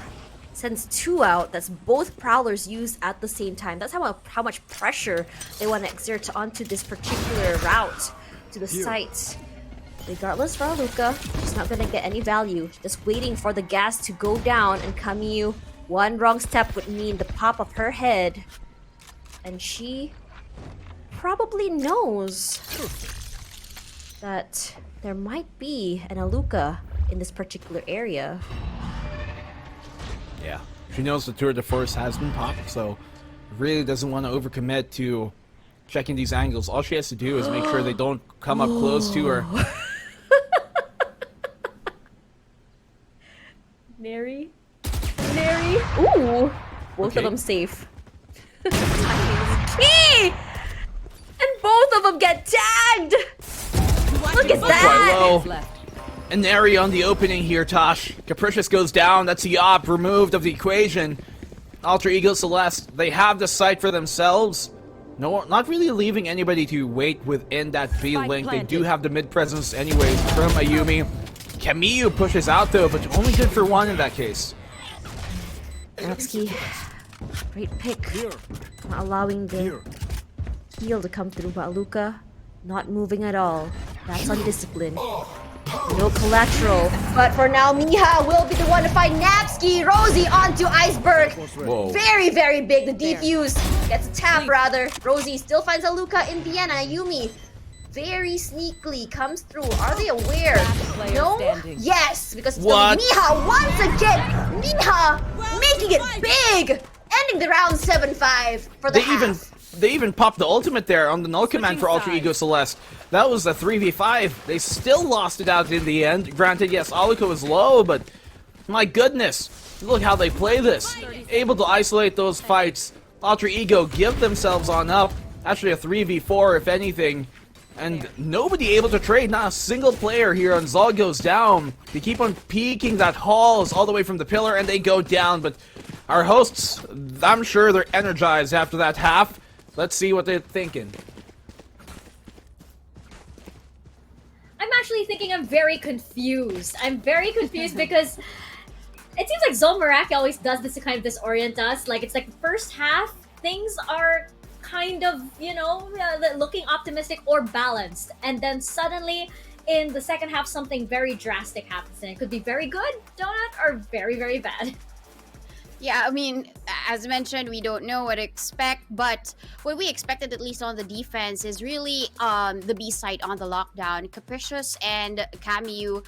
Sends 2 out. That's both prowlers used at the same time. That's how much pressure they want to exert onto this particular route to the site. Regardless for Aluka, she's not gonna get any value. Just waiting for the gas to go down, and Camille, one wrong step would mean the pop of her head. And she probably knows that there might be an Aluka in this particular area. Yeah, she knows the tour de force has been popped, so really doesn't want to overcommit to checking these angles. All she has to do is make sure they don't come up close to her. Neri? Neri? Ooh! Both Okay. of them safe. Timing is key! And Bo both of them get tagged! Look at Quite that! low. Left. And Neri on the opening here, Tosh. Capricious goes down. That's the op removed of the equation. Alter Ego Celeste, they have the site for themselves. No, not really leaving anybody to wait within that B Spike link. They planted. do have the mid presence anyways from Ayumi. Kamiyu pushes out though, but only good for one in that case. Natsuki, great pick. Not allowing the heal to come through, but Aluka not moving at all. That's undisciplined. No collateral. But for now, Miha will be the one to find Napski. Rosie onto Iceberg. Whoa. Very, very big. The defuse gets a tap rather. Rosie still finds Aluka in Vienna. Ayumi very sneakily comes through. Are they aware? player No? standing. Yes, because it's What? Miha once again. Miha making it big. Ending the round 7-5 for the half. They even popped the ultimate there on the null command for Alter sides. Ego Celeste. That was a 3v5. They still lost it out in the end. Granted, yes, Aluka was low, but my goodness, look how they play this. Able to isolate those fights. Alter Ego give themselves on up. Actually a 3v4 if anything. And nobody able to trade. Not a single player here on ZOL goes down. They keep on peeking that halls all the way from the pillar and they go down. But our hosts, I'm sure they're energized after that half. Let's see what they're thinking. I'm actually thinking I'm very confused. I'm very confused because it seems like ZOL Meraki always does this to kind of disorient us. Like, it's like the first half, things are kind of, you know, looking optimistic or balanced. And then suddenly, in the second half, something very drastic happens. And it could be very good, Donut, or very, very bad. Yeah, I mean, as mentioned, we don't know what to expect, but what we expected, at least on the defense, is really the B side on the lockdown. Capricious and Kamiyu,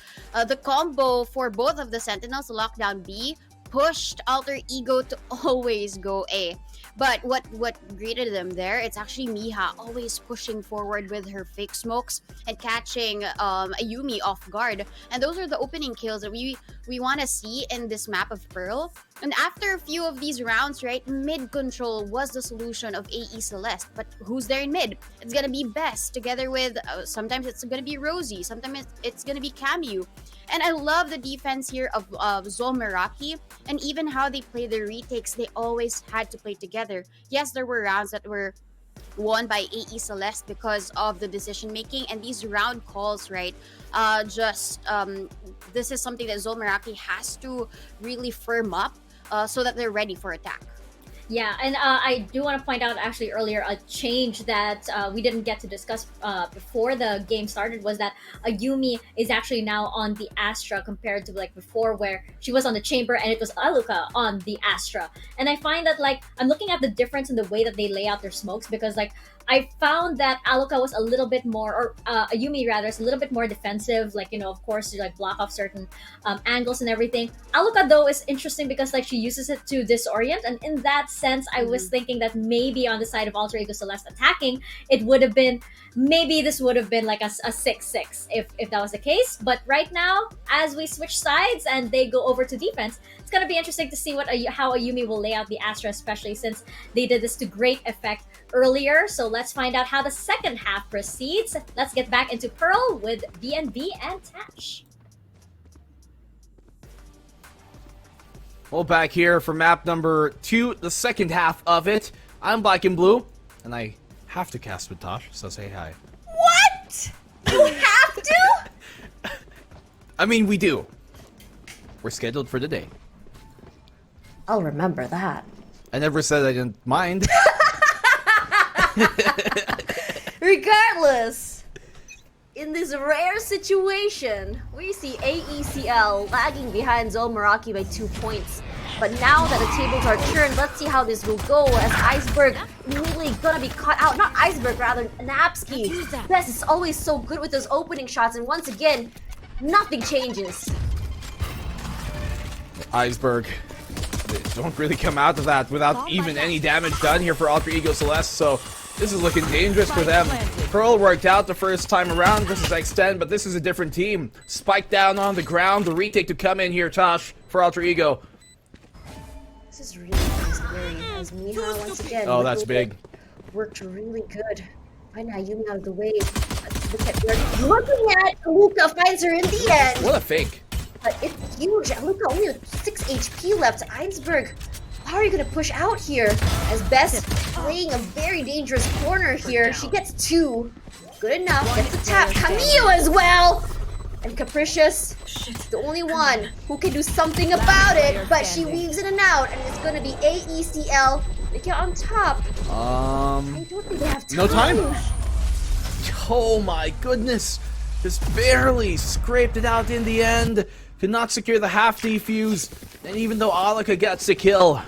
the combo for both of the Sentinels, the lockdown B, pushed Alter Ego to always go A. But what greeted them there, it's actually Miha always pushing forward with her fake smokes and catching Ayumi off guard. And those are the opening kills that we want to see in this map of Pearl. And after a few of these rounds, right, mid control was the solution of AE Celeste. But who's there in mid? It's gonna be Best together with, sometimes it's gonna be Rosie, sometimes it's gonna be Kamiyu. And I love the defense here of ZOL Meraki, and even how they play the retakes, they always had to play together. Yes, there were rounds that were won by AE Celeste because of the decision making, and these round calls, right, this is something that ZOL Meraki has to really firm up so that they're ready for attack. Yeah, and I do want to point out actually earlier a change that we didn't get to discuss before the game started was that Ayumi is actually now on the Astra compared to like before where she was on the Chamber and it was Aluka on the Astra. And I find that like I'm looking at the difference in the way that they lay out their smokes because like I found that Aluka was a little bit more, or Ayumi rather, is a little bit more defensive. Like, you know, of course, to like block off certain angles and everything. Aluka though is interesting because like she uses it to disorient, and in that sense, I was thinking that maybe on the side of Alter Ego Celeste attacking, it would have been maybe this would have been like a 6-6 if that was the case. But right now, as we switch sides and they go over to defense, it's gonna be interesting to see how Ayumi will lay out the Astra, especially since they did this to great effect earlier. So let's find out how the second half proceeds. Let's get back into Pearl with BNB and Tash. Well, back here for map number 2, the second half of it. I'm Black and Blue, and I have to cast with Tosh, so say hi. What? You have to? I mean, we do. We're scheduled for the day. I'll remember that. I never said I didn't mind. Regardless, in this rare situation, we see AECL lagging behind ZOL Meraki by 2 points. But now that the tables are turned, let's see how this will go as Iceberg immediately gonna be caught out. Not Iceberg, rather Napski. Best is always so good with those opening shots, and once again, nothing changes. Iceberg. They don't really come out of that without even any damage done here for Alter Ego Celeste, so this is looking dangerous for them. Pearl worked out the first time around versus Extend, but this is a different team. Spike down on the ground, the retake to come in here, Tosh, for Alter Ego. This is really scary as Miha once again. Oh, that's big. Worked really good Find Ayumi out of the way. Let's look at where looking at Luca finds her in the end. What a fake. But it's huge. Luca only with 6 HP left. Einsberg, how are you gonna push out here? As Bess playing a very dangerous corner here. She gets 2. Good enough. Gets a tap. Camille as well. And Capricious, the only one who can do something about it, but she weaves in and out, and it's gonna be AECL. They get on top. I don't think they have time. No time? Oh my goodness. Just barely scraped it out in the end. Could not secure the half defuse. And even though Alaka gets the kill,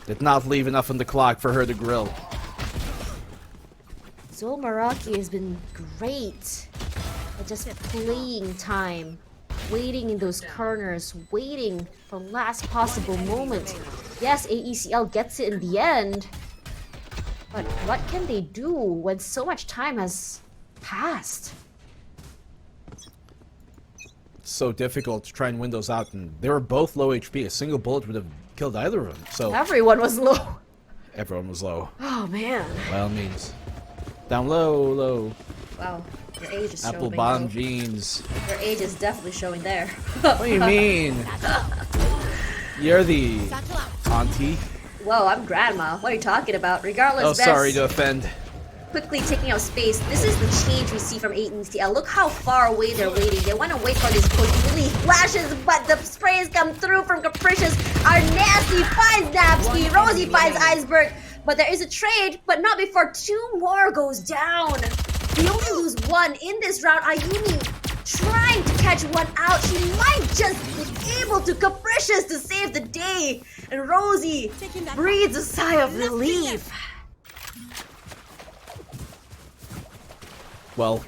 did not leave enough on the clock for her to grill. ZOL Meraki has been great at just playing time, waiting in those corners, waiting for last possible moment. Yes, AECL gets it in the end, but what can they do when so much time has passed? So difficult to try and win those out, and they were both low HP. A single bullet would have killed either of them. So Everyone was low. everyone was low. Oh man. By all means. Down low, low. Wow, your age is Apple showing. bottom though. jeans. Your age is definitely showing there. What do you mean? You're the auntie. Whoa, I'm grandma. What are you talking about? Regardless, Oh, Bess sorry to offend. quickly taking out space. This is the change we see from AECL. Look how far away they're waiting. They want to wait for this push. Really flashes, but the sprays come through from Capricious. Our Nasty finds Napsky. Rosie finds Iceberg. But there is a trade, but not before 2 more goes down. We only lose 1 in this round. Ayumi trying to catch 1 out. She might just be able to. Capricious to save the day. And Rosie breathes a sigh of relief. Well,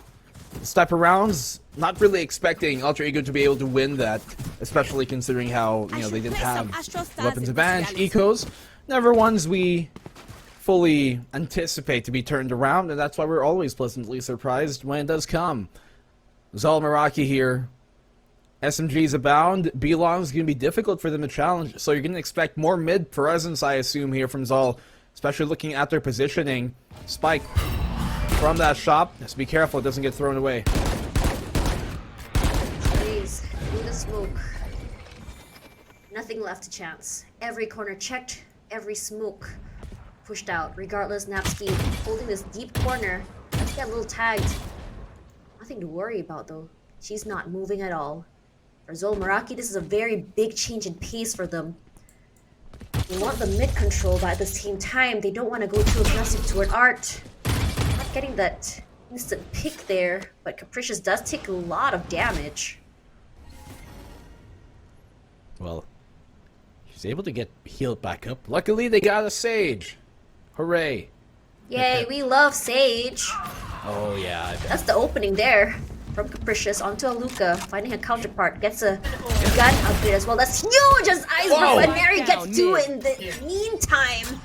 this type of rounds, not really expecting Ultra Ego to be able to win that, especially considering how, you know, they didn't have weapons advantage, ecos. Never ones we fully anticipate to be turned around, and that's why we're always pleasantly surprised when it does come. ZOL Meraki here. SMGs abound. B-Long's going to be difficult for them to challenge, so you're going to expect more mid presence, I assume, here from ZOL, especially looking at their positioning. Spike from that shop. Just be careful it doesn't get thrown away. Please, through the smoke. Nothing left to chance. Every corner checked, every smoke pushed out. Regardless, Napsky holding this deep corner. Let's get a little tagged. Nothing to worry about though. She's not moving at all. For ZOL Meraki, this is a very big change in pace for them. They want the mid control, but at the same time, they don't want to go too aggressive toward Art. Not getting that instant pick there, but Capricious does take a lot of damage. Well, she's able to get healed back up. Luckily, they got a Sage. Hooray. Yay, we love Sage. Oh, yeah. That's the opening there. From Capricious onto Aluka, finding a counterpart, gets a gun upgrade as well. That's huge as Iceberg, and Mary gets 2 in the meantime.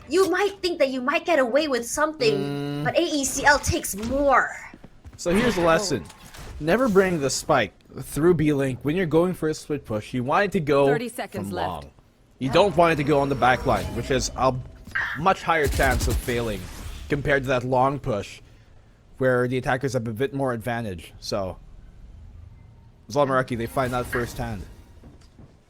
You might think that you might get away with something, but AECL takes more. So here's the lesson. Never bring the spike through B-Link when you're going for a split push. You want it to go 30 seconds from left. long. You don't want it to go on the back line, which has a much higher chance of failing compared to that long push, where the attackers have a bit more advantage. So, ZOL Meraki, they find that firsthand.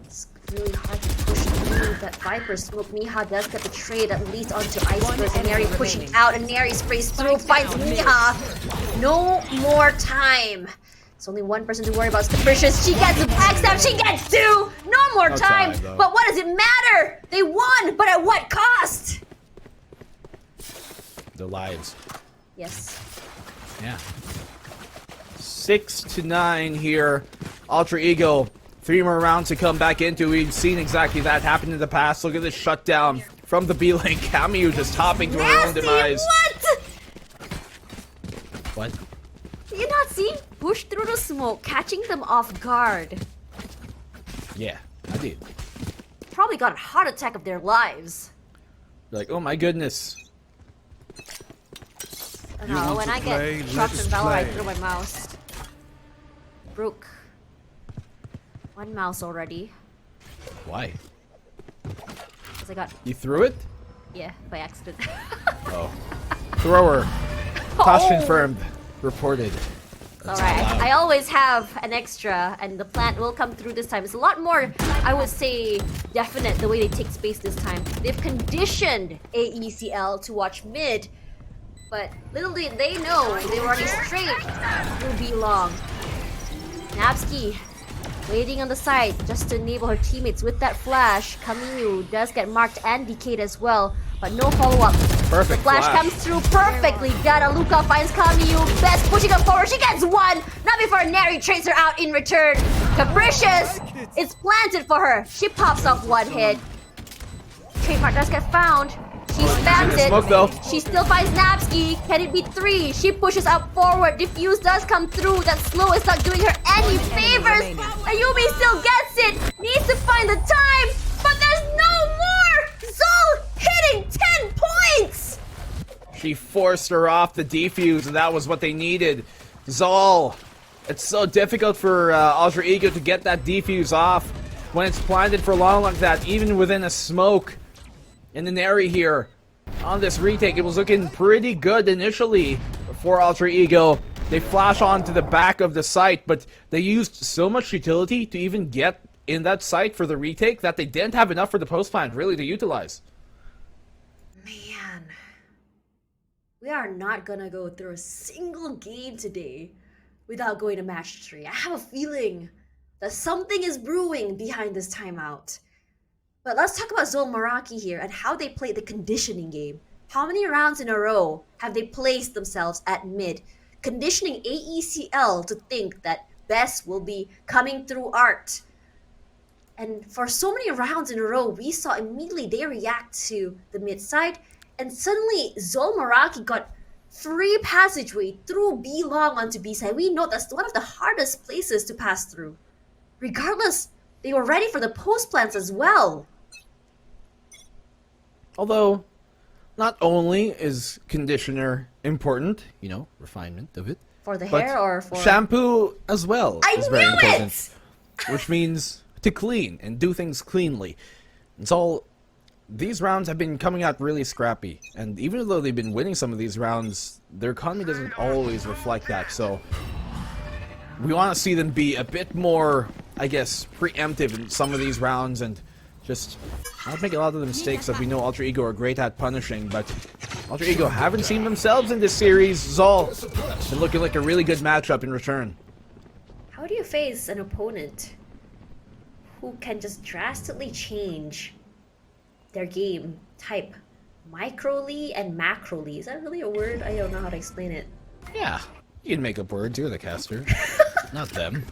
It's really hard to push through that Viper smoke. Miha does get the trade at least onto Iceberg, and Neri pushing out, and Neri sprays through, finds Miha. No more time. It's only one person to worry about. It's Capricious. She gets a backstab. She gets 2. No more No time. time, though. But what does it matter? They won, but at what cost? Their lives. Yes. Yeah. 6-9 here. Ultra Ego. 3 more rounds to come back into. We've seen exactly that happen in the past. Look at this shutdown from the B-Link. Camu just hopping to her own Nasty, demise. what? What? Did you not see? Push through the smoke, catching them off guard. Yeah, I did. Probably got a heart attack of their lives. Like, oh my goodness. No, when I get shocked and valor, I throw my mouse. Broke. 1 mouse already. Why? Because I got, You threw it? yeah, by accident. Oh. Thrower. Tosh confirmed. Reported. Alright, I always have an extra, and the plant will come through this time. It's a lot more, I would say, definite the way they take space this time. They've conditioned AECL to watch mid, but little did they know they were running straight through B long. Napski waiting on the side just to enable her teammates with that flash. Kamiyu does get marked and decayed as well, but no follow-up. Perfect The flash comes through perfectly. Luka finds Kamiyu. Best pushing up forward. She gets one. Not before Neri trades her out in return. Capricious. It's planted for her. She pops off one hit. Trademark does get found. She spams it. Smoke, though. She still finds Napski. Can it be 3? She pushes out forward. Diffuse does come through. That slow is not doing her any favors. Ayumi still gets it. Needs to find the time. But there's no more. ZOL hitting 10 points. She forced her off the defuse, and that was what they needed. ZOL. It's so difficult for Alter Ego to get that defuse off when it's planted for long like that, even within a smoke. In an area here on this retake, it was looking pretty good initially for Alter Ego. They flash onto the back of the site, but they used so much utility to even get in that site for the retake that they didn't have enough for the post plant really to utilize. Man, we are not gonna go through a single game today without going to match 3. I have a feeling that something is brewing behind this timeout. But let's talk about ZOL Meraki here and how they played the conditioning game. How many rounds in a row have they placed themselves at mid, conditioning AECL to think that Best will be coming through Art? And for so many rounds in a row, we saw immediately they react to the mid side, and suddenly ZOL Meraki got free passageway through B long onto B side. We know that's one of the hardest places to pass through. Regardless, they were ready for the post plants as well. Although, not only is conditioner important, you know, refinement of it, For the but hair or for... shampoo as well I is very knew important. it! Which means to clean and do things cleanly. It's all... These rounds have been coming out really scrappy, and even though they've been winning some of these rounds, their economy doesn't always reflect that, so we want to see them be a bit more, I guess, preemptive in some of these rounds and just not make a lot of the mistakes that we know Alter Ego are great at punishing, but Alter Ego haven't seen themselves in this series. ZOL been looking like a really good matchup in return. How do you face an opponent who can just drastically change their game type microly and macroly? Is that really a word? I don't know how to explain it. Yeah, you can make up words. You're the caster, not them.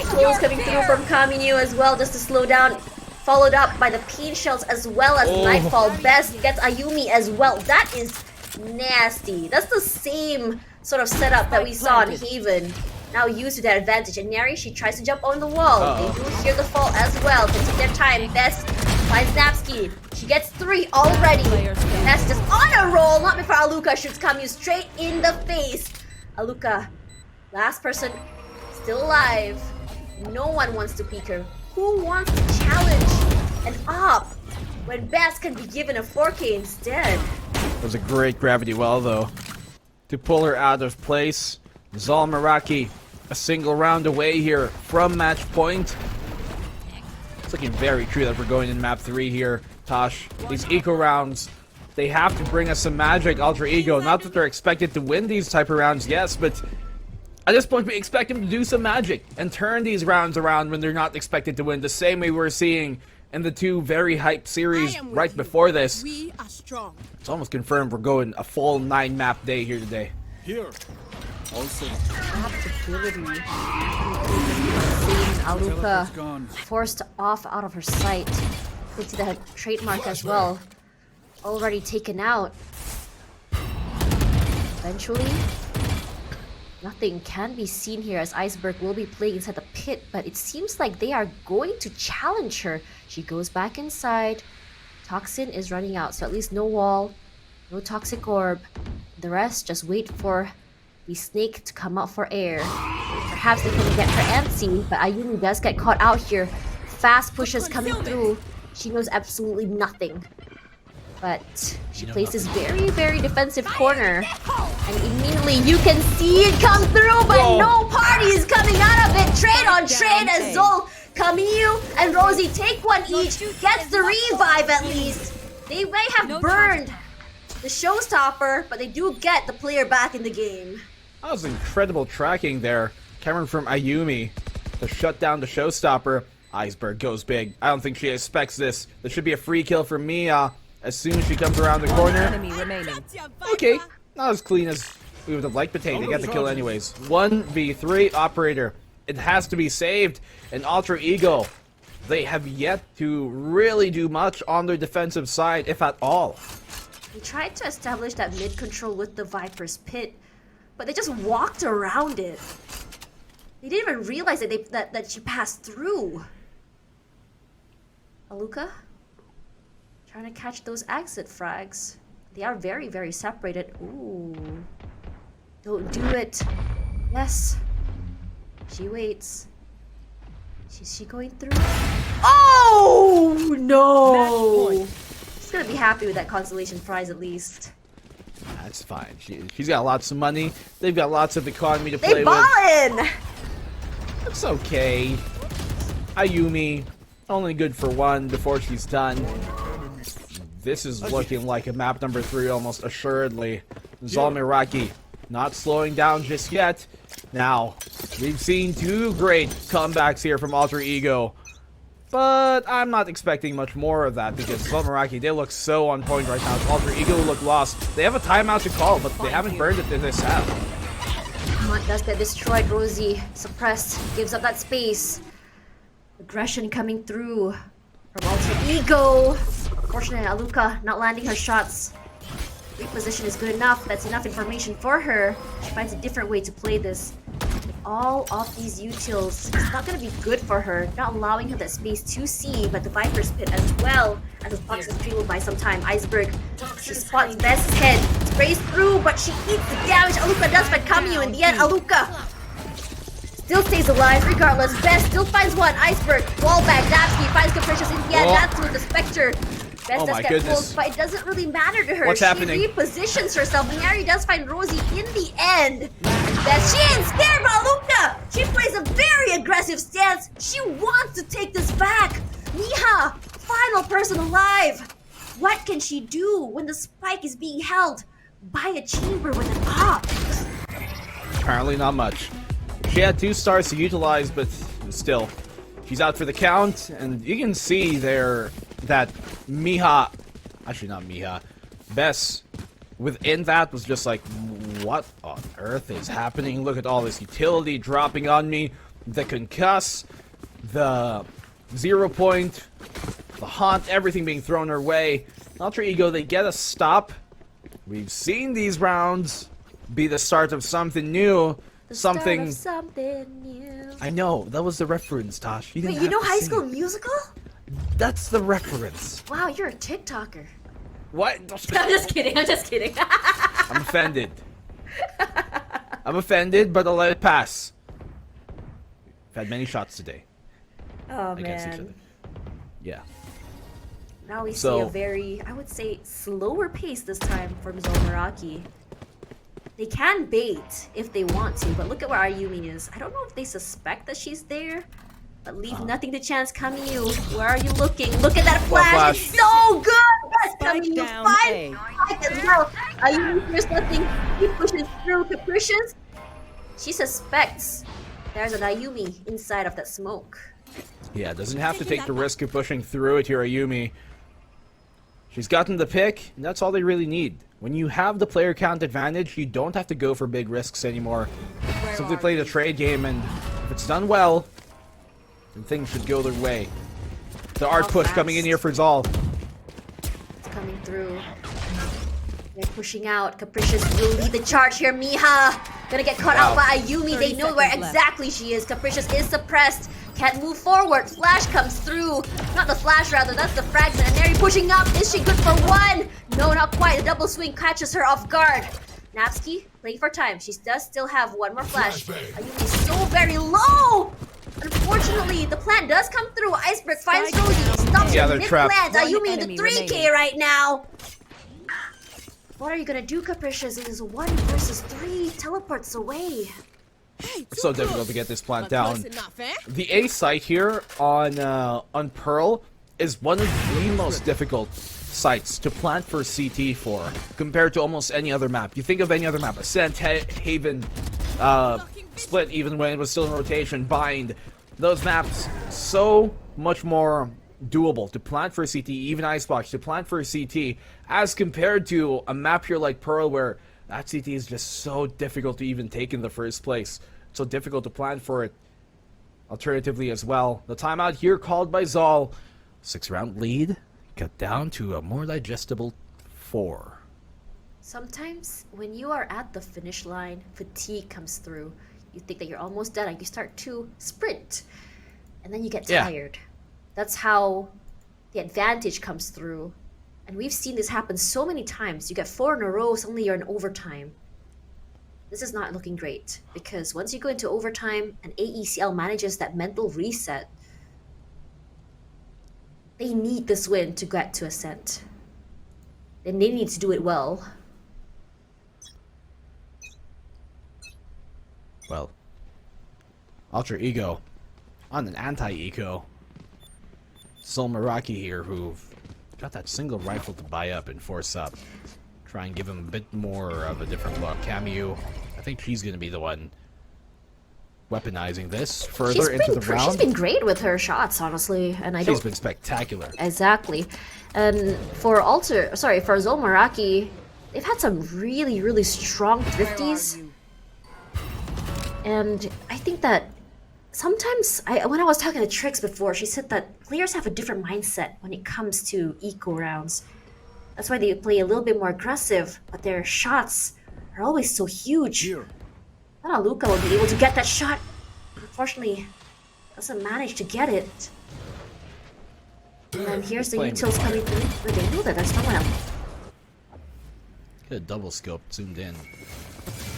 Close coming through from Kaminu as well, just to slow down. Followed up by the peen shells as well as Nightfall. Best gets Ayumi as well. That is nasty. That's the same sort of setup that we saw in Haven. Now used to their advantage. And Neri, she tries to jump on the wall. They do hear the fall as well. Can take their time. Best finds Napski. She gets 3 already. That's just on a roll. Not before Aluka shoots Kaminu straight in the face. Aluka, last person still alive. No one wants to peek her. Who wants to challenge an op when Best can be given a 4K instead? That was a great gravity well, though, to pull her out of place. ZOL Meraki, a single round away here from match point. It's looking very true that we're going in map 3 here, Tosh. These eco rounds, they have to bring us some magic, Alter Ego. Not that they're expected to win these type of rounds, yes, but at this point we expect them to do some magic and turn these rounds around when they're not expected to win, the same way we're seeing in the 2 very hyped series right before this. We are strong. It's almost confirmed we're going a full 9 map day here today. Here. Also, Adaptability. Seeing Aluka forced off out of her sight. You can see that trademark as well. Already taken out. Eventually, nothing can be seen here as Iceberg will be playing inside the pit, but it seems like they are going to challenge her. She goes back inside. Toxin is running out, so at least no wall, no toxic orb. The rest just wait for the snake to come out for air. Perhaps they can get her antsy, but Ayumi does get caught out here. Fast pushes coming through. She knows absolutely nothing. But she plays this very, very defensive corner. And immediately you can see it come through, but no party is coming out of it. Trade on trade as ZOL, Camille, and Rosie take one each. Gets the revive at least. They may have burned the showstopper, but they do get the player back in the game. That was incredible tracking there. Coming from Ayumi to shut down the showstopper. Iceberg goes big. I don't think she expects this. There should be a free kill for Mia as soon as she comes around the corner. Enemy remaining. Okay, not as clean as we would have liked, but hey, they get the kill anyways. 1v3 operator. It has to be saved. And Alter Ego, they have yet to really do much on their defensive side, if at all. They tried to establish that mid control with the Viper's Pit, but they just walked around it. They didn't even realize that that she passed through. Aluka? Trying to catch those exit frags. They are very, very separated. Ooh. Don't do it. Yes. She waits. Is she going through? Oh, no! She's gonna be happy with that consolation prize at least. That's fine. She's got lots of money. They've got lots of economy to They play ballin'! with. It's okay. Ayumi, only good for one before she's done. This is looking like a map number 3 almost assuredly. ZOL Meraki not slowing down just yet. Now, we've seen 2 great comebacks here from Alter Ego. But I'm not expecting much more of that because ZOL Meraki, they look so on point right now. Alter Ego look lost. They have a timeout to call, but they haven't burned it in this half. Does get destroyed. Rosie suppressed, gives up that space. Aggression coming through from Alter Ego. Fortunately, Aluka not landing her shots. Reposition is good enough. That's enough information for her. She finds a different way to play this. With all of these utils, it's not going to be good for her. Not allowing her that space to see, but the Viper's Pit as well. As the Fox is will buy some time. Iceberg, she spots Best's head. Sprays through, but she eats the damage. Aluka does find Cameo in the end. Aluka still stays alive regardless. Best still finds one. Iceberg, wallbang, Napsky finds Capricious in the end. That's with the Spectre. Best does get pulled, but it doesn't really matter to her. What's happening? She repositions herself. Nary does find Rosie in the end. That she ain't scared by Aluka. She plays a very aggressive stance. She wants to take this back. Miha, final person alive. What can she do when the spike is being held by a chamber with an op? Apparently not much. She had 2 stars to utilize, but still. She's out for the count, and you can see there that Miha, actually not Miha, Bess, within that was just like, what on earth is happening? Look at all this utility dropping on me. The concuss, the 0 point, the haunt, everything being thrown her way. Alter Ego, they get a stop. We've seen these rounds be the start of something new. Something new. I know, that was the reference, Tosh. Wait, you know High School Musical? That's the reference. Wow, you're a TikToker. What? I'm just kidding. I'm just kidding. I'm offended. I'm offended, but I'll let it pass. I've had many shots today Oh against each other. man. Yeah. Now we see So- a very, I would say, slower pace this time from ZOL Meraki. They can bait if they want to, but look at where Ayumi is. I don't know if they suspect that she's there, but leave nothing to chance. Camille, where are you looking? Look at that flash! flash. It's so good! Yes, Spike Camille, down fine! A. Spike as well. Ayumi hears nothing. He pushes through Capricious. She suspects there's an Ayumi inside of that smoke. Yeah, doesn't have to take the risk of pushing through it here, Ayumi. She's gotten the pick, and that's all they really need. When you have the player count advantage, you don't have to go for big risks anymore. Simply play the trade game, and if it's done well, then things should go their way. The art push coming in here for ZOL. It's coming through. They're pushing out. Capricious will lead the charge here. Miha gonna get caught out by Ayumi. They know where exactly she is. Capricious is suppressed. Can't move forward. Flash comes through. Not the flash, rather. That's the fragment. And Neri pushing up. Is she good for one? No, not quite. The double swing catches her off guard. Napsky playing for time. She does still have one more flash. Ayumi is so very low. Unfortunately, the plant does come through. Iceberg finds Rosie. Stops Yeah, they're trapped. Mid-plant, One Ayumi enemy into 3K remaining. right now. What are you gonna do, Capricious? It is 1 versus 3 teleports away. So difficult to get this plant down. Close enough, eh? The A site here on Pearl is one of the most difficult sites to plant for CT for, compared to almost any other map. You think of any other map, Ascent, Haven, Split, even when it was still in rotation, Bind. Those maps, so much more doable to plant for CT, even Icebox, to plant for CT, as compared to a map here like Pearl, where that CT is just so difficult to even take in the first place. So difficult to plan for it. Alternatively as well, the timeout here called by ZOL. 6-round lead cut down to a more digestible 4. Sometimes when you are at the finish line, fatigue comes through. You think that you're almost done and you start to sprint. And then you get Yeah. tired. That's how the advantage comes through. And we've seen this happen so many times. You get 4 in a row, suddenly you're in overtime. This is not looking great, because once you go into overtime and AECL manages that mental reset, they need this win to get to Ascent. And they need to do it well. Well, Ultra Ego on an anti-eco. ZOL Meraki here, who got that single rifle to buy up and force up. Try and give him a bit more of a different look. Cameo, I think she's going to be the one weaponizing this further into the round. She's been great with her shots, honestly, and She's been spectacular. Exactly. And for ZOL Meraki, they've had some really, really strong thrifties. And I think that sometimes, when I was talking to Trix before, she said that players have a different mindset when it comes to eco rounds. That's why they play a little bit more aggressive, but their shots are always so huge. Not Luca will be able to get that shot. Unfortunately, doesn't manage to get it. And then here's the Playing utils with coming through. But they knew that there's no one else. Could have double scoped, zoomed in.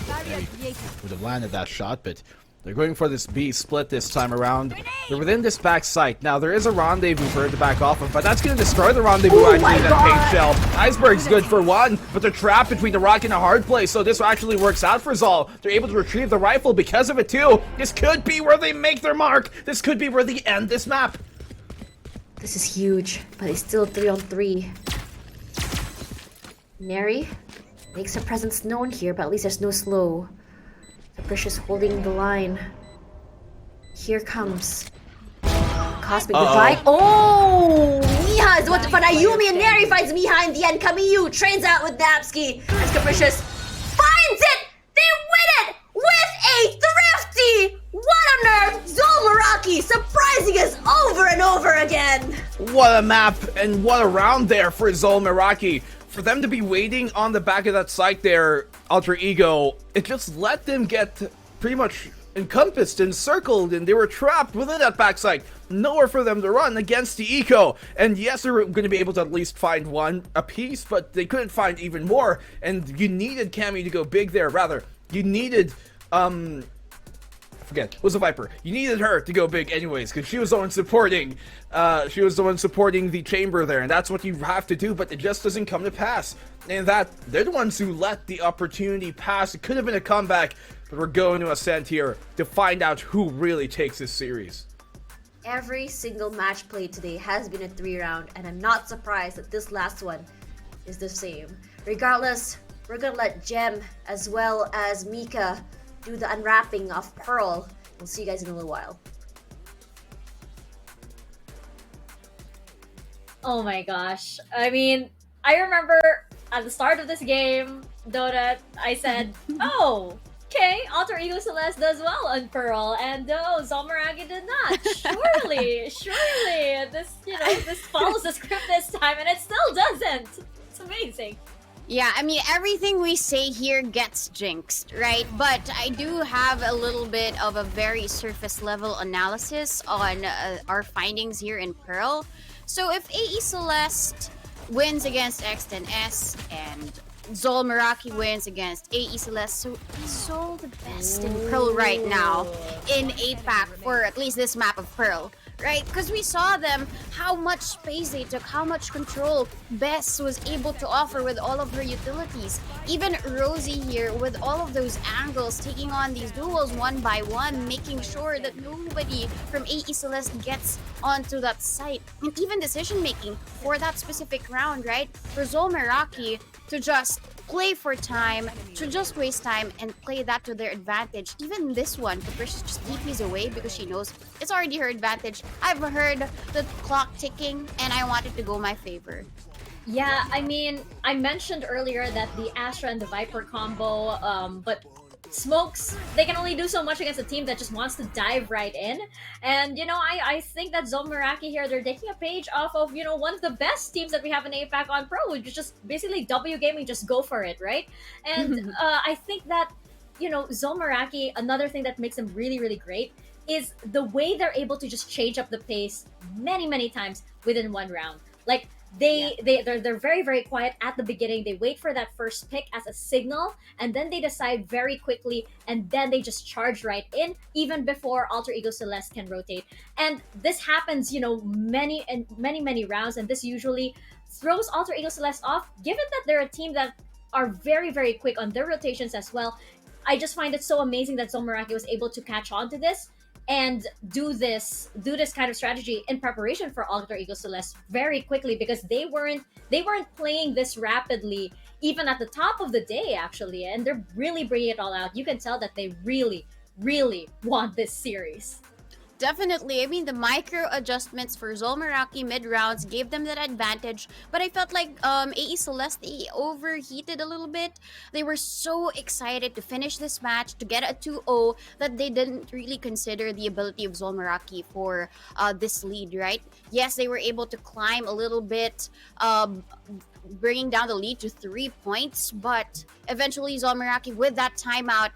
Barrier created. Would have landed that shot, but they're going for this B split this time around. They're within this back site. Now, there is a rendezvous for her to back off of, but that's going to destroy the rendezvous, Oh actually, my that God. paint shell. Iceberg's good for one, but they're trapped between the rock and a hard place, so this actually works out for ZOL. They're able to retrieve the rifle because of it, too. This could be where they make their mark. This could be where they end this map. This is huge, but it's still 3-on-3. Neri makes her presence known here, but at least there's no slow. Capricious holding the line. Here comes Cosmic Divide. Oh! Miha is what to find. Ayumi and Neri finds Miha in the end. Kamiyu trains out with Napsky. As Capricious finds it! They win it! With a thrifty! What on earth? ZOL Meraki surprising us over and over again! What a map, and what a round there for ZOL Meraki. For them to be waiting on the back of that site there, Ultra Ego, it just let them get pretty much encompassed, encircled, and they were trapped within that backside. Nowhere for them to run against the eco. And yes, they were going to be able to at least find one apiece, but they couldn't find even more. And you needed Cammy to go big there. Rather, you needed, forget, it was a Viper. You needed her to go big anyways, because she was the one supporting, the chamber there, and that's what you have to do, but it just doesn't come to pass. And that, they're the ones who let the opportunity pass. It could have been a comeback, but we're going to Ascent here to find out who really takes this series. Every single match played today has been a 3-round, and I'm not surprised that this last one is the same. Regardless, we're gonna let Gem as well as Mika do the unwrapping of Pearl. We'll see you guys in a little while. Oh my gosh. I mean, I remember at the start of this game, Donut, I said, oh, okay, Alter Ego Celeste does well on Pearl, and no, ZOL Meraki did not. Surely, this follows the script this time, and it still doesn't. It's amazing. Yeah, I mean, everything we say here gets jinxed, right? But I do have a little bit of a very surface level analysis on our findings here in Pearl. So if AE Celeste wins against X10S and ZOL Meraki wins against AE Celeste, so the best in Pearl right now in APAC for at least this map of Pearl, right? Because we saw them, how much space they took, how much control Bess was able to offer with all of her utilities. Even Rosie here with all of those angles, taking on these duels one by one, making sure that nobody from AE Celeste gets onto that site. And even decision making for that specific round, right? For ZOL Meraki to just play for time, to just waste time and play that to their advantage. Even this one, Capricious just DPs away because she knows it's already her advantage. I've heard the clock ticking and I want it to go my favor. Yeah, I mean, I mentioned earlier that the Astra and the Viper combo, but Smokes, they can only do so much against a team that just wants to dive right in. And, I think that ZOL Meraki here, they're taking a page off of, one of the best teams that we have in APAC on Pro, which is just basically W gaming, just go for it, right? And I think that, ZOL Meraki, another thing that makes them really, really great is the way they're able to just change up the pace many, many times within one round. Like, they're very, very quiet at the beginning. They wait for that first pick as a signal, and then they decide very quickly, and then they just charge right in even before Alter Ego Celeste can rotate. And this happens, many rounds, and this usually throws Alter Ego Celeste off. Given that they're a team that are very, very quick on their rotations as well, I just find it so amazing that ZOL Meraki was able to catch on to this and do this kind of strategy in preparation for Alter Ego Celeste very quickly, because they weren't playing this rapidly even at the top of the day, actually, and they're really bringing it all out. You can tell that they really, really want this series. Definitely. I mean, the micro adjustments for ZOL Meraki mid-rounds gave them that advantage, but I felt like AE Celeste, they overheated a little bit. They were so excited to finish this match, to get a 2-0, that they didn't really consider the ability of ZOL Meraki for this lead, right? Yes, they were able to climb a little bit, bringing down the lead to 3 points, but eventually ZOL Meraki, with that timeout,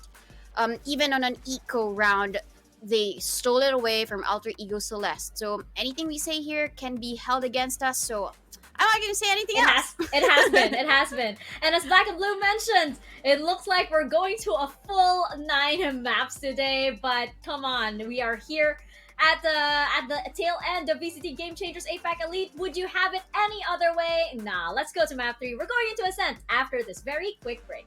even on an eco round, they stole it away from Alter Ego Celeste. So anything we say here can be held against us. So I'm not going to say anything else. It has been. And as Black and Blue mentioned, it looks like we're going to a full 9 maps today. But come on, we are here at the tail end of VCT Game Changers APAC Elite. Would you have it any other way? Nah, let's go to map 3. We're going into Ascent after this very quick break.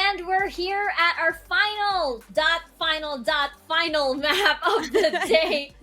And we're here at our final map of the day.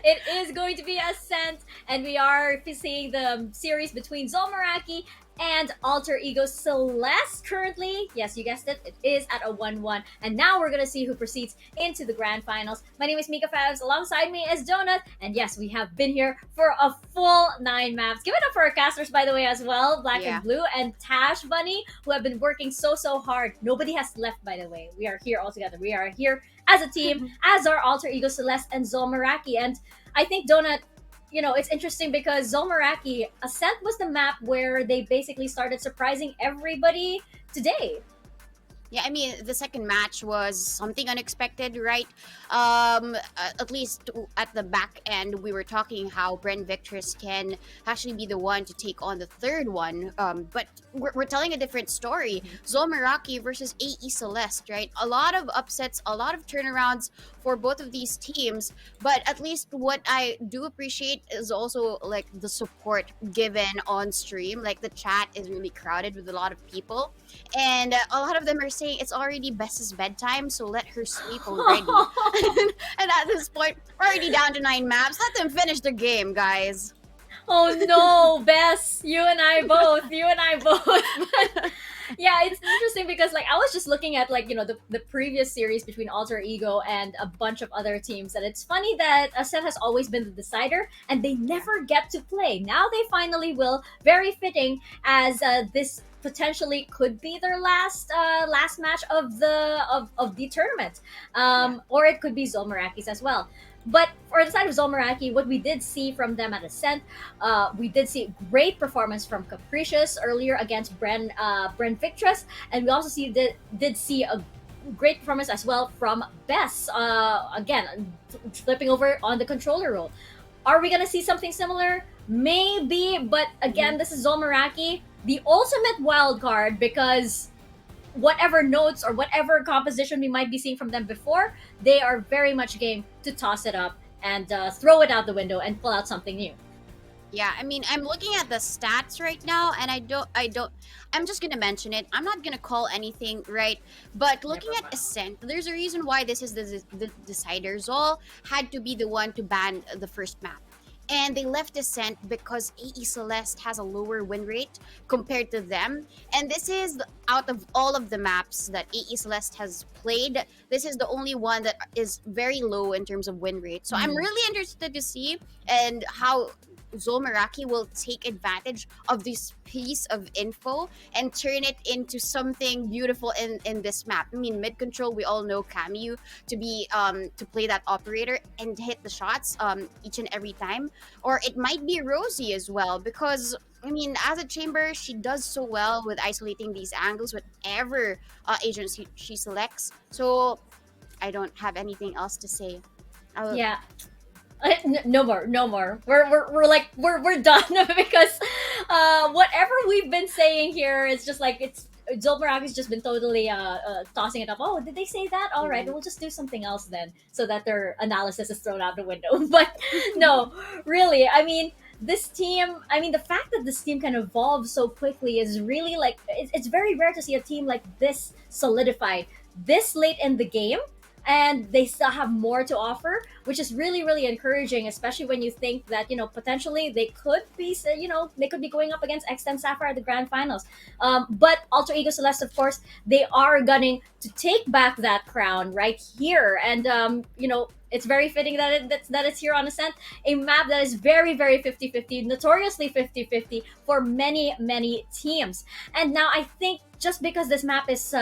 It is going to be Ascent, and we are seeing the series between ZOL Meraki and Alter Ego Celeste currently. Yes, you guessed it. It is at a 1-1. And now we're going to see who proceeds into the grand finals. My name is Mika Favs. Alongside me is Donut. And yes, we have been here for a full 9 maps. Give it up for our casters, by the way, as well. Black and Blue and Tash Bunny, who have been working so hard. Nobody has left, by the way. We are here all together. We are here as a team, as our Alter Ego Celeste and ZOL Meraki. And I think, Donut, you know, it's interesting because ZOL Meraki, Ascent was the map where they basically started surprising everybody today. Yeah, I mean, the second match was something unexpected, right? At least at the back end, we were talking how Bren Victress can actually be the one to take on the third one. But we're telling a different story. ZOL Meraki versus AE Celeste, right? A lot of upsets, a lot of turnarounds for both of these teams. But at least what I do appreciate is also like the support given on stream. Like the chat is really crowded with a lot of people. And a lot of them are saying it's already Bess's bedtime, so let her sleep already. And at this point, we're already down to 9 maps. Let them finish their game, guys. Oh no, Bess, you and I both. But yeah, it's interesting because like I was just looking at like, you know, the previous series between Alter Ego and a bunch of other teams, and it's funny that Ascent has always been the decider and they never get to play. Now they finally will. Very fitting, as this potentially could be their last match of the tournament, or it could be ZOL Meraki's as well. But for the side of ZOL Meraki, what we did see from them at Ascent, we did see great performance from Capricious earlier against Bren Victress, and we also did see a great performance as well from Bess, again flipping over on the controller role. Are we gonna see something similar? Maybe, but again, this is ZOL Meraki, the ultimate wild card, because whatever notes or whatever composition we might be seeing from them before, they are very much game to toss it up and throw it out the window and pull out something new. Yeah, I mean, I'm looking at the stats right now, and I'm just gonna mention it. I'm not gonna call anything, right? But looking at Ascent, there's a reason why this is the decider. ZOL had to be the one to ban the first map. And they left Ascent because AE Celeste has a lower win rate compared to them. And this is, out of all of the maps that AE Celeste has played, this is the only one that is very low in terms of win rate. So I'm really interested to see and how ZOL Meraki will take advantage of this piece of info and turn it into something beautiful in this map. I mean, mid control, we all know Camu to be to play that operator and hit the shots each and every time. Or it might be Rosie as well, because I mean, as a chamber, she does so well with isolating these angles, whatever agent she selects. So I don't have anything else to say. Yeah. No more. We're done because whatever we've been saying here is just like ZOL Meraki's just been totally tossing it up. Oh, did they say that? All right, we'll just do something else then, so that their analysis is thrown out the window. But no, really, I mean, this team, I mean, the fact that this team can evolve so quickly is really like, it's very rare to see a team like this solidified this late in the game, and they still have more to offer, which is really encouraging, especially when you think that, you know, potentially they could be, you know, they could be going up against X10 Sapphire at the grand finals. But Alter Ego Celeste, of course, they are gunning to take back that crown right here. And, you know, it's very fitting that it's here on Ascent, a map that is very 50-50, notoriously 50-50 for many teams. And now I think just because this map is,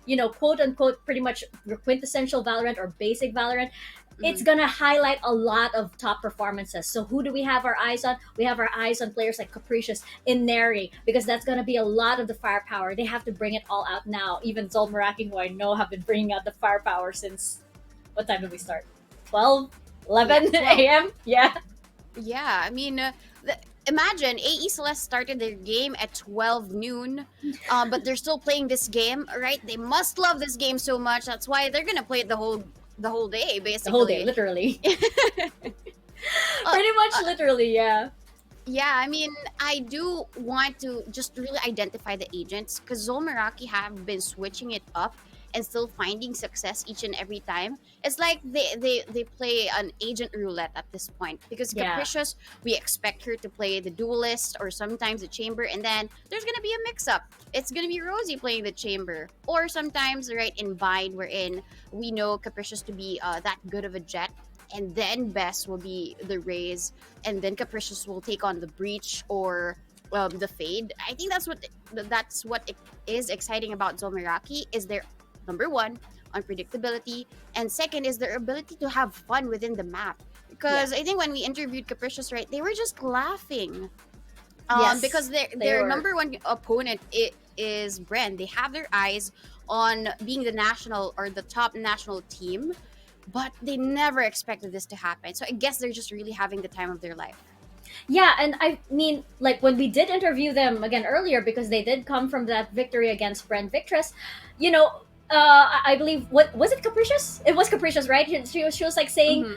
you know, quote unquote, pretty much quintessential Valorant or basic Valorant, it's gonna highlight a lot of top performances. So who do we have our eyes on? We have our eyes on players like Capricious, Ineri, because that's gonna be a lot of the firepower. They have to bring it all out now. Even ZOL Meraki, who I know have been bringing out the firepower since, what time did we start? 12? 11 a.m.? Yeah. Yeah, I mean, imagine AE Celeste started their game at 12 noon, but they're still playing this game, right? They must love this game so much. That's why they're gonna play it the whole day, basically. The whole day, literally. Pretty much literally, yeah. Yeah, I mean, I do want to just really identify the agents because ZOL Meraki have been switching it up and still finding success each and every time. It's like they play an agent roulette at this point because Yeah. Capricious, we expect her to play the duelist or sometimes the chamber, and then there's gonna be a mix-up. It's gonna be Rosie playing the chamber, or sometimes right in Bind, wherein we know Capricious to be that good of a jet, and then Bess will be the Raze, and then Capricious will take on the Breach or the Fade. I think that's what it is exciting about Zomeraki is their number one unpredictability, and second is their ability to have fun within the map. Because I think when we interviewed Capricious, right, they were just laughing. Yes, Because they their were. number one opponent is Bren. They have their eyes on being the national or the top national team, but they never expected this to happen. So I guess they're just really having the time of their life. Yeah, and I mean, like when we did interview them again earlier, because they did come from that victory against Brent Victress, you know, I believe, what was it, Capricious? It was Capricious, right? She was like saying,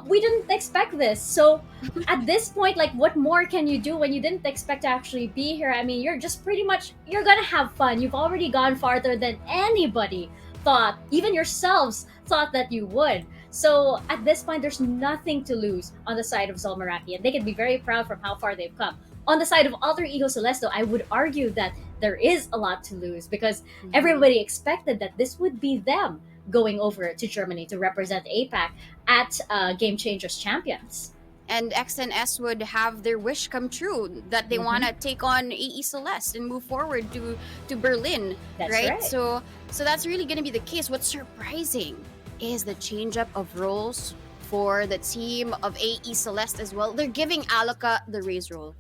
we didn't expect this. So at this point, like, what more can you do when you didn't expect to actually be here? I mean, you're just pretty much, you're gonna have fun. You've already gone farther than anybody thought, even yourselves thought that you would. So at this point, there's nothing to lose on the side of ZOL Meraki, and they can be very proud from how far they've come. On the side of Alter Ego Celeste, I would argue that there is a lot to lose because everybody expected that this would be them going over to Germany to represent APAC at Game Changers Champions. And X and S would have their wish come true that they want to take on AE Celeste and move forward to Berlin, That's right? right. So that's really going to be the case. What's surprising is the change up of roles for the team of AE Celeste as well. They're giving Aluka the Raze role.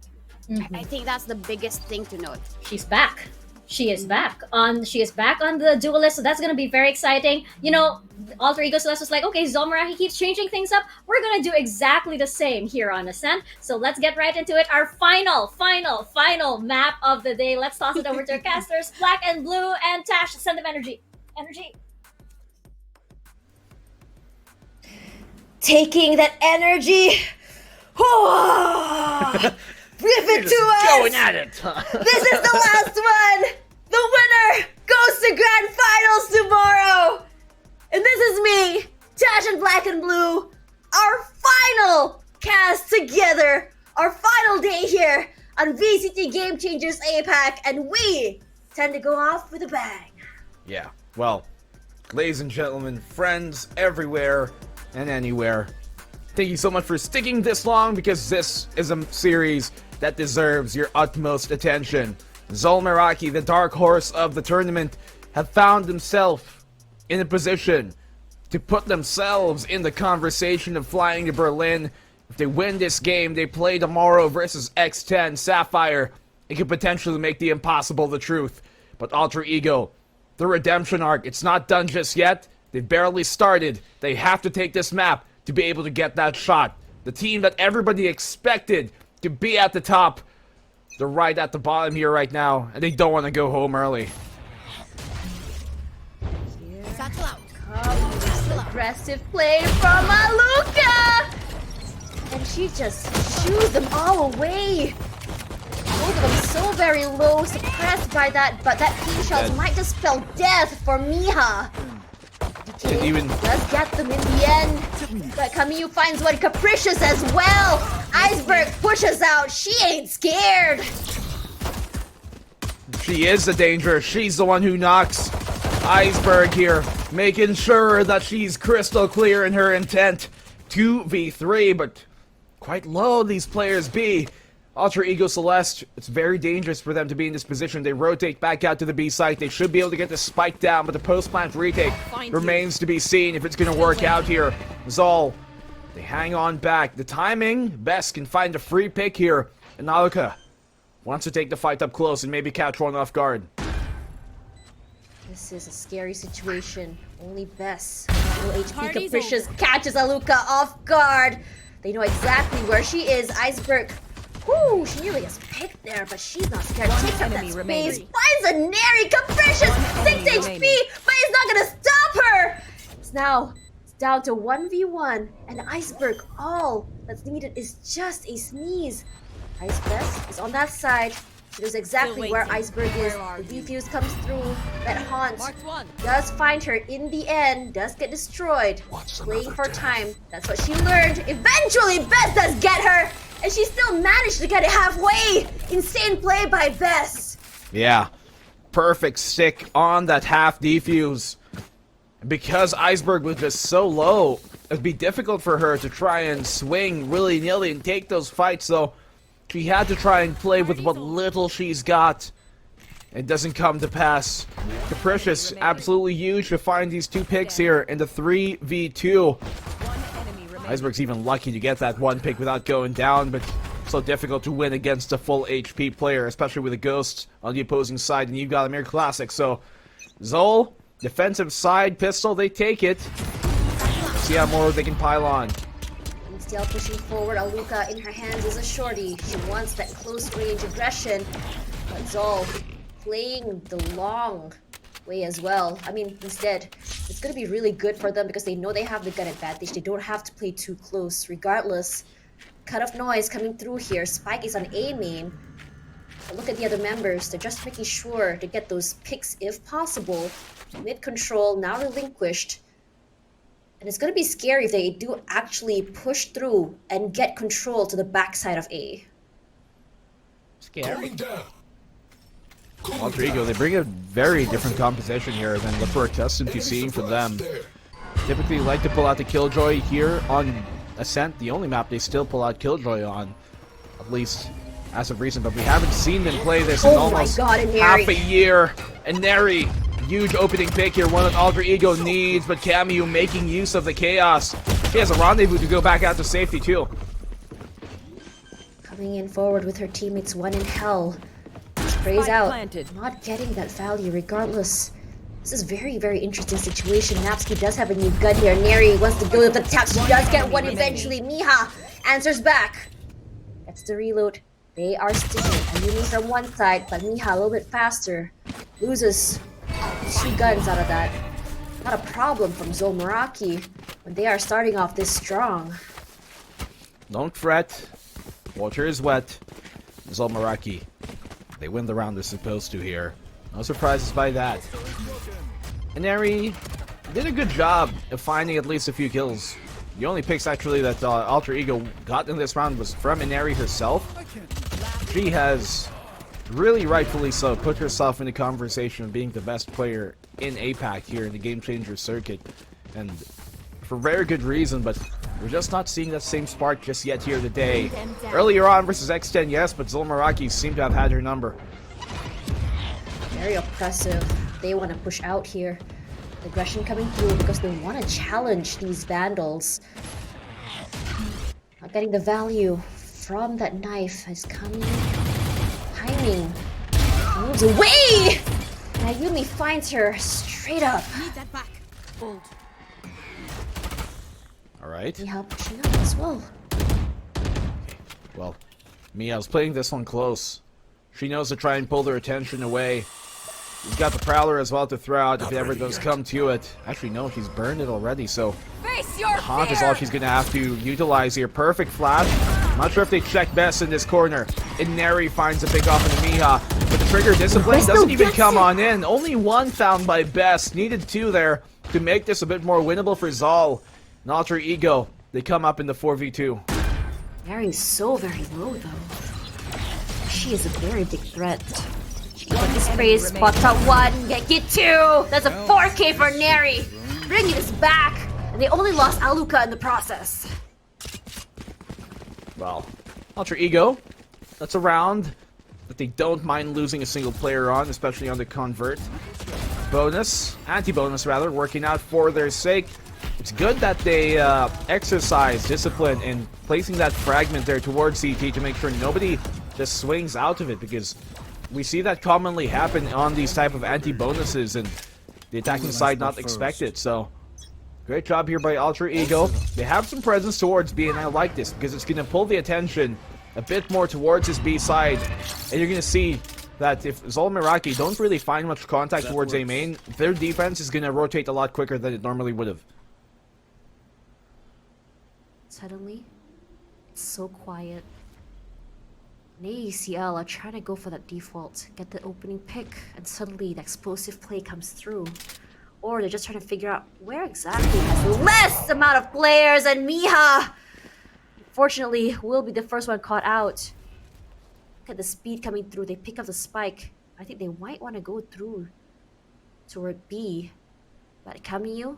I think that's the biggest thing to note. She's back. She is back on the duelist, so that's gonna be very exciting. You know, Alter Ego Celeste was like, okay, ZOL Meraki keeps changing things up. We're gonna do exactly the same here on Ascent. So let's get right into it. Our final map of the day. Let's toss it over to our casters, Black and Blue, and Tash. Send them energy. Energy. Taking that energy. Give it to us. Going at it. This is the last one. The winner goes to Grand Finals tomorrow. And this is me, Tash and Black and Blue. Our final cast together. Our final day here on VCT Game Changers APAC. And we tend to go off with a bang. Yeah, well, ladies and gentlemen, friends everywhere and anywhere, thank you so much for sticking this long because this is a series that deserves your utmost attention. ZOL Meraki, the dark horse of the tournament, have found themselves in a position to put themselves in the conversation of flying to Berlin. If they win this game, they play tomorrow versus X10 Sapphire. It could potentially make the impossible the truth. But Alter Ego, the redemption arc, it's not done just yet. They've barely started. They have to take this map to be able to get that shot. The team that everybody expected to be at the top, they're right at the bottom here right now, and they don't want to go home early. Aggressive play from Aluka! And she just shoos them all away. Both of them so very low, suppressed by that, but that pink shot might just spell death for Miha. Didn't even Does get them in the end. But Camille finds one Capricious as well. Iceberg pushes out. She ain't scared. She is the danger. She's the one who knocks. Iceberg here, making sure that she's crystal clear in her intent. 2v3, but quite low these players be. Alter Ego Celeste, it's very dangerous for them to be in this position. They rotate back out to the B site. They should be able to get the spike down, but the post-plant retake remains to be seen if it's going to work out here. ZOL, they hang on back. The timing, Best can find a free pick here. And Aluka wants to take the fight up close and maybe catch one off guard. This is a scary situation. Only Bess, low HP Capricious, catches Aluka off guard. They know exactly where she is. Iceberg, whoo, she nearly gets picked there, but she's not scared. Takes up that space, finds a Nary. Capricious, 6 HP, but he's not gonna stop her. It's down to 1v1, and Iceberg, all that's needed is just a sneeze. Ice Best is on that side. She knows exactly where Iceberg is. The defuse comes through. That haunt does find her in the end. Does get destroyed. Playing for time. That's what she learned. Eventually, Bess does get her. And she still managed to get it halfway. Insane play by Bess. Yeah. Perfect stick on that half defuse. Because Iceberg was just so low, it'd be difficult for her to try and swing willy-nilly and take those fights, so she had to try and play with what little she's got. It doesn't come to pass. Capricious, absolutely huge to find these 2 picks here in the 3v2. Iceberg's even lucky to get that 1 pick without going down, but so difficult to win against a full HP player, especially with a Ghost on the opposing side, and you've got a Mere Classic. So, ZOL, defensive side pistol, they take it. See how more they can pile on. Still pushing forward. Aluka in her hands is a shorty. She wants that close range aggression. But ZOL playing the long way as well. I mean, instead, it's going to be really good for them because they know they have the gun advantage. They don't have to play too close. Regardless, cut off noise coming through here. Spike is on A main. But look at the other members. They're just making sure to get those picks if possible. Mid control now relinquished. And it's going to be scary if they do actually push through and get control to the backside of A. Scary. Alter Ego, they bring a very different composition here than what we're accustomed to seeing from them. Typically like to pull out the Killjoy here on Ascent, the only map they still pull out Killjoy on, at least as of recent, but we haven't seen them play this in almost half a year. And Neri, huge opening pick here, one that Alter Ego needs, but Cameo making use of the chaos. She has a rendezvous to go back out to safety too. Coming in forward with her teammates, one in hell. Sprays out, not getting that value regardless. This is very, very interesting situation. Napsky does have a new gun here. Neri wants to go with the tap. She does get one eventually. Miha answers back. Gets the reload. They are sticking. Ayumi from one side, but Miha a little bit faster. Loses 2 guns out of that. Not a problem from ZOL Meraki when they are starting off this strong. Don't fret. Water is wet. ZOL Meraki. They win the round they're supposed to here. No surprises by that. And Neri did a good job of finding at least a few kills. The only picks actually that Alter Ego got in this round was from Inari herself. She has, really rightfully so, put herself in the conversation of being the best player in APAC here in the Game Changer circuit. And for very good reason, but we're just not seeing that same spark just yet here today. Earlier on versus X10, yes, but ZOL Meraki seem to have had her number. Very oppressive. They want to push out here. Aggression coming through because they want to challenge these Vandals. Not getting the value from that knife is coming. Timing. Moves away! And Ayumi finds her straight up. Need that back. Hold. Alright. Miha pushing up as well. Well, Mia's playing this one close. She knows to try and pull their attention away. He's got the Prowler as well to throw out if it ever does come to it. Actually, no, he's burned it already, so Haunt is all she's going to have to utilize here. Perfect flash. Not sure if they check best in this corner. Inari finds a pick off into Miha, but the trigger discipline doesn't even come on in. Only 1 found by Best. Needed 2 there to make this a bit more winnable for ZOL. And Alter Ego, they come up in the 4v2. Neri's so very low though. She is a very big threat. Lucky sprays, spots out 1, get 2! That's a 4K for Neri! Bringing this back! And they only lost Aluka in the process. Well, Alter Ego, that's a round that they don't mind losing a single player on, especially on the convert. Bonus, anti-bonus rather, working out for their sake. It's good that they exercise discipline in placing that fragment there towards CT to make sure nobody just swings out of it, because we see that commonly happen on these type of anti-bonuses and the attacking side not expect it. So great job here by Alter Ego. They have some presence towards B, and I like this because it's going to pull the attention a bit more towards his B side. And you're going to see that if ZOL Meraki don't really find much contact towards A main, their defense is going to rotate a lot quicker than it normally would have. Suddenly, it's so quiet. And AECL are trying to go for that default, get the opening pick, and suddenly the explosive play comes through. Or they're just trying to figure out where exactly has the less amount of players, and Miha, fortunately, will be the first one caught out. Look at the speed coming through. They pick up the spike. I think they might want to go through toward B. But Kamiyu,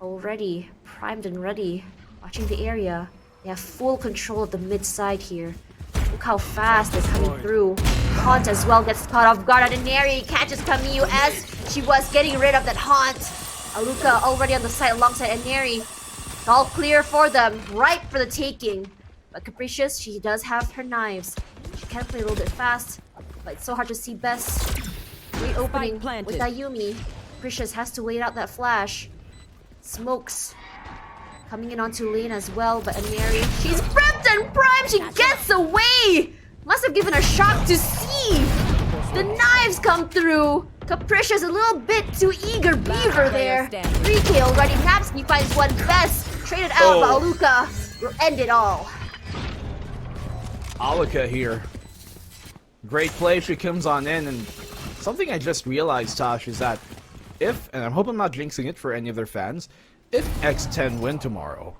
already primed and ready, watching the area. They have full control of the mid side here. Look how fast they're coming through. Haunt as well gets caught off guard, and Neri catches Kamiyu as she was getting rid of that Haunt. Aluka already on the side alongside Neri. It's all clear for them, ripe for the taking. But Capricious, she does have her knives. She can play a little bit fast, but it's so hard to see best. Great opening with Ayumi. Capricious has to wait out that flash. Smokes coming in onto lane as well, but Neri, she's prepped and primed. She gets away. Must have given her shock to see the knives come through. Capricious a little bit too eager beaver there. 3K already. Napsky finds one best. Traded out, but Aluka will end it all. Aluka here. Great play. She comes on in, and something I just realized, Tosh, is that if, and I hope I'm not jinxing it for any of their fans, if X10 win tomorrow,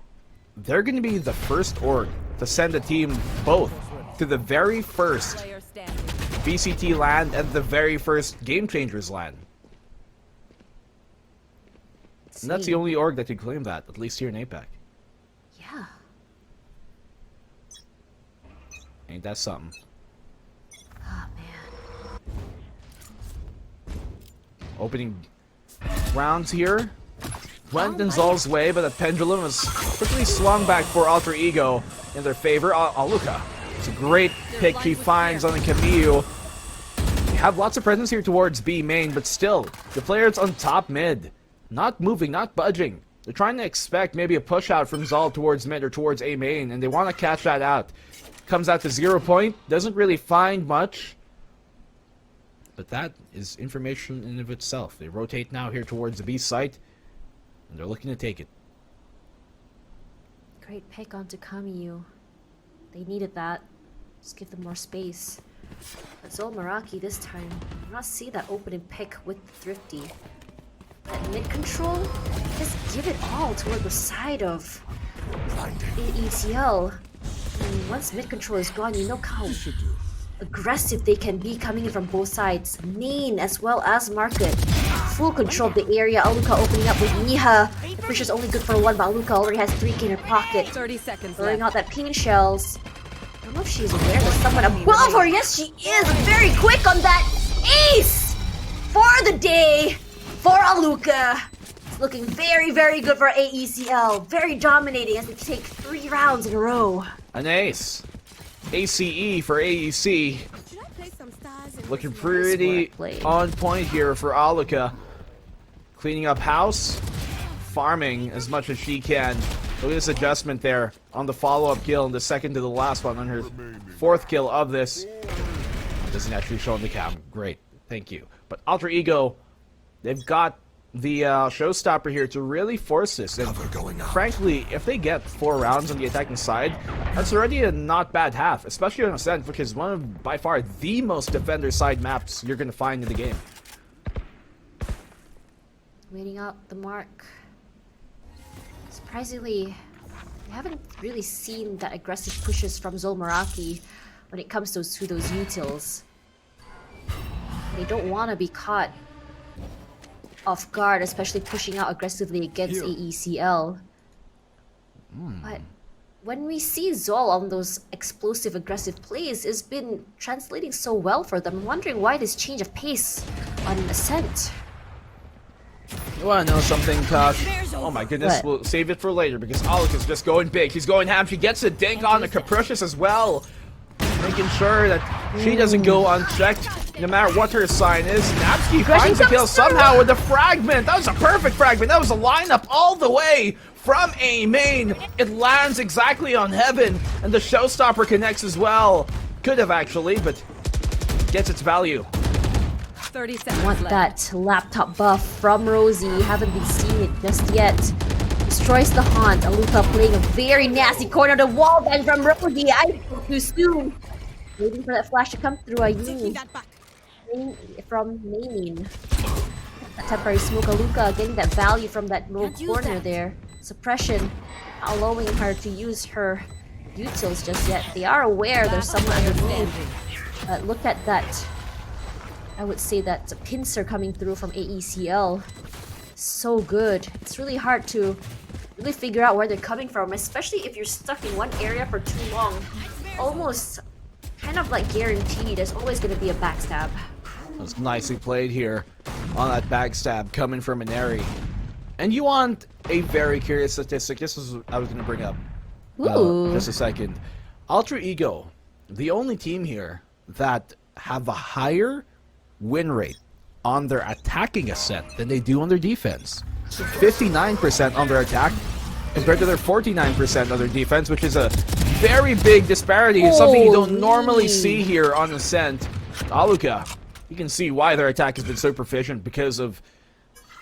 they're going to be the first org to send a team both to the very first VCT land and the very first Game Changers land. And that's the only org that could claim that, at least here in APAC. Yeah. Ain't that something? Oh, man. Opening rounds here. Went in ZOL's way, but the pendulum was quickly swung back for Alter Ego in their favor. Aluka. It's a great pick she finds on the Kamiyu. They have lots of presence here towards B main, but still, the players on top mid, not moving, not budging. They're trying to expect maybe a push out from ZOL towards mid or towards A main, and they want to catch that out. Comes out to 0 point, doesn't really find much. But that is information in and of itself. They rotate now here towards the B site, and they're looking to take it. Great pick onto Kamiyu. They needed that. Just give them more space. But ZOL Meraki this time, do not see that opening pick with Thrifty. That mid control, just give it all toward the side of AECL. And once mid control is gone, you know how aggressive they can be coming in from both sides. Main as well as market. Full control of the area. Aluka opening up with Miha. The push is only good for one, but Aluka already has 3K in her pocket. 30 seconds Throwing left. out that pink shells. I don't know if she's aware there's someone above her. Yes, she is. Very quick on that ace for the day for Aluka. It's looking very, very good for AECL. Very dominating as they take 3 rounds in a row. An ace. ACE for AEC. Looking pretty on point here for Aluka. Cleaning up house. Farming as much as she can. Look at this adjustment there on the follow-up kill and the second to the last one on her 4th kill of this. Doesn't actually show on the cam. Great. Thank you. But Alter Ego, they've got the showstopper here to really force this. And frankly, if they get 4 rounds on the attacking side, that's already a not bad half, especially on Ascent, which is one of, by far, the most defender side maps you're going to find in the game. Waiting out the mark. Surprisingly, we haven't really seen that aggressive pushes from ZOL Meraki when it comes to those utils. They don't want to be caught off guard, especially pushing out aggressively against AECL. But when we see ZOL on those explosive, aggressive plays, it's been translating so well for them. I'm wondering why this change of pace on Ascent. You wanna know something, Tosh? Oh my goodness, we'll save it for later because Aluka's just going big. He's going ham. She gets a dink on the Capricious as well. Making sure that she doesn't go unchecked no matter what her sign is. Napsky finds the kill somehow with a fragment. That was a perfect fragment. That was a lineup all the way from A main. It lands exactly on Heaven, and the showstopper connects as well. Could have actually, but gets its value. 30 seconds Want left. that laptop buff from Rosie. Haven't been seeing it just yet. Destroys the Haunt. Aluka playing a very nasty corner to wall bang from Rosie. I spoke too soon. Waiting for that flash to come through. Taking Ayumi that back. from main. That temporary smoke. Aluka getting that value from that low Can't use corner that. there. Suppression, not allowing her to use her utils just yet. They are aware there's someone underneath. But look at that. I would say that pincer coming through from AECL. So good. It's really hard to really figure out where they're coming from, especially if you're stuck in one area for too long. Almost kind of like guaranteed there's always going to be a backstab. That's nicely played here on that backstab coming from an Eri. And you want a very curious statistic. This is what I was going to bring up. Ooh. Just a second. Ultra Ego, the only team here that have a higher win rate on their attacking ascent than they do on their defense. 59% on their attack compared to their 49% on their defense, which is a very big disparity. Something you don't normally see here on ascent. Aluka, you can see why their attack has been so proficient because of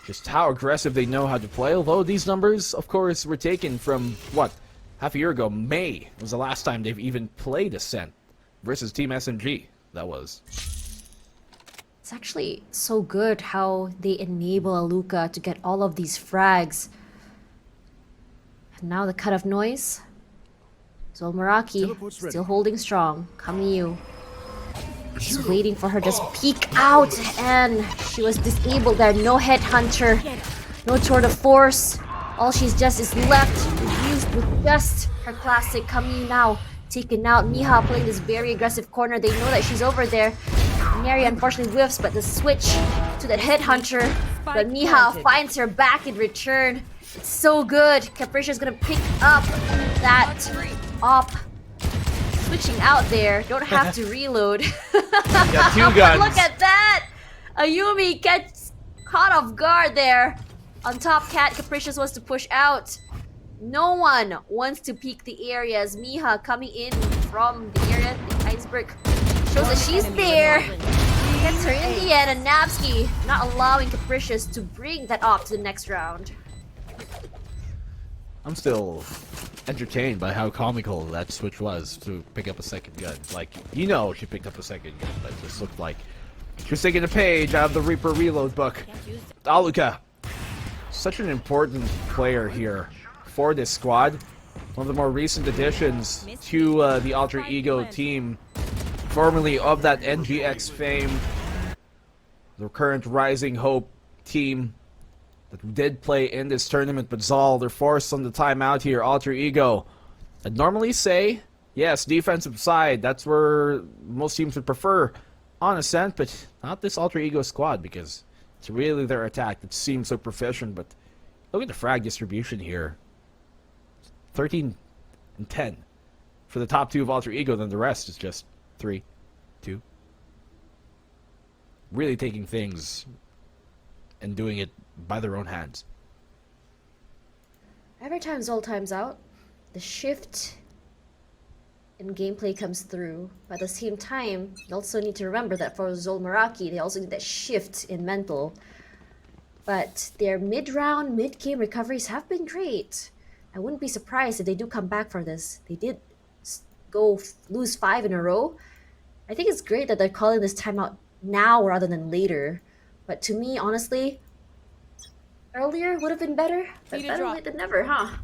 just how aggressive they know how to play. Although these numbers, of course, were taken from, what, half a year ago. May was the last time they've even played Ascent versus Team SMG. That was. It's actually so good how they enable Aluka to get all of these frags. And now the cut of noise. ZOL Meraki still holding strong. Kamiyu. She's waiting for her to just peek out, and she was disabled there. No headhunter, no tour de force. All she's just is left used with just her classic. Kamiyu now taken out. Miha playing this very aggressive corner. They know that she's over there. Mary unfortunately whiffs, but the switch to that headhunter. But Miha finds her back in return. It's so good. Capricia's gonna pick up that op. Switching out there. Don't have to reload. Got two guns. Look at that! Ayumi gets caught off guard there. On top, Cat Capricious wants to push out. No one wants to peek the area as Miha coming in from the area. The iceberg shows that she's there. Gets her in the end, and Navsky not allowing Capricious to bring that op to the next round. I'm still entertained by how comical that switch was to pick up a second gun. Like, you know she picked up a second gun, but it just looked like she was taking a page out of the Reaper Reload book. Aluka, such an important player here for this squad. One of the more recent additions to the Alter Ego team, formerly of that NGX fame. The current Rising Hope team that did play in this tournament, but ZOL, they're forced on the timeout here. Alter Ego, I'd normally say, yes, defensive side, that's where most teams would prefer on Ascent, but not this Alter Ego squad, because it's really their attack that seems so proficient. But look at the frag distribution here. 13 and 10 for the top two of Alter Ego, then the rest is just 3, 2. Really taking things and doing it by their own hands. Every time ZOL times out, the shift in gameplay comes through. But at the same time, you also need to remember that for ZOL Meraki, they also need that shift in mental. But their mid-round, mid-game recoveries have been great. I wouldn't be surprised if they do come back for this. They did lose 5 in a row. I think it's great that they're calling this timeout now rather than later. But to me, honestly, earlier would have been better. But better late than never, huh?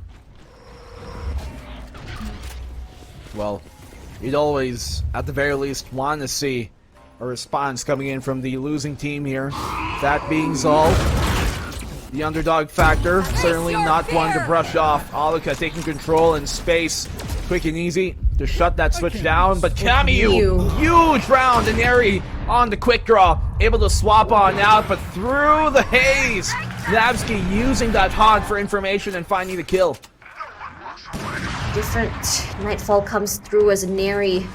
Well, you'd always, at the very least, want to see a response coming in from the losing team here. That being ZOL. The underdog factor, certainly not one to brush off. Aluka taking control in space, quick and easy to shut that switch down. But Kamiyu, huge round, and Eri on the quick draw, able to swap on out, but through the haze. Navsky using that haunt for information and finding the kill. Different Nightfall comes through as a Neri.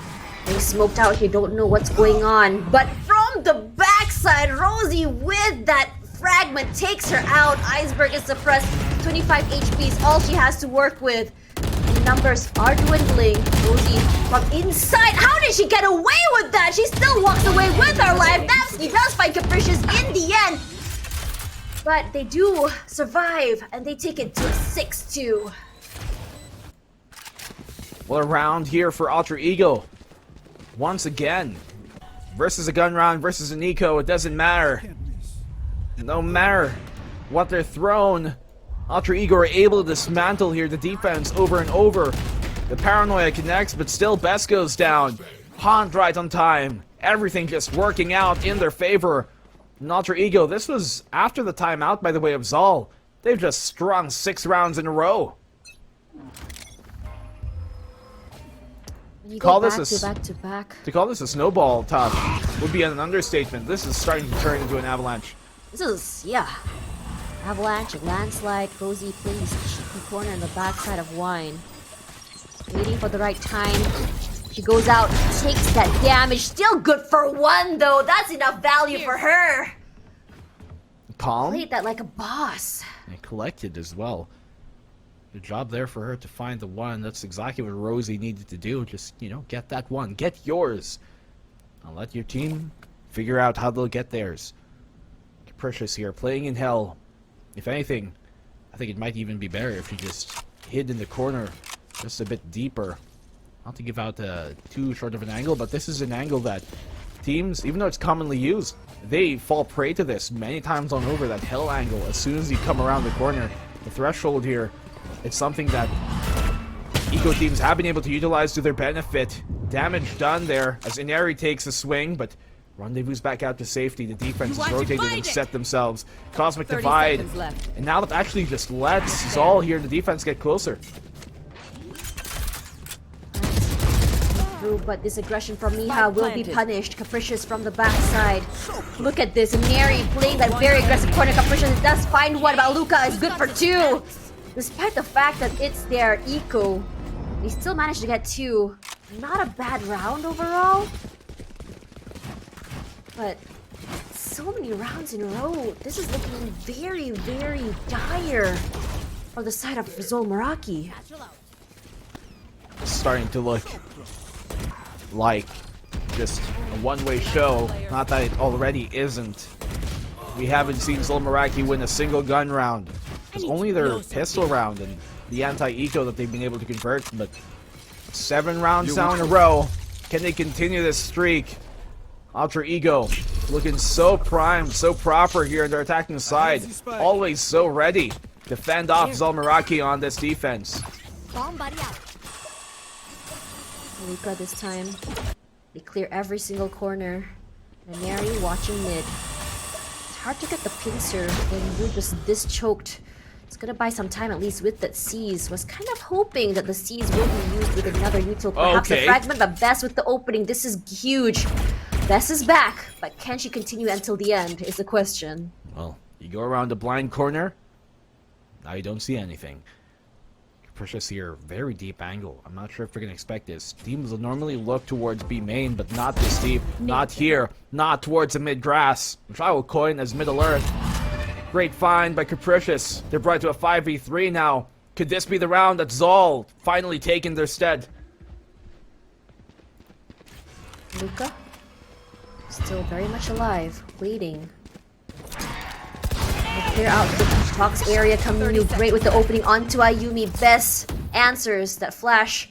Being smoked out here, don't know what's going on. But from the backside, Rosie with that fragment takes her out. Iceberg is suppressed. 25 HP is all she has to work with. The numbers are dwindling. Rosie from inside. How did she get away with that? She still walks away with her life. Navsky does fight Capricious in the end. But they do survive, and they take it to 6-2. Well, a round here for Alter Ego. once again. Versus a gun round, versus an eco, it doesn't matter. No matter what they're thrown, Ultra Ego are able to dismantle here the defense over and over. The paranoia connects, but still Best goes down. Haunt right on time. Everything just working out in their favor. And Ultra Ego, this was after the timeout, by the way, of ZOL. They've just strung 6 rounds in a row. You Call go this back to back. To call this a snowball toss would be an understatement. This is starting to turn into an avalanche. This is, yeah. Avalanche, landslide, Rosie plays cheeky corner in the backside of Wine. Waiting for the right time. She goes out, takes that damage. Still good for 1 though. That's enough value for her. Calm. Played that like a boss. And collected as well. Good job there for her to find the 1. That's exactly what Rosie needed to do. Just, you know, get that 1. Get yours. I'll let your team figure out how they'll get theirs. Capricious here, playing in hell. If anything, I think it might even be better if she just hid in the corner just a bit deeper. Not to give out too short of an angle, but this is an angle that teams, even though it's commonly used, they fall prey to this many times on over, that hell angle. As soon as you come around the corner, the threshold here, it's something that eco teams have been able to utilize to their benefit. Damage done there as Inari takes a swing, but Rendezvous back out to safety. The defense is rotated and set themselves. Cosmic Divide. And now that actually just lets ZOL here in the defense get closer. But this aggression from Miha will be punished. Capricious from the backside. Look at this. Neri playing that very aggressive corner. Capricious does find 1, but Luca is good for 2. Despite the fact that it's their eco, they still managed to get 2. Not a bad round overall. But so many rounds in a row. This is looking very, very dire for the side of ZOL Meraki. It's starting to look like just a one-way show. Not that it already isn't. We haven't seen ZOL Meraki win a single gun round. It's only their pistol round and the anti-eco that they've been able to convert, but 7 rounds down in a row. Can they continue this streak? Ultra Ego looking so primed, so proper here on their attacking side. Always so ready to fend off ZOL Meraki on this defense. Luca this time. They clear every single corner. And Neri watching mid. It's hard to get the pincer when you're just this choked. It's gonna buy some time at least with that Seize. Was kind of hoping that the Seize will be used with another util. Perhaps a fragment, but Best with the opening. This is huge. Best is back, but can she continue until the end is the question. Well, you go around the blind corner. Now you don't see anything. Capricious here, very deep angle. I'm not sure if we're gonna expect this. Teams will normally look towards B main, but not this deep. Not here. Not towards the mid grass. Trial coin as mid alert. Great find by Capricious. They're brought to a 5v3 now. Could this be the round that ZOL finally take in their stead? Luca? Still very much alive, waiting. They clear out the box area. Kaminu great with the opening onto Ayumi. Best answers that flash.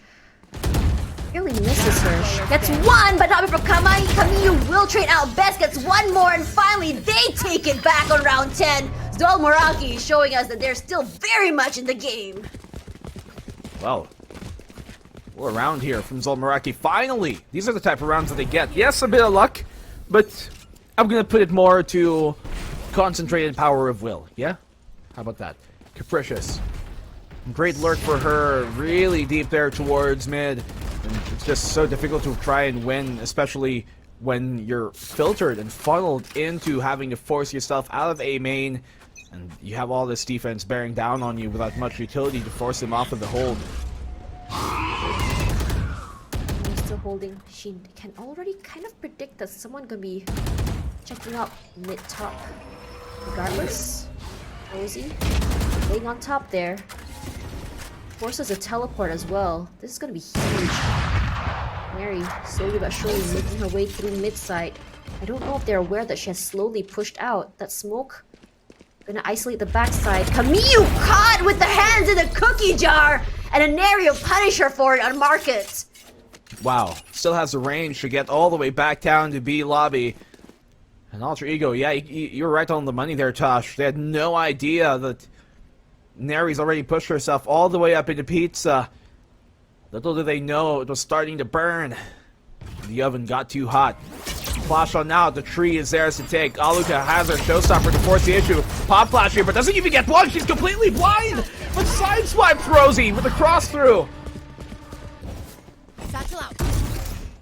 Really misses her. She gets 1, but not before Kaminu will trade out. Best gets 1 more, and finally they take it back on round 10. ZOL Meraki showing us that they're still very much in the game. Well, we're around here from ZOL Meraki. Finally, these are the type of rounds that they get. Yes, a bit of luck, but I'm gonna put it more to concentrated power of will. Yeah? How about that? Capricious. Great lurk for her. Really deep there towards mid. And it's just so difficult to try and win, especially when you're filtered and funneled into having to force yourself out of A main, and you have all this defense bearing down on you without much utility to force them off of the hold. Still holding. She can already kind of predict that someone gonna be checking out mid top. Regardless, Rosie laying on top there. Forces a teleport as well. This is gonna be huge. Mary slowly but surely making her way through mid side. I don't know if they're aware that she has slowly pushed out. That smoke gonna isolate the backside. Camille caught with the hands in the cookie jar, and a Neri will punish her for it on market. wow, still has the range to get all the way back down to B lobby. And Alter Ego, yeah, you're right on the money there, Tosh. They had no idea that Neri's already pushed herself all the way up into pizza. Little did they know it was starting to burn. The oven got too hot. Flash on now, the tree is theirs to take. Aluka has her showstopper to force the issue. Pop flash here, but doesn't even get one. She's completely blind. But sideswipes Rosie with a cross through. Satchel out.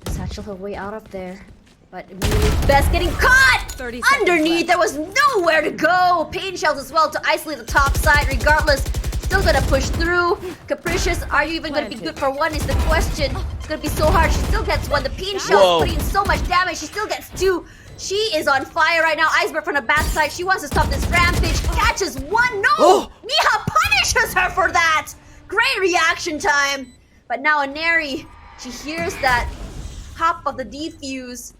Satchel her way out of there. But Amelia's best getting caught! 30 seconds Underneath, there was nowhere to go! Pain shells as well to isolate the top side regardless. Still gonna push through. Capricious, are you even gonna be good for one is the question. It's gonna be so hard. She still gets one. The pain shells putting in so much damage. She still gets two. She is on fire right now. Iceberg from the backside. She wants to stop this rampage. Catches one. No! Miha punishes her for that! Great reaction time. But now Neri, she hears that pop of the defuse.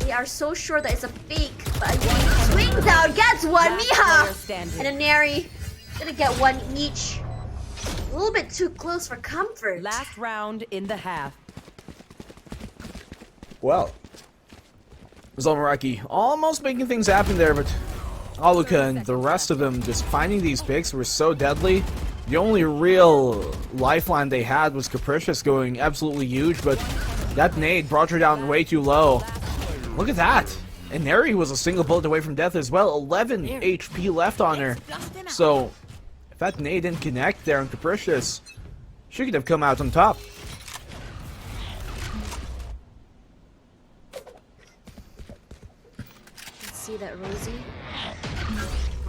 They are so sure that it's a fake, but swings out, gets one, Miha! And a Neri gonna get one each. A little bit too close for comfort. Last round in the half. Well, ZOL Meraki almost making things happen there, but Aluka and the rest of them just finding these picks were so deadly. The only real lifeline they had was Capricious going absolutely huge, but that nade brought her down way too low. Look at that! And Neri was a single bullet away from death as well. 11 HP left on her. So, if that nade didn't connect there on Capricious, she could have come out on top. See that Rosie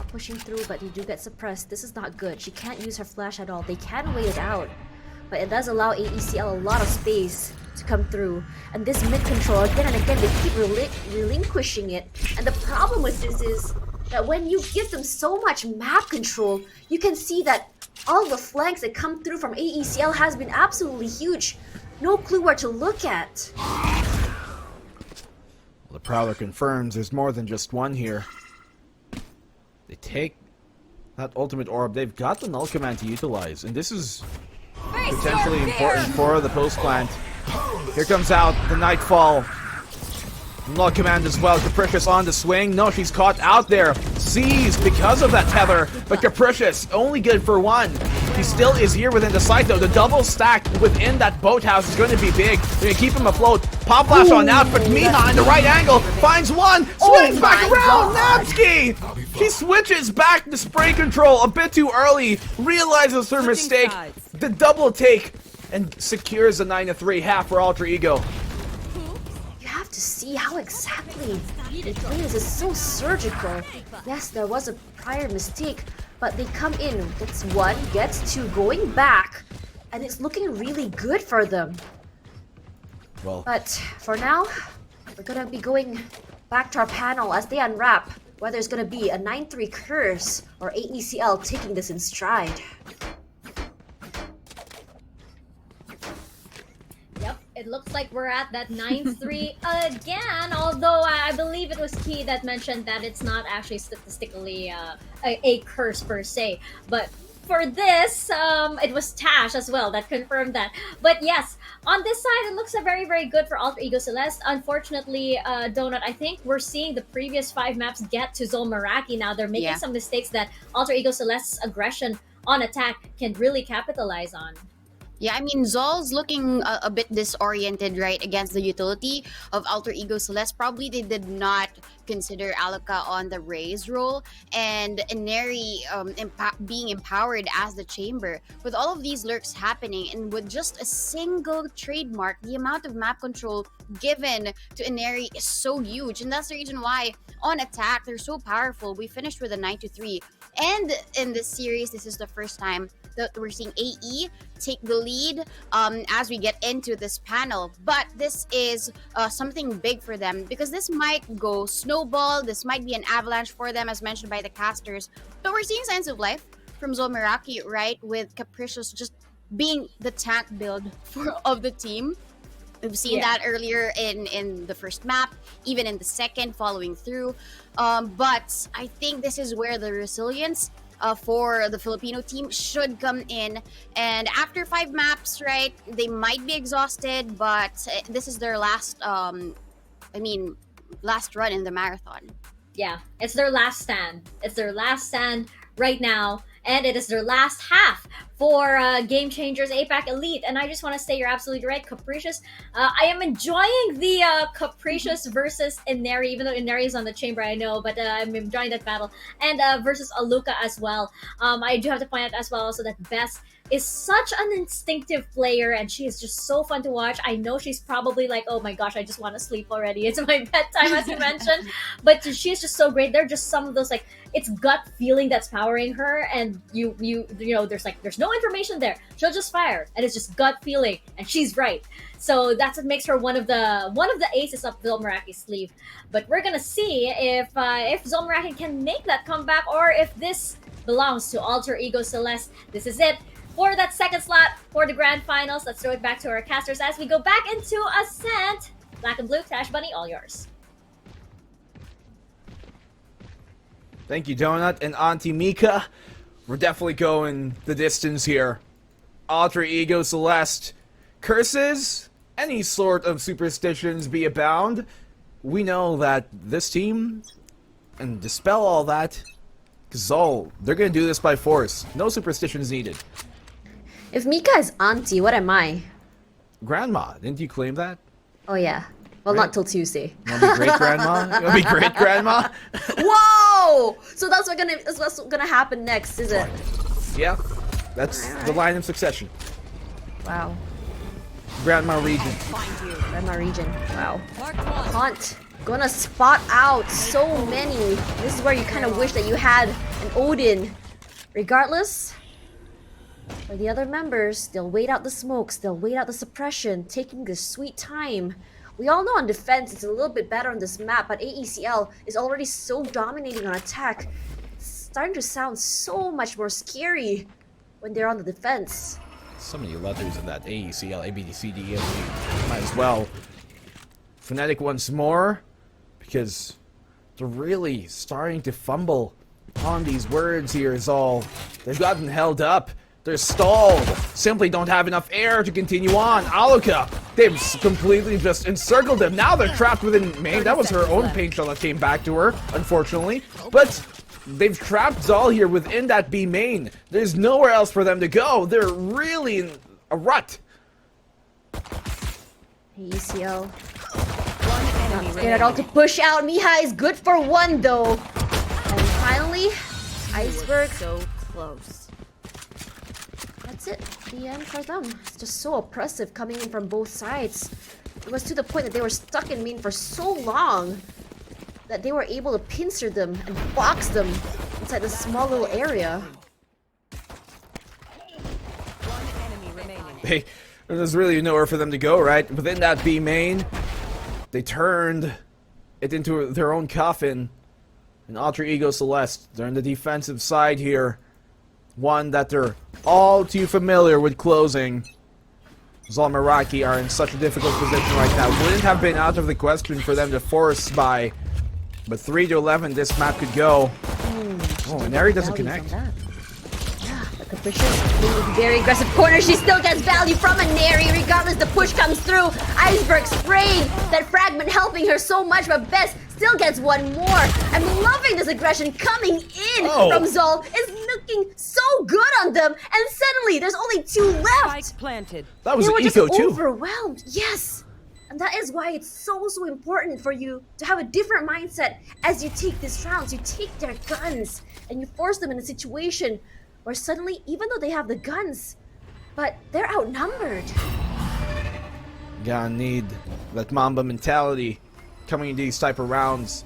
pushing through, but you do get suppressed. This is not good. She can't use her flash at all. They can wait it out, but it does allow AECL a lot of space to come through. And this mid control, again and again, they keep relinquishing it. And the problem with this is that when you give them so much map control, you can see that all the flanks that come through from AECL has been absolutely huge. No clue where to look at. The Prowler confirms there's more than just one here. They take that ultimate orb. They've got the null command to utilize, and this is potentially important for the post plant. Here comes out the Nightfall. Null command as well. Capricious on the swing. No, she's caught out there. Seized because of that tether, but Capricious only good for one. He still is here within the site though. The double stack within that boathouse is going to be big. They're going to keep him afloat. Pop flash on out, but Miha in the right angle finds one. Swings back around. Napski! She switches back to spray control a bit too early. Realizes her mistake. The double take and secures the 9-3 half for Alter Ego. You have to see how exactly they play this. Is so surgical. Yes, there was a prior mistake, but they come in, gets one, gets two, going back, and it's looking really good for them. Well, but for now, we're gonna be going back to our panel as they unwrap whether it's gonna be a 9-3 curse or AECL taking this in stride. Yep, it looks like we're at that 9-3 again, although I believe it was Key that mentioned that it's not actually statistically a curse per se. But for this, it was Tash as well that confirmed that. But yes, on this side, it looks very, very good for Alter Ego Celeste. Unfortunately, Donut, I think we're seeing the previous 5 maps get to ZOL Meraki now. They're making some mistakes that Alter Ego Celeste's aggression on attack can really capitalize on. Yeah, I mean, ZOL's looking a bit disoriented, right, against the utility of Alter Ego Celeste. Probably they did not consider Aluka on the Raze role, and Neri being empowered as the chamber. With all of these lurks happening, and with just a single trademark, the amount of map control given to Neri is so huge, and that's the reason why on attack they're so powerful. We finished with a 9-3, and in this series, this is the first time that we're seeing AE take the lead as we get into this panel. But this is something big for them, because this might go snowball, this might be an avalanche for them, as mentioned by the casters. But we're seeing signs of life from ZOL Meraki, right, with Capricious just being the tank build of the team. We've seen that earlier in the first map, even in the second, following through. But I think this is where the resilience for the Filipino team should come in. And after 5 maps, right, they might be exhausted, but this is their last, last run in the marathon. Yeah, it's their last stand. It's their last stand right now, and it is their last half for Game Changers APAC Elite. And I just want to say you're absolutely right, Capricious. I am enjoying the Capricious versus Ineri, even though Ineri is on the chamber, I know, but I'm enjoying that battle. And versus Aluka as well. I do have to point out as well also that Bess is such an instinctive player, and she is just so fun to watch. I know she's probably like, oh my gosh, I just want to sleep already. It's my bedtime, as you mentioned. But she's just so great. They're just some of those, like, it's gut feeling that's powering her, and you know, there's no information there. She'll just fire, and it's just gut feeling, and she's right. So that's what makes her one of the aces up ZOL Meraki's sleeve. But we're gonna see if ZOL Meraki can make that comeback, or if this belongs to Alter Ego Celeste. This is it for that second slot for the grand finals. Let's throw it back to our casters as we go back into Ascent. Black and Blue, Tash Bunny, all yours. Thank you, Donut and Auntie Mika. We're definitely going the distance here. Alter Ego Celeste. Curses, any sort of superstitions be abound. We know that this team, and dispel all that, ZOL, they're gonna do this by force. No superstitions needed. If Mika is auntie, what am I? Grandma, didn't you claim that? Oh yeah. Well, Right. not till Tuesday. You wanna be great-grandma? You wanna be great-grandma? Whoa! So that's what's gonna happen next, is it? Yeah, that's the line of succession. Wow. Grandma region. Grandma region. Wow. Hunt. Gonna spot out so many. This is where you kind of wish that you had an Odin. Regardless, for the other members, they'll wait out the smokes, they'll wait out the suppression, taking this sweet time. We all know on defense it's a little bit better on this map, but AECL is already so dominating on attack. It's starting to sound so much more scary when they're on the defense. So many letters in that AECL, ABDCD, might as well. Phonetic once more, because they're really starting to fumble on these words here is all. They've gotten held up. They're stalled. Simply don't have enough air to continue on. Aluka, they've completely just encircled them. Now they're trapped within main. That was her own paint shell that came back to her, unfortunately. But they've trapped ZOL here within that B main. There's nowhere else for them to go. They're really in a rut. AECL. Not scared at all to push out. Miha is good for one though. And finally, Iceberg. So close. That's it. The end for them. It's just so oppressive coming in from both sides. It was to the point that they were stuck in main for so long that they were able to pincer them and box them inside this small little area. Hey, there's really nowhere for them to go, right? Within that B main, they turned it into their own coffin. And Alter Ego Celeste, they're on the defensive side here. One that they're all too familiar with closing. ZOL Meraki are in such a difficult position right now. Wouldn't have been out of the question for them to force by, but 3 to 11 this map could go. Oh, and Neri doesn't connect. Capricious being very aggressive corner. She still gets value from a Neri. Regardless, the push comes through. Iceberg spraying that fragment, helping her so much, but Bess still gets one more. I'm loving this aggression coming in from ZOL. It's looking so good on them, and suddenly there's only 2 left. Spike planted. That was They an were just eco too. overwhelmed. Yes. And that is why it's so important for you to have a different mindset as you take these rounds. You take their guns and you force them in a situation where suddenly, even though they have the guns, but they're outnumbered. Gonna need that Mamba mentality coming into these type of rounds.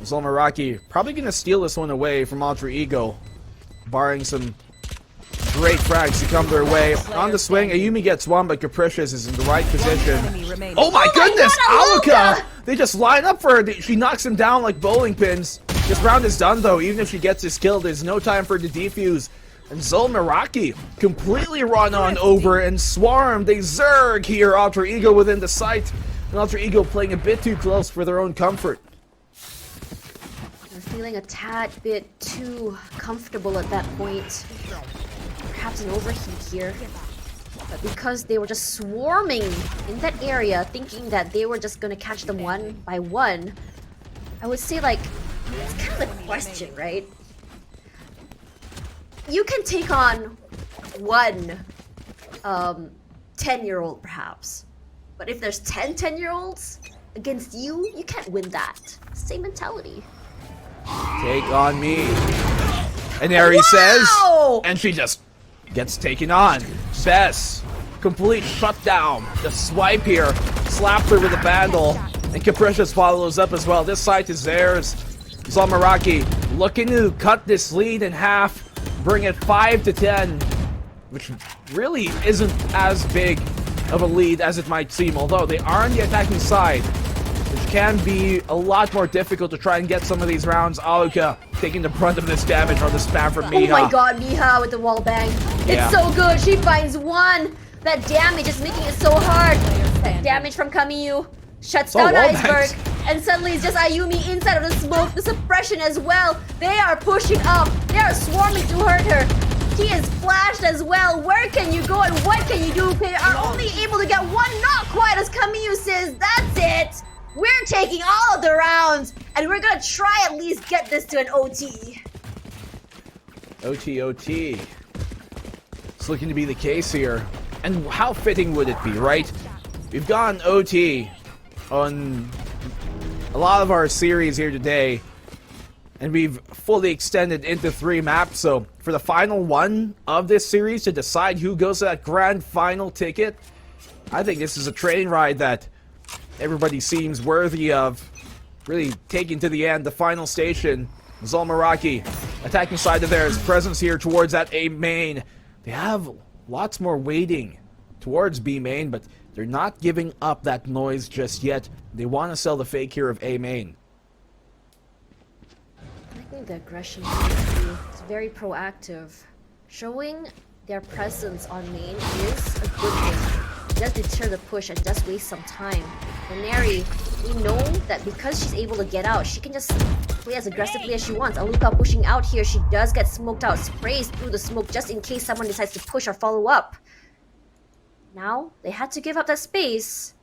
ZOL Meraki probably gonna steal this one away from Alter Ego, barring some great frags to come their way. On the swing, Ayumi gets one, but Capricious is in the right position. Oh my goodness! God, Aluka! They just line up for her. She knocks him down like bowling pins. This round is done though. Even if she gets this kill, there's no time for her to defuse. And ZOL Meraki completely run on over and swarm. They zerg here. Alter Ego within the site. And Alter Ego playing a bit too close for their own comfort. They're feeling a tad bit too comfortable at that point. Perhaps an overheat here. But because they were just swarming in that area, thinking that they were just gonna catch them one by one, I would say, like, it's kind of the question, right? You can take on one 10-year-old perhaps. But if there's 10 10-year-olds against you, you can't win that. Same mentality. Take on me. And Ari says, and she just gets taken on. Bess, complete shutdown. Just swipe here, slaps her with a vandal, and Capricious follows up as well. This site is theirs. ZOL Meraki looking to cut this lead in half, bring it 5-10, which really isn't as big of a lead as it might seem, although they are on the attacking side, which can be a lot more difficult to try and get some of these rounds. Alluka taking the brunt of this damage on the spam from Miha. Oh my god, Miha with the wall bang. Yeah. It's so good. She finds one. That damage is making it so hard. That damage from Kamiyu shuts down Iceberg. And suddenly it's just Ayumi inside of the smoke. The suppression as well. They are pushing up. They are swarming to hurt her. He is flashed as well. Where can you go and what can you do? They are only able to get one, not quite, as Kamiyu says. That's it. We're taking all of the rounds, and we're gonna try at least get this to an OT. OT. It's looking to be the case here. And how fitting would it be, right? We've gone OT on a lot of our series here today, and we've fully extended into 3 maps. So for the final one of this series to decide who goes to that grand final ticket, I think this is a train ride that everybody seems worthy of really taking to the end. The final station, ZOL Meraki attacking side of theirs, presence here towards that A main. They have lots more waiting towards B main, but they're not giving up that noise just yet. They want to sell the fake here of A main. I think the aggression is very proactive. Showing their presence on main is a good thing. It does deter the push and does waste some time. For Neri, we know that because she's able to get out, she can just play as aggressively as she wants. Alluka pushing out here, she does get smoked out, sprays through the smoke just in case someone decides to push or follow up. Now, they had to give up that space.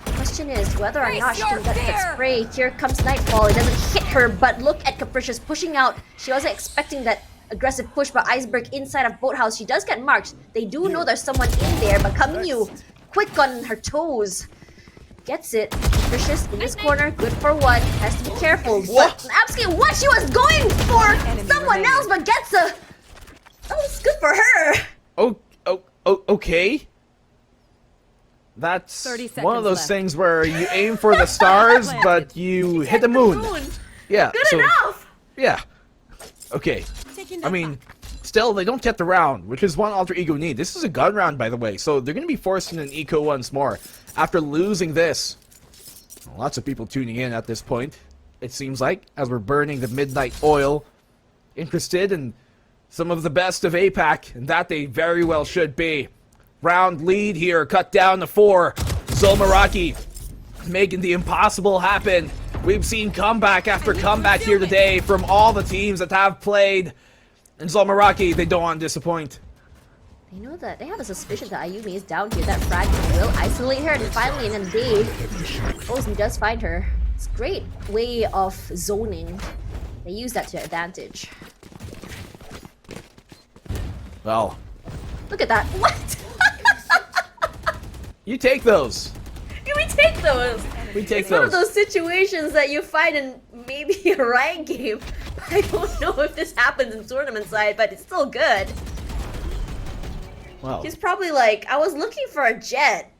The question is whether or not she can get that spray. Here comes Nightfall. It doesn't hit her, but look at Capricious pushing out. She wasn't expecting that aggressive push by Iceberg inside of Boathouse. She does get marked. They do know there's someone in there, but Kamiyu, quick on her toes. Gets it. Capricious in this corner, good for one. Has to be careful. What? Absolutely what she was going for! Someone else, but gets a... That was good for her! Okay. That's 30 one of those seconds left. things where you aim for the stars, but you hit the moon. Yeah. Good enough! Yeah. Okay. I mean, still, they don't get the round, which is one alter ego need. This is a gun round, by the way, so they're going to be forced in an eco once more. After losing this, lots of people tuning in at this point, it seems like, as we're burning the midnight oil, interested in some of the best of APAC, and that they very well should be. Round lead here, cut down to 4. ZOL Meraki making the impossible happen. We've seen comeback after comeback here today from all the teams that have played. And ZOL Meraki, they don't want to disappoint. They know that. They have a suspicion that Ayumi is down here. That frag will isolate her, and finally in a day, Bo3 does find her. It's a great way of zoning. They use that to their advantage. Well, Look at that. What? you take those. We take those. We take It's one of those. those situations that you find in maybe a Riot game. I don't know if this happens in tournament side, but it's still good. Well, He's probably like, I was looking for a jet,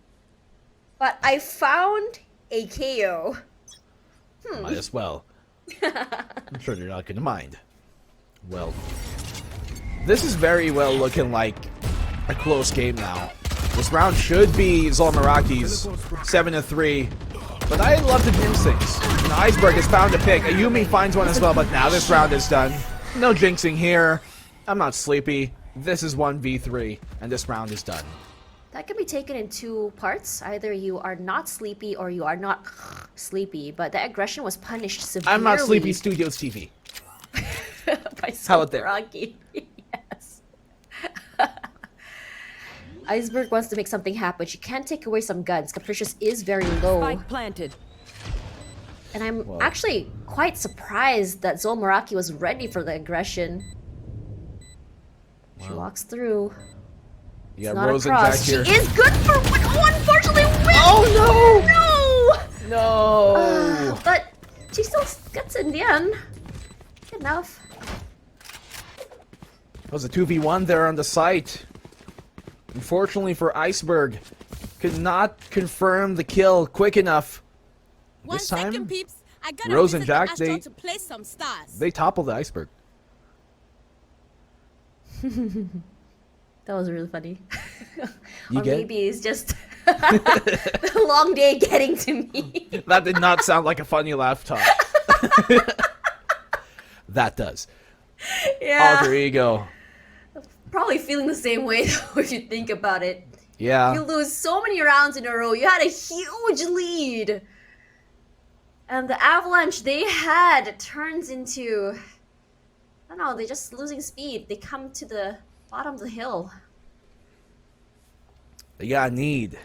but I found a KO. might as well. I'm sure they're not going to mind. Well, this is very well looking like a close game now. This round should be ZOL Meraki's 7-3, but I love to jinx things. And Iceberg has found a pick. Ayumi finds one as well, but now this round is done. No jinxing here. I'm not sleepy. This is 1v3, and this round is done. That can be taken in two parts. Either you are not sleepy or you are not sleepy, but the aggression was punished severely. I'm not Sleepy Studios TV. by How about that? Meraki. Yes. Iceberg wants to make something happen. She can't take away some guns. Capricious is very low. Spike planted. And I'm actually quite surprised that ZOL Meraki was ready for the aggression. She walks through. You got Not Rose and across. Jack here. She is good for one. Oh, unfortunately, wins. Oh No! no! But she still gets it in the end. Good enough. It was a 2v1 there on the site. Unfortunately for Iceberg, could not confirm the kill quick enough. This time, peeps. I gotta Rose and visit the Jack, Astro to play some stars. they toppled the Iceberg. That was really funny. You or get it? maybe it's just the long day getting to me. That did not sound like a funny laugh, Tosh. That does. Yeah. Alter ego. Probably feeling the same way though, if you think about it. Yeah. You lose so many rounds in a row. You had a huge lead. And the avalanche they had turns into... I don't know, they're just losing speed. They come to the bottom of the hill. They got a need.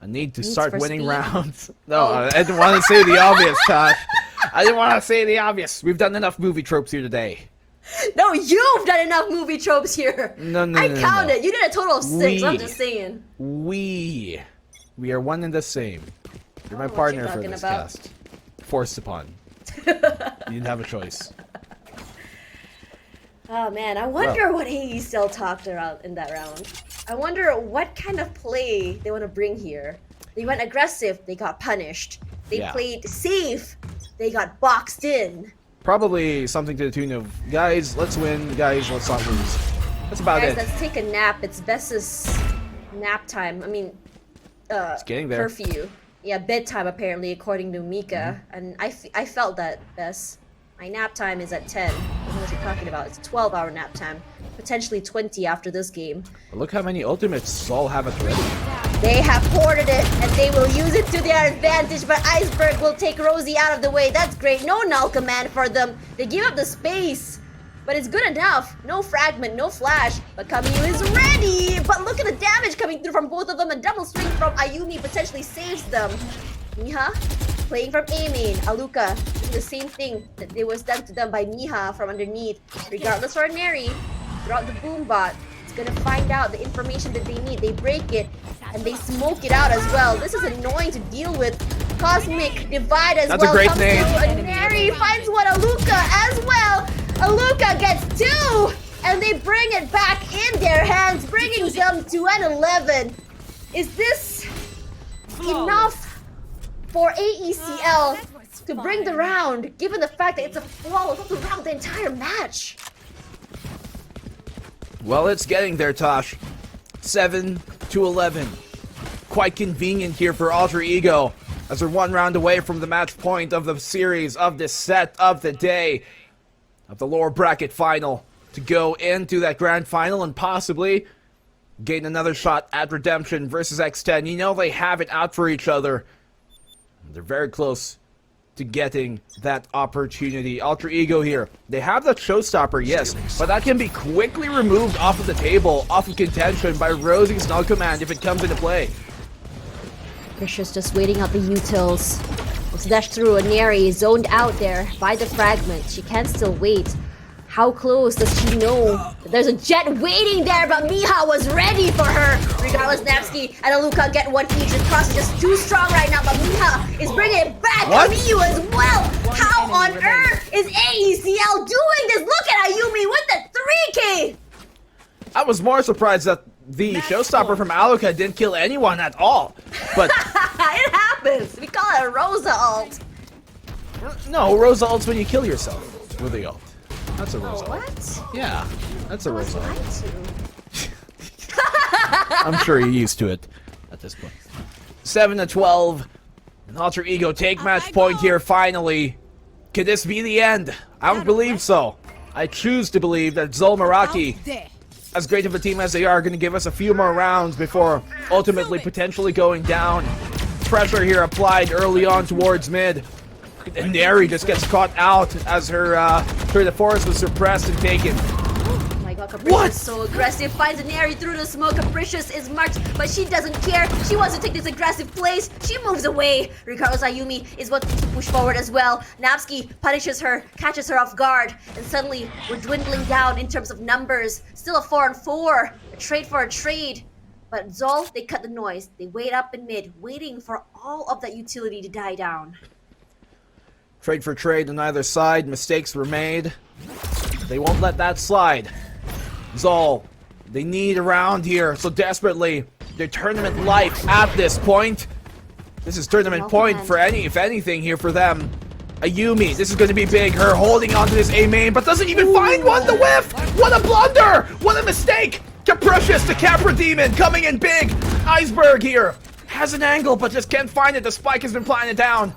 A need to Needs start for winning speed? rounds. No, I didn't want to say the obvious, Tosh. I didn't want to say the obvious. We've done enough movie tropes here today. No, you've done enough movie tropes here. No, I no, counted. no. You did a total of 6. I'm We. just saying. We are one and the same. You're my what partner you're for talking this about. cast. Forced upon. You didn't have a choice. Oh man, I wonder what AECL talked about in that round. I wonder what kind of play they want to bring here. They went aggressive, they got punished. They Yeah. played safe, they got boxed in. Probably something to the tune of, guys, let's win. Guys, let's not lose. That's about Guys, it. let's take a nap. It's Bess's nap time. I mean, It's getting there. curfew. Yeah, bedtime apparently, according to Mika. Mm-hmm. And I felt that, Bess. My nap time is at 10. I don't know what you're talking about. It's a 12-hour nap time. Potentially 20 after this game. But look how many ultimates ZOL have at the ready. They have hoarded it, and they will use it to their advantage, but Iceberg will take Rosie out of the way. That's great. No null command for them. They give up the space, but it's good enough. No fragment, no flash, but Kamiyu is ready. But look at the damage coming through from both of them. A double swing from Ayumi potentially saves them. Miha playing from A main. Aluka doing the same thing that it was done to them by Miha from underneath. Regardless for Neri, throughout the boom bot, it's gonna find out the information that they need. They break it and they smoke it out as well. This is annoying to deal with. Cosmic Divide as That's a well. great comes name. through, and Neri finds one. Aluka as well. Aluka gets 2, and they bring it back in their hands, bringing them to an 11. Is this enough for AECL to bring the round, given the fact that it's a flawless round the entire match? Well, it's getting there, Tosh. 7-11. Quite convenient here for Alter Ego, as they're one round away from the match point of the series, of this set, of the day, of the lower bracket final, to go into that grand final and possibly gain another shot at redemption versus X10. You know they have it out for each other. They're very close to getting that opportunity. Alter Ego here. They have the showstopper, yes, but that can be quickly removed off of the table, off of contention by Rosie's null command if it comes into play. Precious just waiting out the utils. It's dashed through. A Neri zoned out there by the fragment. She can still wait. How close does she know that there's a jet waiting there, but Miha was ready for her. Regardless, Napsky and Aluka get one each. The cross is just too strong right now, but Miha is bringing it back. What? Kamiyu as well. How on earth is AECL doing this? Look at Ayumi with the 3K. I was more surprised that the showstopper from Aluka didn't kill anyone at all. But It happens. We call it a Rosa ult. no, Rosa ult's when you kill yourself with the ult. That's a Rosa ult. What? Yeah, that's a Rosa ult. Lied to. I'm sure you're used to it at this point. 7-12. An Alter Ego take match point here finally. Could this be the end? I don't believe so. I choose to believe that ZOL Meraki as great of a team as they are, going to give us a few more rounds before ultimately potentially going down. Pressure here applied early on towards mid. And Neri just gets caught out as her tour de force was suppressed and taken. Oh my god, Capricious is so aggressive. Finds Neri through the smoke. Capricious is marked, but she doesn't care. She wants to take this aggressive place. She moves away. Regardless, Ayumi is what to push forward as well. Napski punishes her, catches her off guard, and suddenly we're dwindling down in terms of numbers. Still a 4-on-4. A trade for a trade. But ZOL, they cut the noise. They wait up in mid, waiting for all of that utility to die down. Trade for trade on either side. Mistakes were made. They won't let that slide. ZOL, they need a round here so desperately. Their tournament life at this point. This is tournament point for if anything here for them. Ayumi, this is going to be big. Her holding onto this A main, but doesn't even find one to whiff. What a blunder! What a mistake! Capricious to Capra Demon coming in big. Iceberg here has an angle, but just can't find it. The spike has been planted down.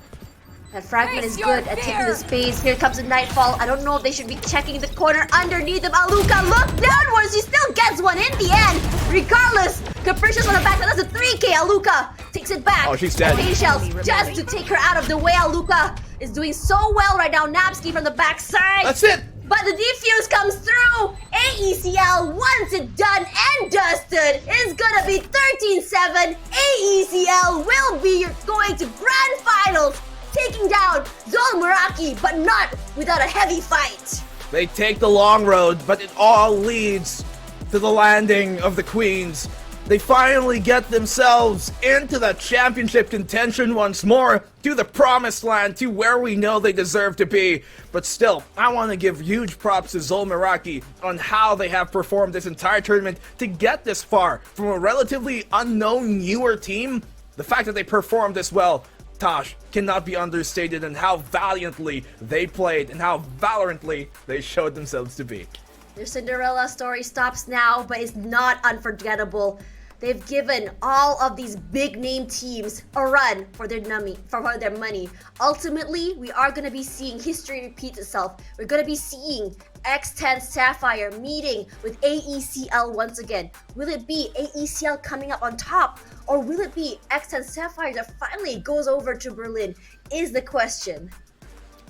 That fragment is good at taking the space. Here comes the Nightfall. I don't know if they should be checking the corner underneath them. Aluka, look downwards. He still gets one in the end. Regardless, Capricious on the back. That's a 3K. Aluka takes it back. Oh, she's dead. Shells just to take her out of the way. Aluka is doing so well right now. Napski from the backside. That's it. But the defuse comes through. AECL, once it done and dusted, is gonna be 13-7. AECL will be going to grand finals, taking down ZOL Meraki, but not without a heavy fight. They take the long road, but it all leads to the landing of the Queens. They finally get themselves into the championship contention once more, to the promised land, to where we know they deserve to be. But still, I want to give huge props to ZOL Meraki on how they have performed this entire tournament to get this far from a relatively unknown newer team. The fact that they performed this well, Tosh, cannot be understated, and how valiantly they played and how valorantly they showed themselves to be. Their Cinderella story stops now, but it's not unforgettable. They've given all of these big name teams a run for their money. Ultimately, we are going to be seeing history repeat itself. We're going to be seeing X10 Sapphire meeting with AECL once again. Will it be AECL coming up on top? Or will it be X10 Sapphire that finally goes over to Berlin? Is the question.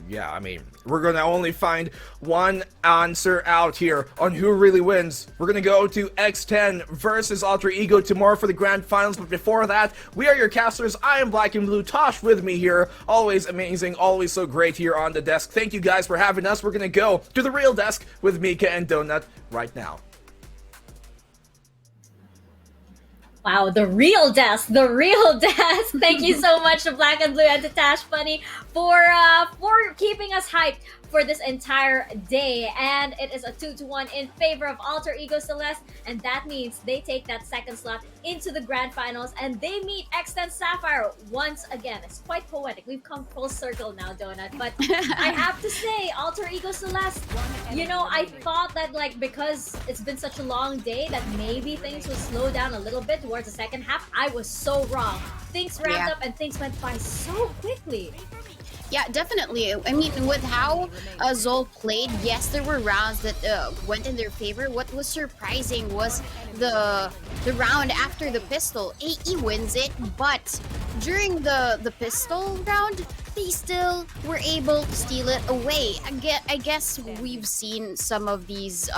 Yeah, I mean, we're gonna only find one answer out here on who really wins. We're gonna go to X10 versus Alter Ego tomorrow for the grand finals, but before that, we are your casters. I am Black and Blue. Tosh with me here. Always amazing, always so great here on the desk. Thank you guys for having us. We're gonna go to the real desk with Mika and Donut right now. Wow, the real desk, the real desk. Thank you so much to Black and Blue and to Tash Bunny for keeping us hyped for this entire day. And it is a 2-1 in favor of Alter Ego Celeste, and that means they take that second slot into the grand finals and they meet X10 Sapphire once again. It's quite poetic. We've come full circle now, Donut. But I have to say, Alter Ego Celeste, you know, I thought that like because it's been such a long day that maybe things would slow down a little bit towards the second half. I was so wrong. Things ramped up and things went by so quickly. Yeah, definitely. I mean, with how ZOL played, yes, there were rounds that went in their favor. What was surprising was the round after the pistol. AE wins it, but during the pistol round, they still were able to steal it away. I guess we've seen some of these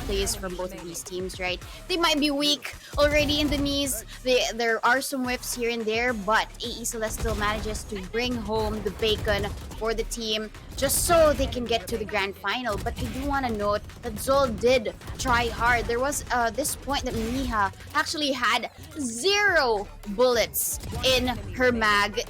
plays from both of these teams, right? They might be weak already in the knees. There are some whiffs here and there, but AE Celeste still manages to bring home the bacon for the team just so they can get to the grand final. But I do want to note that ZOL did try hard. There was this point that Miha actually had 0 bullets in her mag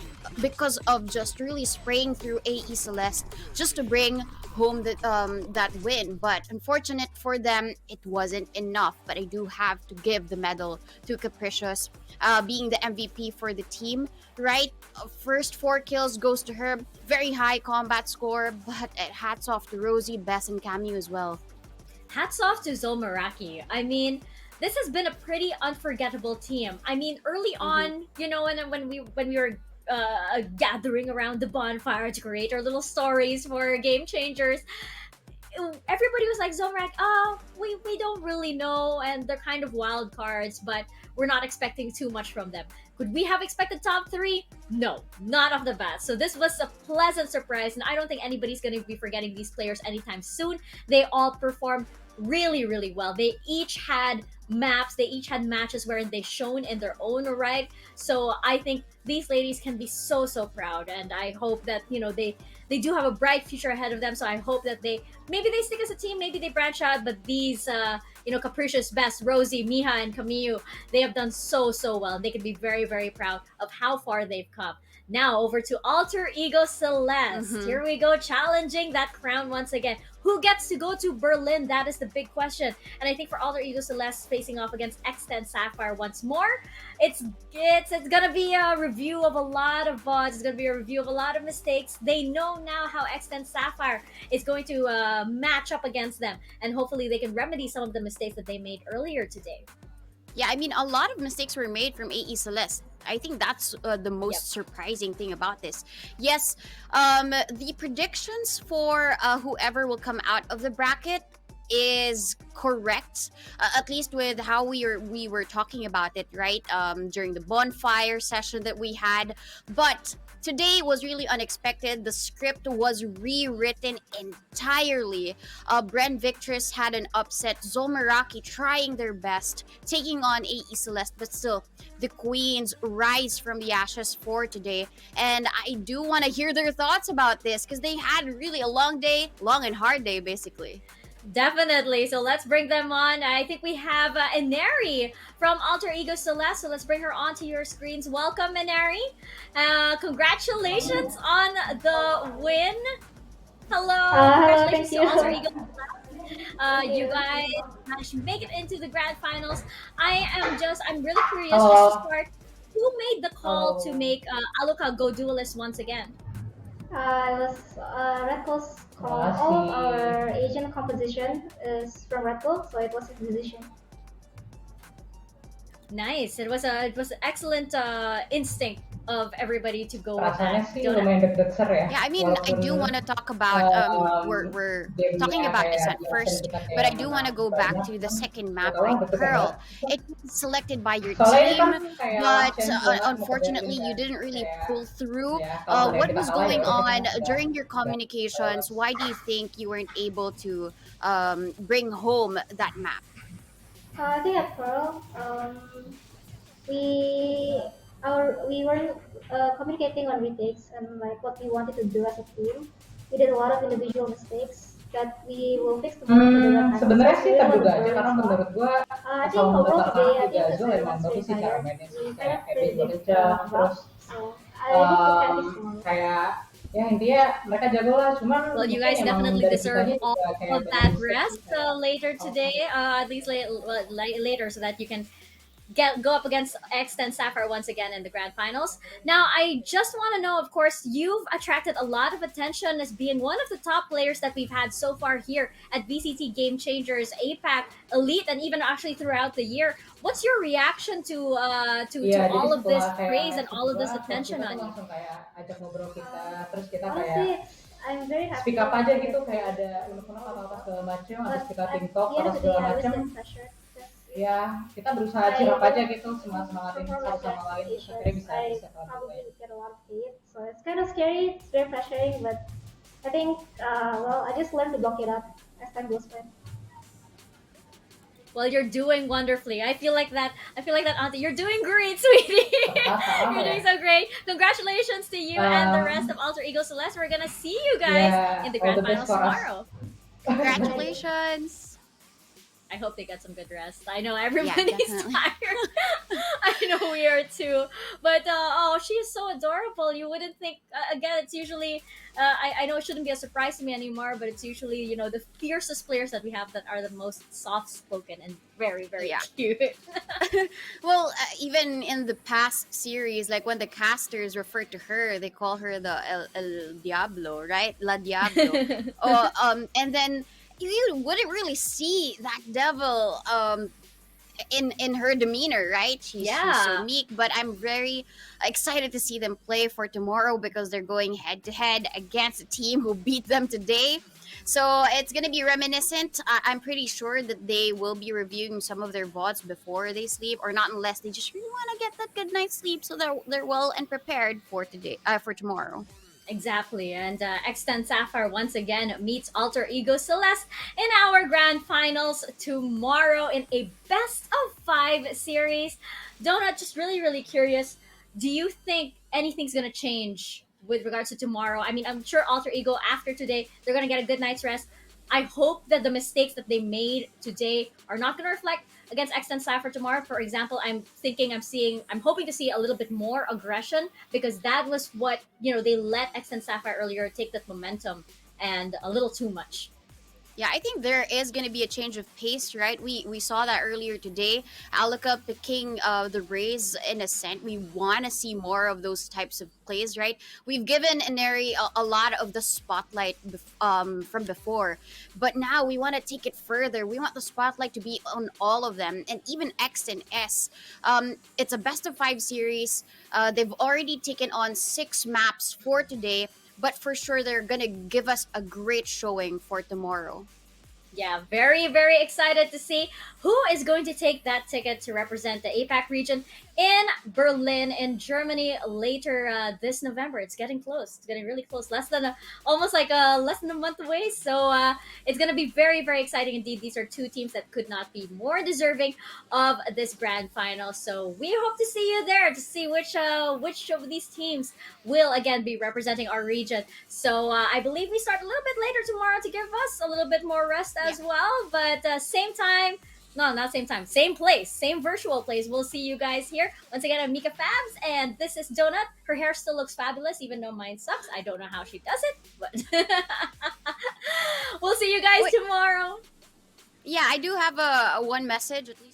because of just really spraying through AE Celeste just to bring home that win. But unfortunate for them, it wasn't enough. But I do have to give the medal to Capricious, being the MVP for the team, right? First 4 kills goes to her. Very high combat score, but hats off to Rosie, Bess, and Camille as well. Hats off to ZOL Meraki. I mean, this has been a pretty unforgettable team. I mean, early on, you know, when we were gathering around the bonfire to create our little stories for Game Changers, everybody was like, Zomrak, we don't really know, and they're kind of wild cards, but we're not expecting too much from them. Could we have expected top 3? No, not off the bat. So this was a pleasant surprise, and I don't think anybody's going to be forgetting these players anytime soon. They all performed really, really well. They each had maps, they each had matches where they shone in their own right. So I think these ladies can be so proud, and I hope that they do have a bright future ahead of them. So I hope that maybe they stick as a team, maybe they branch out, but these capricious best, Rosie, Miha, and Camille, they have done so well. They can be very, very proud of how far they've come. Now over to Alter Ego Celeste. Here we go, challenging that crown once again. Who gets to go to Berlin? That is the big question. And I think for Alter Ego Celeste facing off against X10 Sapphire once more, it's gonna be a review of a lot of VODs. It's gonna be a review of a lot of mistakes. They know now how X10 Sapphire is going to match up against them, and hopefully they can remedy some of the mistakes that they made earlier today. Yeah, I mean, a lot of mistakes were made from AE Celeste. I think that's the most surprising thing about this. Yes, the predictions for whoever will come out of the bracket is correct, at least with how we were talking about it, right? During the bonfire session that we had. But today was really unexpected. The script was rewritten entirely. Bren Victress had an upset. ZOL Meraki trying their best, taking on AE Celeste, but still, the queens rise from the ashes for today. And I do want to hear their thoughts about this, because they had really a long and hard day, basically. Definitely. So let's bring them on. I think we have Inari from Alter Ego Celeste. So let's bring her onto your screens. Welcome, Inari. Congratulations on the win. Hello. Congratulations to Alter Ego Celeste. You guys managed to make it into the grand finals. I'm really curious just to start. Who made the call to make Aluka go duelist once again? It was Red Bull's call. All of our Asian composition is from Red Bull, so it was his decision. Nice. It was an excellent instinct of everybody to go with that. Yeah, I mean, I do want to talk about, we're talking about this at first, but I do want to go back to the second map, right, Pearl. It's selected by your team, but unfortunately, you didn't really pull through. What was going on during your communications? Why do you think you weren't able to bring home that map? I think at Pearl, we weren't communicating on retakes and like what we wanted to do as a team. We did a lot of individual mistakes that we will fix tomorrow. Sebenarnya sih terduga aja, karena menurut gua kalau membuat pertahanan juga ZOL emang bagus sih cara mainnya, kayak epic kencang, terus kayak ya intinya mereka jago lah, cuman well, you guys definitely deserve all of that rest later today, at least later, so that you can go up against X10 Sapphire once again in the grand finals. Now, I just want to know, of course, you've attracted a lot of attention as being one of the top players that we've had so far here at VCT Game Changers, APAC, Elite, and even actually throughout the year. What's your reaction to all of this praise and all of this attention on you? I'm very happy. Speak up aja gitu, kayak ada unek-unek apa-apa segala macam, habis kita TikTok apa segala macam. Ya, kita berusaha cheer aja gitu, semangatin satu sama lain, terus akhirnya bisa probably get a lot of hate, so it's kind of scary, it's very pressuring, but I think, I just learned to block it up as time goes by. Well, you're doing wonderfully. I feel like that, Auntie. You're doing great, sweetie. You're doing so great. Congratulations to you and the rest of Alter Ego Celeste. We're gonna see you guys in the grand finals tomorrow. Congratulations. I hope they get some good rest. I know everybody's tired. I know we are too. But she is so adorable. You wouldn't think. Again, it's usually. I know it shouldn't be a surprise to me anymore, but it's usually the fiercest players that we have that are the most soft-spoken and very, very cute. Well, even in the past series, like when the casters refer to her, they call her the El Diablo, right? La Diablo. And then you wouldn't really see that devil in her demeanor, right? She's so meek, but I'm very excited to see them play for tomorrow because they're going head to head against a team who beat them today. So it's gonna be reminiscent. I'm pretty sure that they will be reviewing some of their VODs before they sleep, or not unless they just really want to get that good night's sleep, so they're well and prepared for today, for tomorrow. Exactly, and X10 Sapphire once again meets Alter Ego Celeste in our grand finals tomorrow in a best of 5 series. Donut, just really curious. Do you think anything's gonna change with regards to tomorrow? I mean, I'm sure Alter Ego after today they're gonna get a good night's rest. I hope that the mistakes that they made today are not gonna reflect against X10 Cypher tomorrow. For example, I'm hoping to see a little bit more aggression, because that was what, they let X10 Sapphire earlier take that momentum and a little too much. Yeah, I think there is going to be a change of pace, right? We saw that earlier today. Alaka picking the Rays in Ascent. We want to see more of those types of plays, right? We've given Ineri a lot of the spotlight from before, but now we want to take it further. We want the spotlight to be on all of them, and even X and S. It's a best of 5 series. They've already taken on 6 maps for today, but for sure they're gonna give us a great showing for tomorrow. Yeah, very excited to see who is going to take that ticket to represent the APAC region in Berlin, in Germany, later this November. It's getting close. It's getting really close. Less than less than a month away. So it's going to be very exciting indeed. These are 2 teams that could not be more deserving of this grand final. So we hope to see you there to see which of these teams will again be representing our region. So I believe we start a little bit later tomorrow to give us a little bit more rest as well. But same time. No, not same time. Same place. Same virtual place. We'll see you guys here. Once again, I'm Mika Fabs, and this is Donut. Her hair still looks fabulous, even though mine sucks. I don't know how she does it, but we'll see you guys tomorrow. Yeah, I do have a one message. At least